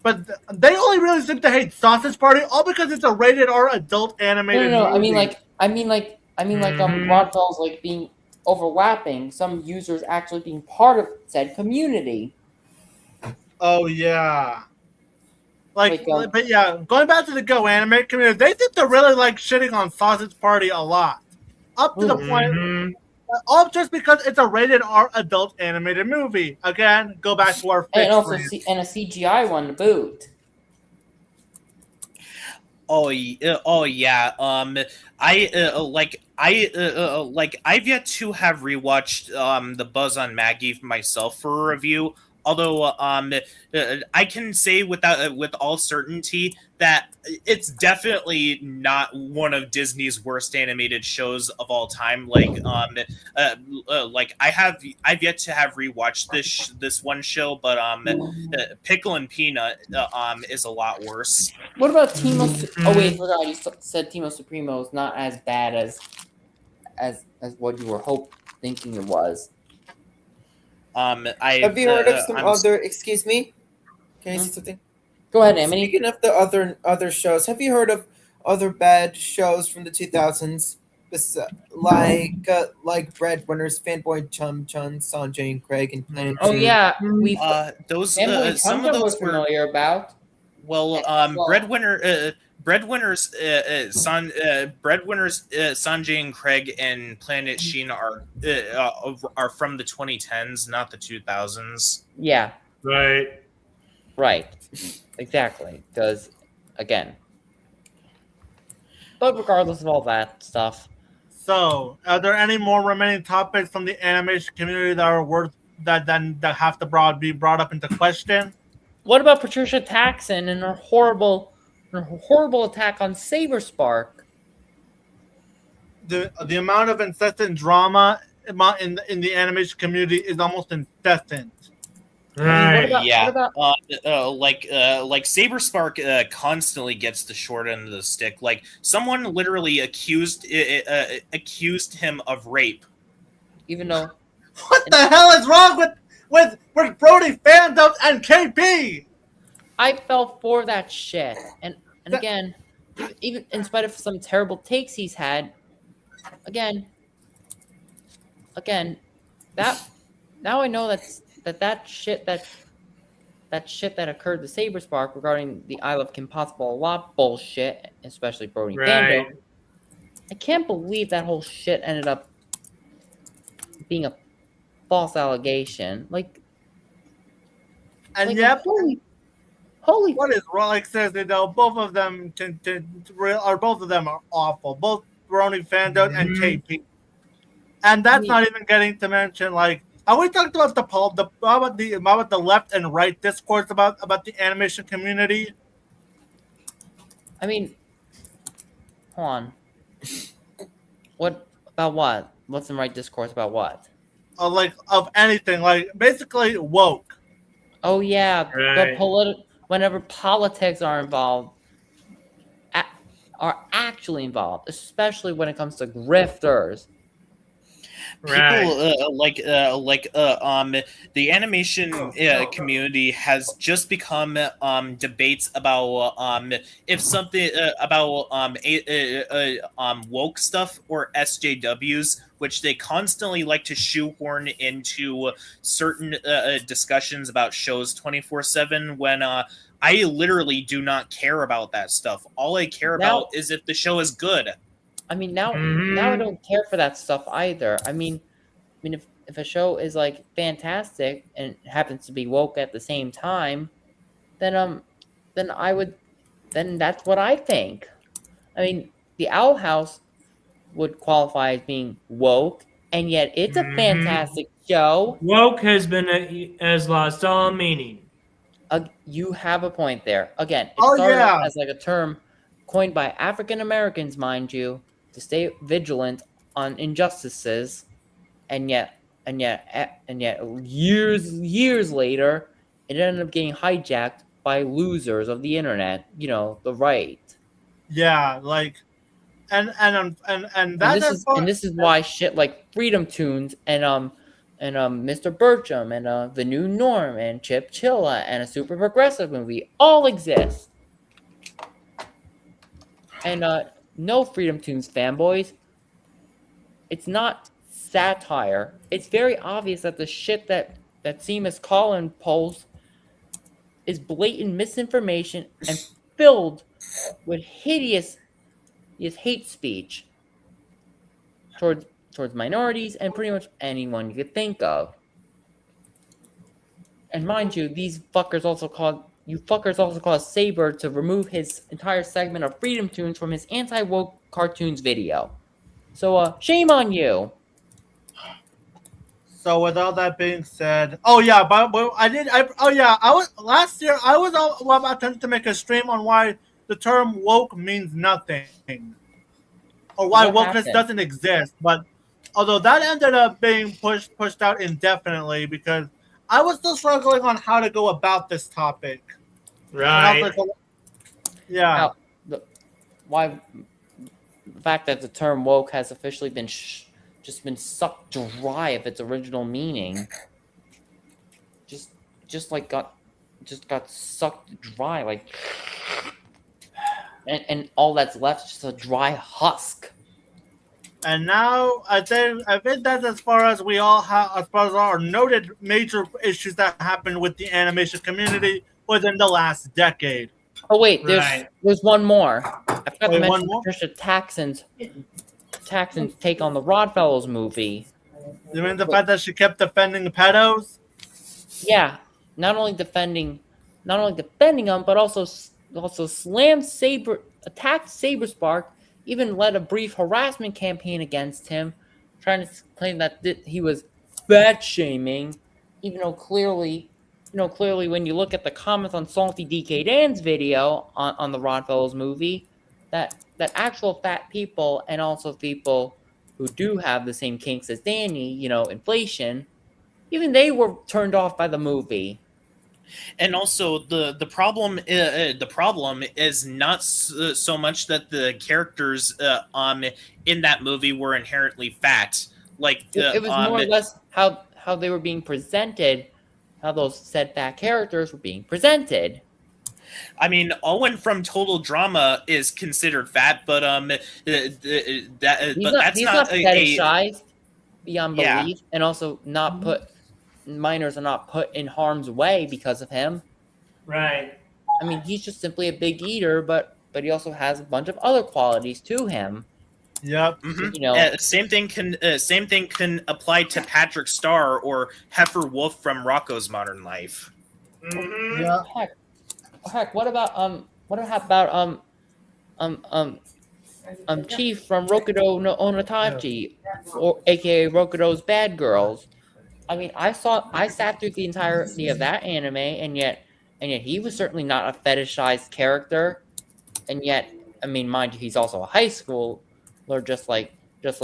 But they only really seem to hate Sausage Party all because it's a rated R adult animated No. movie. I mean Rodfellows like being overlapping. Some users actually being part of said community. Oh yeah. But yeah, going back to the Go Anime community, they think they're really like shitting on Sausage Party a lot. Up to the point all just because it's a rated R adult animated movie. Again, go back to our And also rant. and a CGI one to boot. Oh yeah. I've yet to have rewatched the Buzz on Maggie myself for a review. Although I can say with all certainty that it's definitely not one of Disney's worst animated shows of all time. I've yet to have rewatched this one show, but Pickle and Peanut is a lot worse. What about Timo? Oh wait, I forgot you said Timo Supremo is not as bad as what you were thinking it was. Have you heard of some other? Excuse me. Can I say something? Go ahead, Emily. Speaking of the other shows, have you heard of other bad shows from the 2000s? Like Breadwinners, Fanboy Chum Chun, Sanjay and Craig, and Planet Oh Zoo? yeah, we those Fanboy some of Chum those was were familiar about. well, Breadwinners, Sanjay and Craig and Planet Sheen are from the 2010s, not the 2000s. Yeah, Right. exactly. Because again, but regardless of all that stuff, So, are there any more remaining topics from the animation community that are worth that have to be brought up into question? what about Patricia Taxon and her horrible attack on Saberspark? The amount of incessant drama in the animation community is almost incessant. Right. Yeah, What about like Saberspark constantly gets the short end of the stick. Like someone literally accused him of rape. even though What the hell is wrong with Brody Fandom and KP? I fell for that shit, and again, even in spite of some terrible takes he's had, again, that now I know that shit that occurred to Saberspark regarding the I Love Kim Possible a lot bullshit, especially Brody Fandom. Right. I can't believe that whole shit ended up being a false allegation. And like, yep, holy what is wrong? Like says both of them both of them are awful. Both Brony Fandom and KP. And that's not even getting to mention have we talked about about the left and right discourse about the animation community? I mean, hold on. What about what? What's the right discourse about what? Of anything, basically woke. Oh yeah, Right. whenever politics are involved, are actually involved, especially when it comes to grifters. People the animation community has just become debates about if something about woke stuff or SJWs, which they constantly like to shoehorn into certain discussions about shows 24/7 when I literally do not care about that stuff. All I care about is if the show is good. I mean, now I don't care for that stuff either. I mean, if a show is fantastic and happens to be woke at the same time, then that's what I think. I mean, the Owl House would qualify as being woke, and yet it's a fantastic show. Woke has lost all meaning. You have a point there. Again, it Oh, started yeah. off as a term coined by African Americans, mind you, to stay vigilant on injustices, and yet years later, it ended up getting hijacked by losers of the internet. The right. Yeah, and this is why shit like Freedom Tunes and Mr. Bertram and The New Norm and Chip Chilla and a super progressive movie all exist. And no Freedom Tunes fanboys. It's not satire. It's very obvious that the shit that Seamus Collin posts is blatant misinformation and filled with hideous hate speech towards minorities and pretty much anyone you could think of. And mind you, these fuckers also called you fuckers also caused Saber to remove his entire segment of Freedom Tunes from his anti-woke cartoons video. So, shame on you. So with all that being said, oh yeah, but I was last year. I was attempting to make a stream on why the term woke means nothing, or why What wokeness happened? doesn't exist. But although that ended up being pushed out indefinitely because I was still struggling on how to go about this topic. And I was Right. like, yeah, Now, why the fact that the term woke has officially been just been sucked dry of its original meaning, just got sucked dry, like, and all that's left is just a dry husk. and now I think that's as far as we all have, as far as our noted major issues that happened with the animation community within the last decade. Oh wait, Right. there's one more. I forgot to Wait, one mention more? Patricia Taxon's take on the Rodfellows movie. You mean the fact that she kept defending the pedos? Yeah, not only defending them, but also slammed attacked Saberspark, even led a brief harassment campaign against him, trying to claim that he was fat shaming, even though clearly when you look at the comments on Salty DK Dan's video on the Rodfellows movie, that actual fat people and also people who do have the same kinks as Danny, inflation, even they were turned off by the movie. And also the problem is not so much that the characters in that movie were inherently fat. Like It was more or less how they were being presented, how those said fat characters were being presented. I mean, Owen from Total Drama is considered fat, but He's but not, that's he's not not fetishized beyond Yeah. belief, and also minors are not put in harm's way because of him. Right. I mean, he's just simply a big eater, but he also has a bunch of other qualities to him. Yep. Mhm. Same thing can apply to Patrick Starr or Heifer Wolf from Rocco's Modern Life. Mm-hmm. Yeah. Heck, what about Chief from Rokudo no Onatachi, or aka Rokudo's Bad Girls? I mean, I sat through the entirety of that anime, and yet he was certainly not a fetishized character, and yet, I mean, mind you, he's also a high schooler, just like his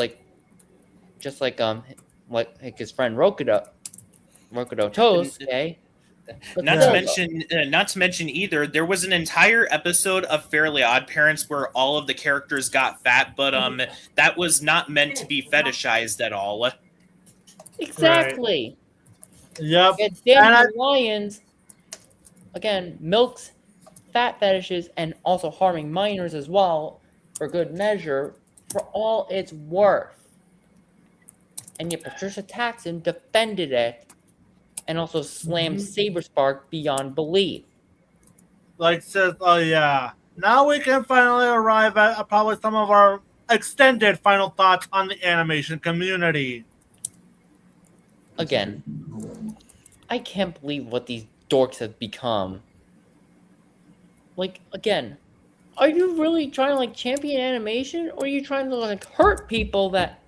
friend Rokudo Tosuke. But Not still, to mention either, there was an entire episode of Fairly Odd Parents where all of the characters got fat, but that was not meant to be fetishized at all. exactly. Yep. And And Danny Lyons, again, milks fat fetishes and also harming minors as well, for good measure, for all it's worth. And yet Patricia Taxon defended it and also slammed Saberspark beyond belief. like says, oh yeah. Now we can finally arrive at probably some of our extended final thoughts on the animation community. Again, I can't believe what these dorks have become. Like, again, are you really trying to, like, champion animation, or are you trying to, like, hurt people that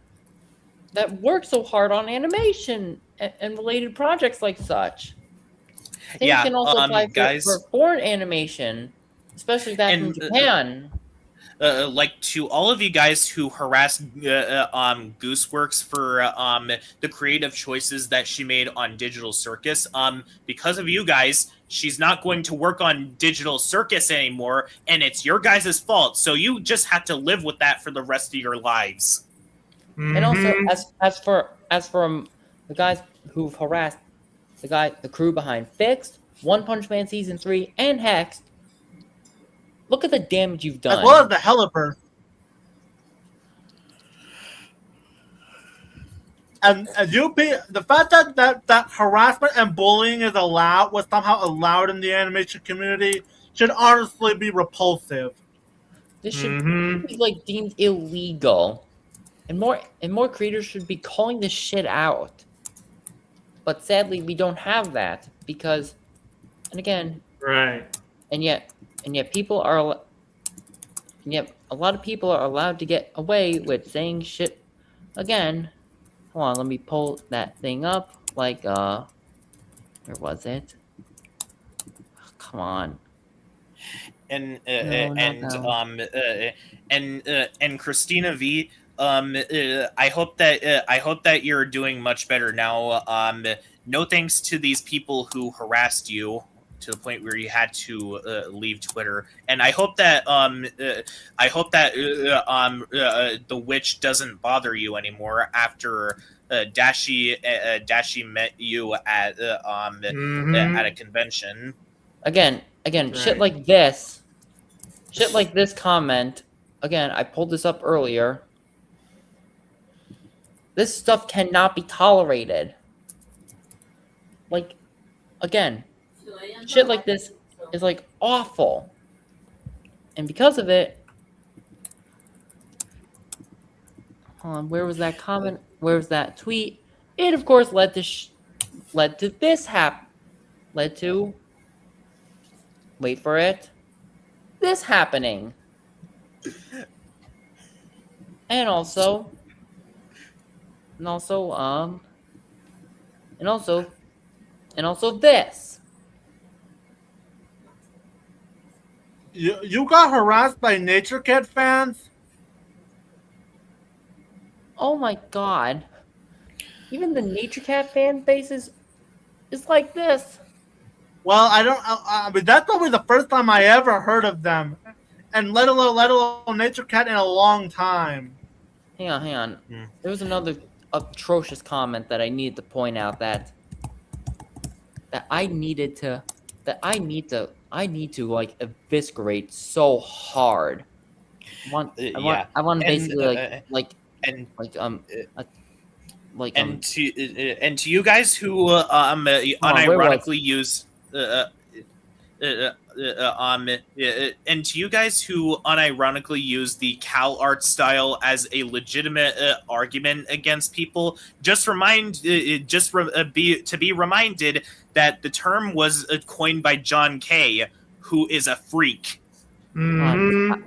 work so hard on animation and related projects like such? Same Yeah, can also apply guys, for foreign animation, especially that from and Japan. like to all of you guys who harassed Gooseworks for the creative choices that she made on Digital Circus, because of you guys, she's not going to work on Digital Circus anymore, and it's your guys' fault. So you just have to live with that for the rest of your lives. And also, as for the guys who've harassed the crew behind Fixed, One Punch Man Season 3, and Hexed, look at the damage you've done. As well as the Helliper. And the fact that harassment and bullying was somehow allowed in the animation community should honestly be repulsive. This should be, like, deemed illegal. And more creators should be calling this shit out. But sadly, we don't have that because, and again, Right. and yet people are, and yet a lot of people are allowed to get away with saying shit. Again, hold on, let me pull that thing up. Like, where was it? Come on. And No, not now. and Christina V, I hope that you're doing much better now. No thanks to these people who harassed you to the point where you had to leave Twitter, and I hope that the witch doesn't bother you anymore after Dashi met you at at a convention. Again, shit like this. Shit like this comment. Again, I pulled this up earlier. This stuff cannot be tolerated. Like, again, shit like this is like awful. And because of it, hold on, where was that comment? Where was that tweet? It of course led to this led to, wait for it, this happening. And also this. You got harassed by Nature Cat fans? Oh my god. Even the Nature Cat fan base is like this. Well, I mean, that's probably the first time I ever heard of them, and let alone Nature Cat in a long time. Hang on. There was another atrocious comment that I needed to point out that I need to like eviscerate so hard. I want to basically and to you guys who unironically use and to you guys who unironically use the Cal art style as a legitimate argument against people, be reminded that the term was coined by John Kay, who is a freak. all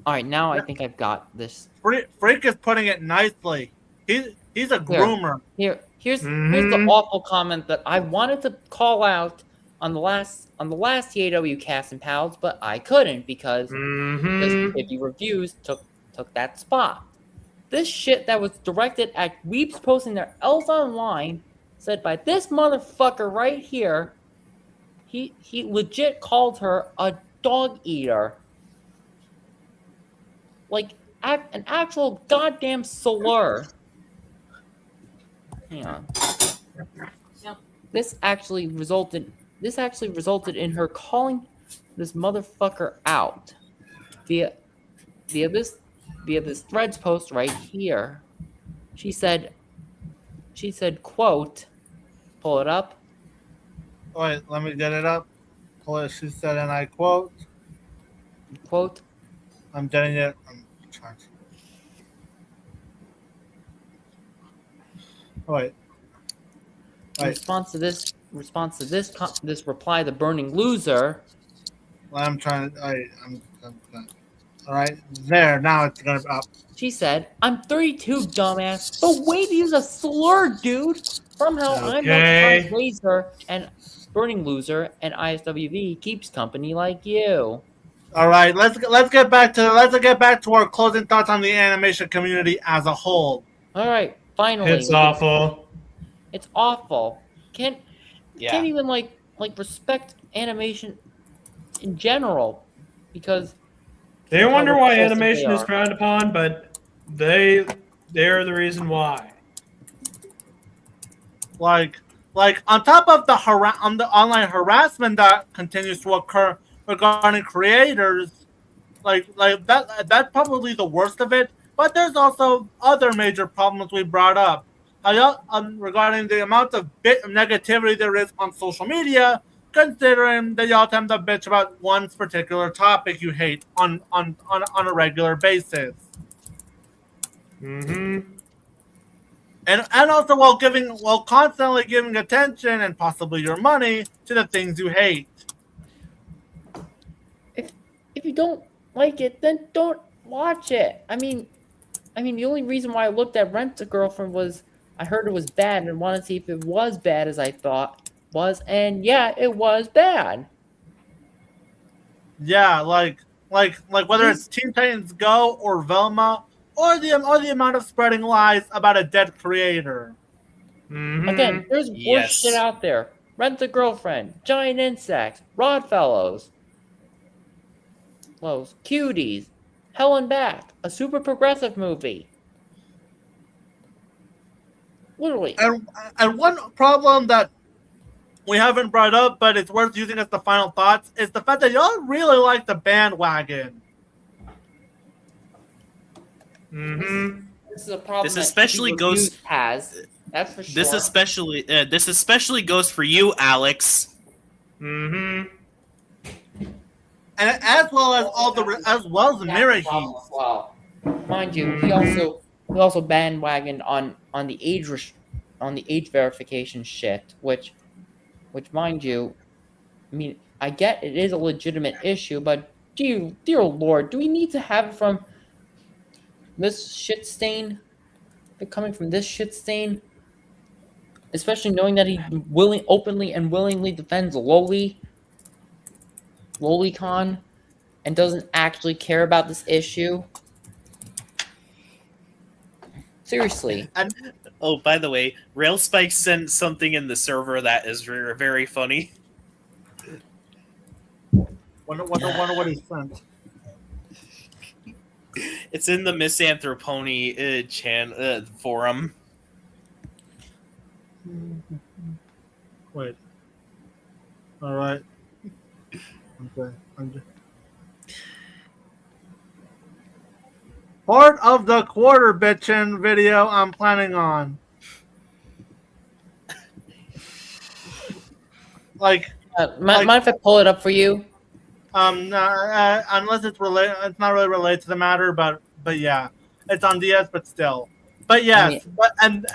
right, now I think I've got this. Freak is putting it nicely. He's a groomer. Here's the awful comment that I wanted to call out on the last TAW Cast and Pals, but I couldn't because 50 reviews took that spot. This shit that was directed at weeps posting their L's online, said by this motherfucker right here. He legit called her a dog eater. Like an actual goddamn slur. Hang on. This actually resulted in her calling this motherfucker out via this Threads post right here. She said, quote, pull it up. Wait, let me get it up. Pull it. She said, and I quote. I'm getting it. I'm trying to. Wait. In response to this reply, the burning loser. I'm trying. I'm all right. There. Now it's gonna up. She said, "I'm 32, dumbass. The way to use a slur, dude. Somehow I'm not Razor and burning loser, and ISWV keeps company like you." All right. Let's get back to our closing thoughts on the animation community as a whole. All right. Finally. It's awful. It's awful. Can't even like respect animation in general because they wonder why animation is frowned upon, but they're the reason why. Like on top of the online harassment that continues to occur regarding creators, like that's probably the worst of it. But there's also other major problems we brought up. Regarding the amount of negativity there is on social media, considering that y'all tend to bitch about one particular topic you hate on a regular basis. And also while constantly giving attention and possibly your money to the things you hate. if you don't like it, then don't watch it. I mean, the only reason why I looked at Rent a Girlfriend was I heard it was bad and wanted to see if it was bad as I thought was, and yeah, it was bad. Yeah, like whether it's Teen Titans Go or Velma, or the amount of spreading lies about a dead creator. Again, there's worse shit Yes. out there. Rent a Girlfriend, Giant Insects, Rodfellows, Cuties, Hell and Back, a super progressive movie. Literally. And one problem that we haven't brought up, but it's worth using as the final thoughts, is the fact that y'all really like the bandwagon. This is a problem. This that especially TV goes- Reviews has. That's for sure. This especially goes for you, Alex. And as well as the Mirror Heat. Well, mind you, he also bandwagoned on the age verification shit, which mind you, I mean, I get it is a legitimate issue, but dear Lord, do we need to have it from this shit stain? They're coming from this shit stain, especially knowing that he openly and willingly defends LoliCon, and doesn't actually care about this issue. Seriously. And oh, by the way, Railspike sent something in the server that is very, very funny. Wonder what he sent. It's in the Misanthropony forum. Wait. All right. Okay. Part of the quarter bitchin' video I'm planning on. Mind if I pull it up for you? Unless it's related, it's not really related to the matter, but yeah, it's on DS, but still, but yes, and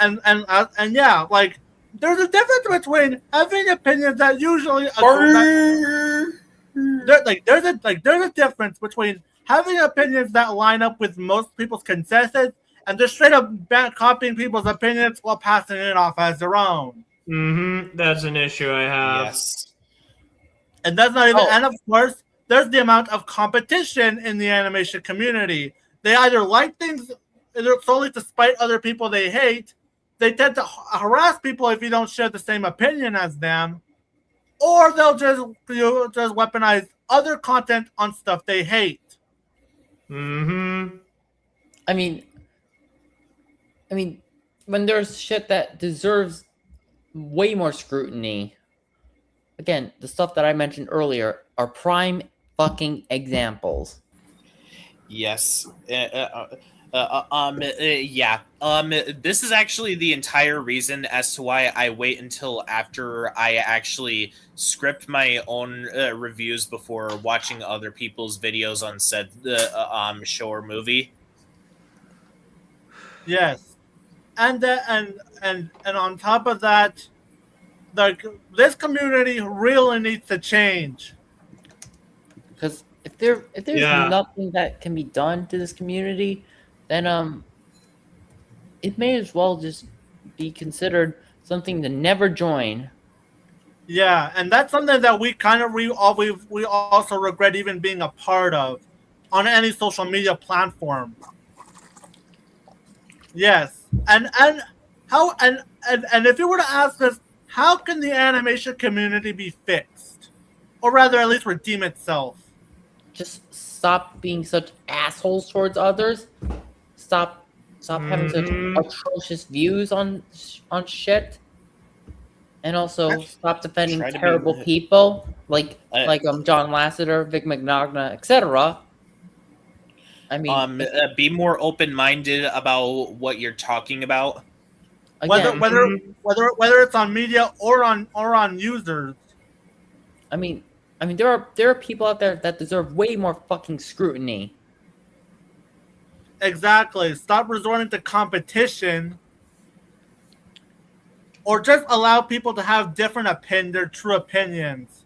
yeah, like there's a difference between having opinions that usually there's a difference between having opinions that line up with most people's consensus and just straight up copying people's opinions while passing it off as their own. That's an issue I have. Yes. And that's not even, and of course, there's the amount of competition in the animation community. They either like things solely to spite other people they hate, they tend to harass people if you don't share the same opinion as them, or they'll just weaponize other content on stuff they hate. I mean, when there's shit that deserves way more scrutiny, again, the stuff that I mentioned earlier are prime fucking examples. Yes. This is actually the entire reason as to why I wait until after I actually script my own reviews before watching other people's videos on said show or movie. Yes, and on top of that, this community really needs to change. Because if there's nothing that can be done to this community, then it may as well just be considered something to never join. Yeah, and that's something that we kind of we also regret even being a part of on any social media platform. Yes, and if you were to ask us, how can the animation community be fixed, or rather, at least redeem itself? Just stop being such assholes towards others. Stop having such atrocious views on shit. And also stop defending terrible people like John Lasseter, Vic Mignogna, etc. I mean, be more open-minded about what you're talking about. Again, whether it's on media or on users. I mean, there are people out there that deserve way more fucking scrutiny. Exactly. Stop resorting to competition, or just allow people to have their true opinions.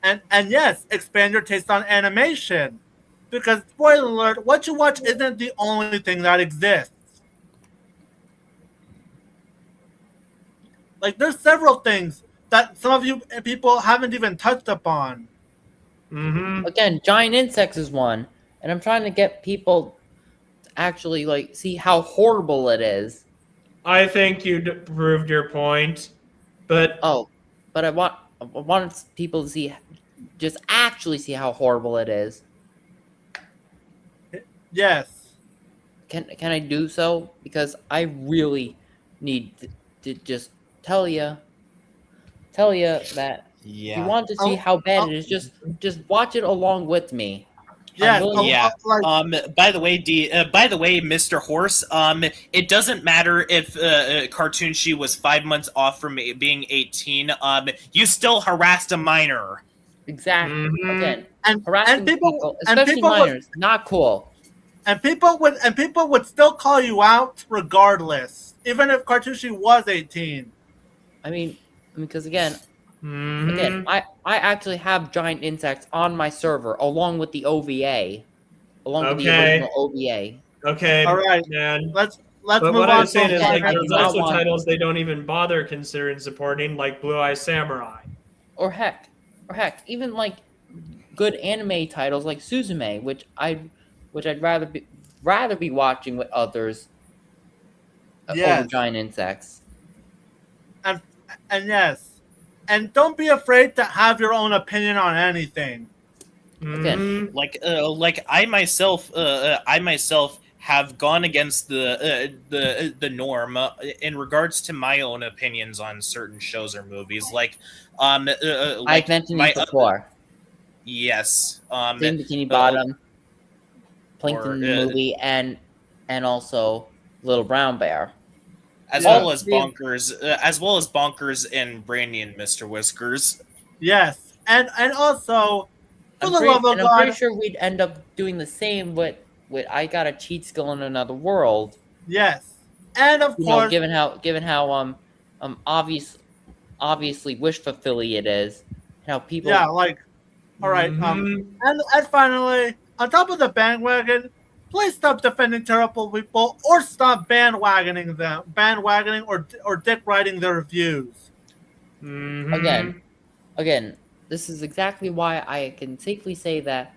And yes, expand your taste on animation. Because spoiler alert, what you watch isn't the only thing that exists. Like there's several things that some of you people haven't even touched upon. Mm-hmm. Again, giant insects is one, and I'm trying to get people to actually like see how horrible it is. I think you proved your point, but Oh, but I want people to see, just actually see how horrible it is. Yes. Can I do so? Because I really need to just tell you that if you Yeah. want to see how bad it is, just watch it along with me. Yes. willing- Yeah. Like, By the way, Mr. Horse. It doesn't matter if Cartoon She was 5 months off from being 18. You still harassed a minor. Exactly. Mhm. Again, and harassing people people, and especially people would, minors, not cool. and people would still call you out regardless, even if Cartucci was 18. I mean, because again, Mhm. I actually have giant insects on my server along with the OVA, along with the Okay. original OVA. Okay, All right. man. Let's But move what on I'm saying to is, Again, like, I there's do not also want- titles they don't even bother considering supporting, like Blue Eye Samurai. Or heck, even like good anime titles like Suzume, which I'd rather be watching with others over Yes. giant insects. And yes. And don't be afraid to have your own opinion on anything. Again. Mhm. Like I myself have gone against the norm in regards to my own opinions on certain shows or movies. Like I've mentioned these before. Yes. Same Bikini Bottom, Plankton or, the movie, and also Little Brown Bear. as Yeah. well as Bonkers and Brandy and Mr. Whiskers. Yes. And also, for I'm the pretty, love of and I'm pretty God, sure we'd end up doing the same with I Got a Cheat Skill in Another World. yes. And of You know, course, given how obviously wish fulfilling it is, and how people yeah, like, all right. Mhm. And finally, on top of the bandwagon, please stop defending terrible people or stop bandwagoning or dick riding their views. Mhm. again, this is exactly why I can safely say that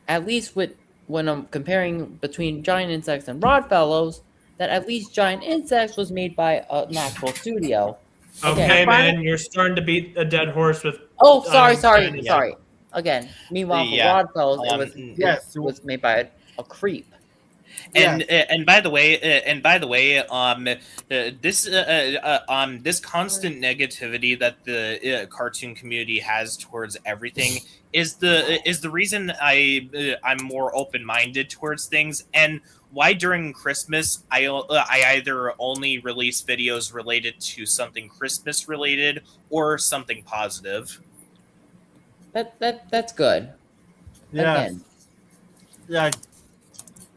at least when I'm comparing between Giant Insects and Rodfellows, that at least Giant Insects was made by an actual studio. Okay, Fine. man, you're starting to beat a dead horse with. Oh, sorry. yeah. Again, meanwhile for Yeah, Rodfellows, yes. it was made by a creep. And by the way, this constant negativity that the cartoon community has towards everything is the reason I'm more open minded towards things, and why during Christmas I either only release videos related to something Christmas related or something positive. That's good. Yes. Again,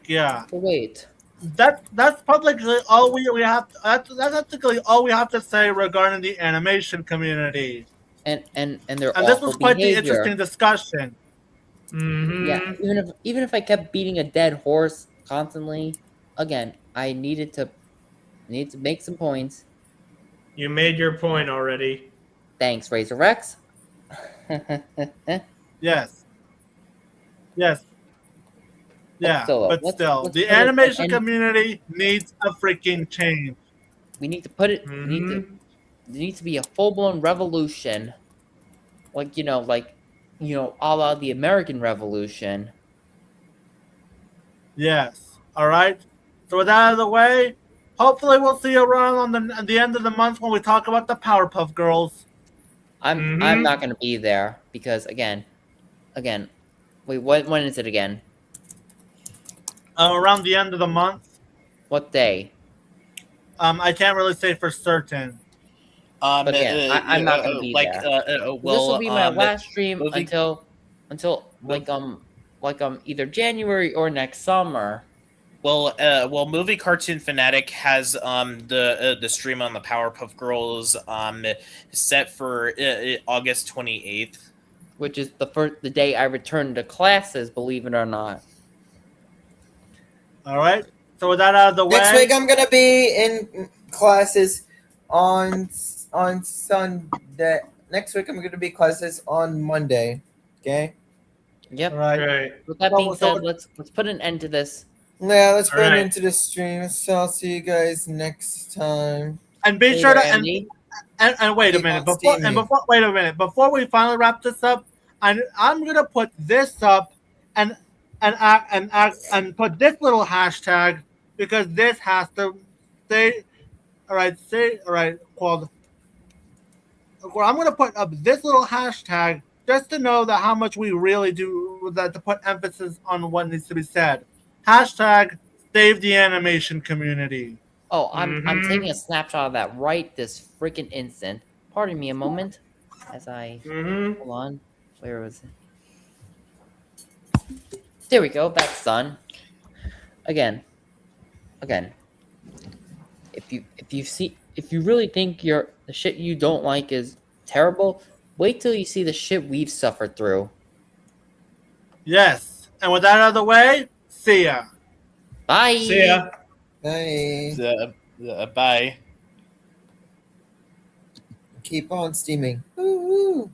Yeah. but wait. That's publicly all we have. That's technically all we have to say regarding the animation community. And their And this awful was quite the behavior. interesting discussion. Mhm. Yeah, even if I kept beating a dead horse constantly, again, I need to make some points. You made your point already. Thanks, Razor Rex. Yes. Yes. Yeah, still, but let's still, put the it at animation end. community needs a freaking change. We need to put it. There needs to be a full blown revolution, like a la the American Revolution. Yes. All right. So with that out of the way, hopefully we'll see you around at the end of the month when we talk about the Powerpuff Girls. I'm not gonna be there because again, wait, when is it again? Around the end of the month. What day? I can't really say for certain. But again, I'm not gonna be there. Well, this will be my last stream moving- until either January or next summer. Well, Movie Cartoon Fanatic has the stream on the Powerpuff Girls set for August 28th. which is the day I returned to classes, believe it or not. All right. So with that out of the way, Next week I'm gonna be in classes on Sunday. Next week I'm gonna be classes on Monday. Okay. Yep. all right. Right. With that So- being so- said, let's put an end to this. Yeah, let's All put it right. into the stream. So I'll see you guys next time. And be Hey sure there, to Andy. and wait a Keep minute on steaming. wait a minute before we finally wrap this up. I'm gonna put this up and put this little hashtag because this has to stay. All right, called. Well, I'm gonna put up this little hashtag just to know that how much we really do that to put emphasis on what needs to be said. Hashtag save the animation community. Oh, I'm Mhm. taking a snapshot of that right this freaking instant. Pardon me a moment, as I Mm-hmm. hold on. Where was it? There we go. That's done. Again. If you really think the shit you don't like is terrible, wait till you see the shit we've suffered through. Yes, and with that out of the way, see ya. Bye. See ya. Bye. Bye. Keep on steaming. Woo-hoo.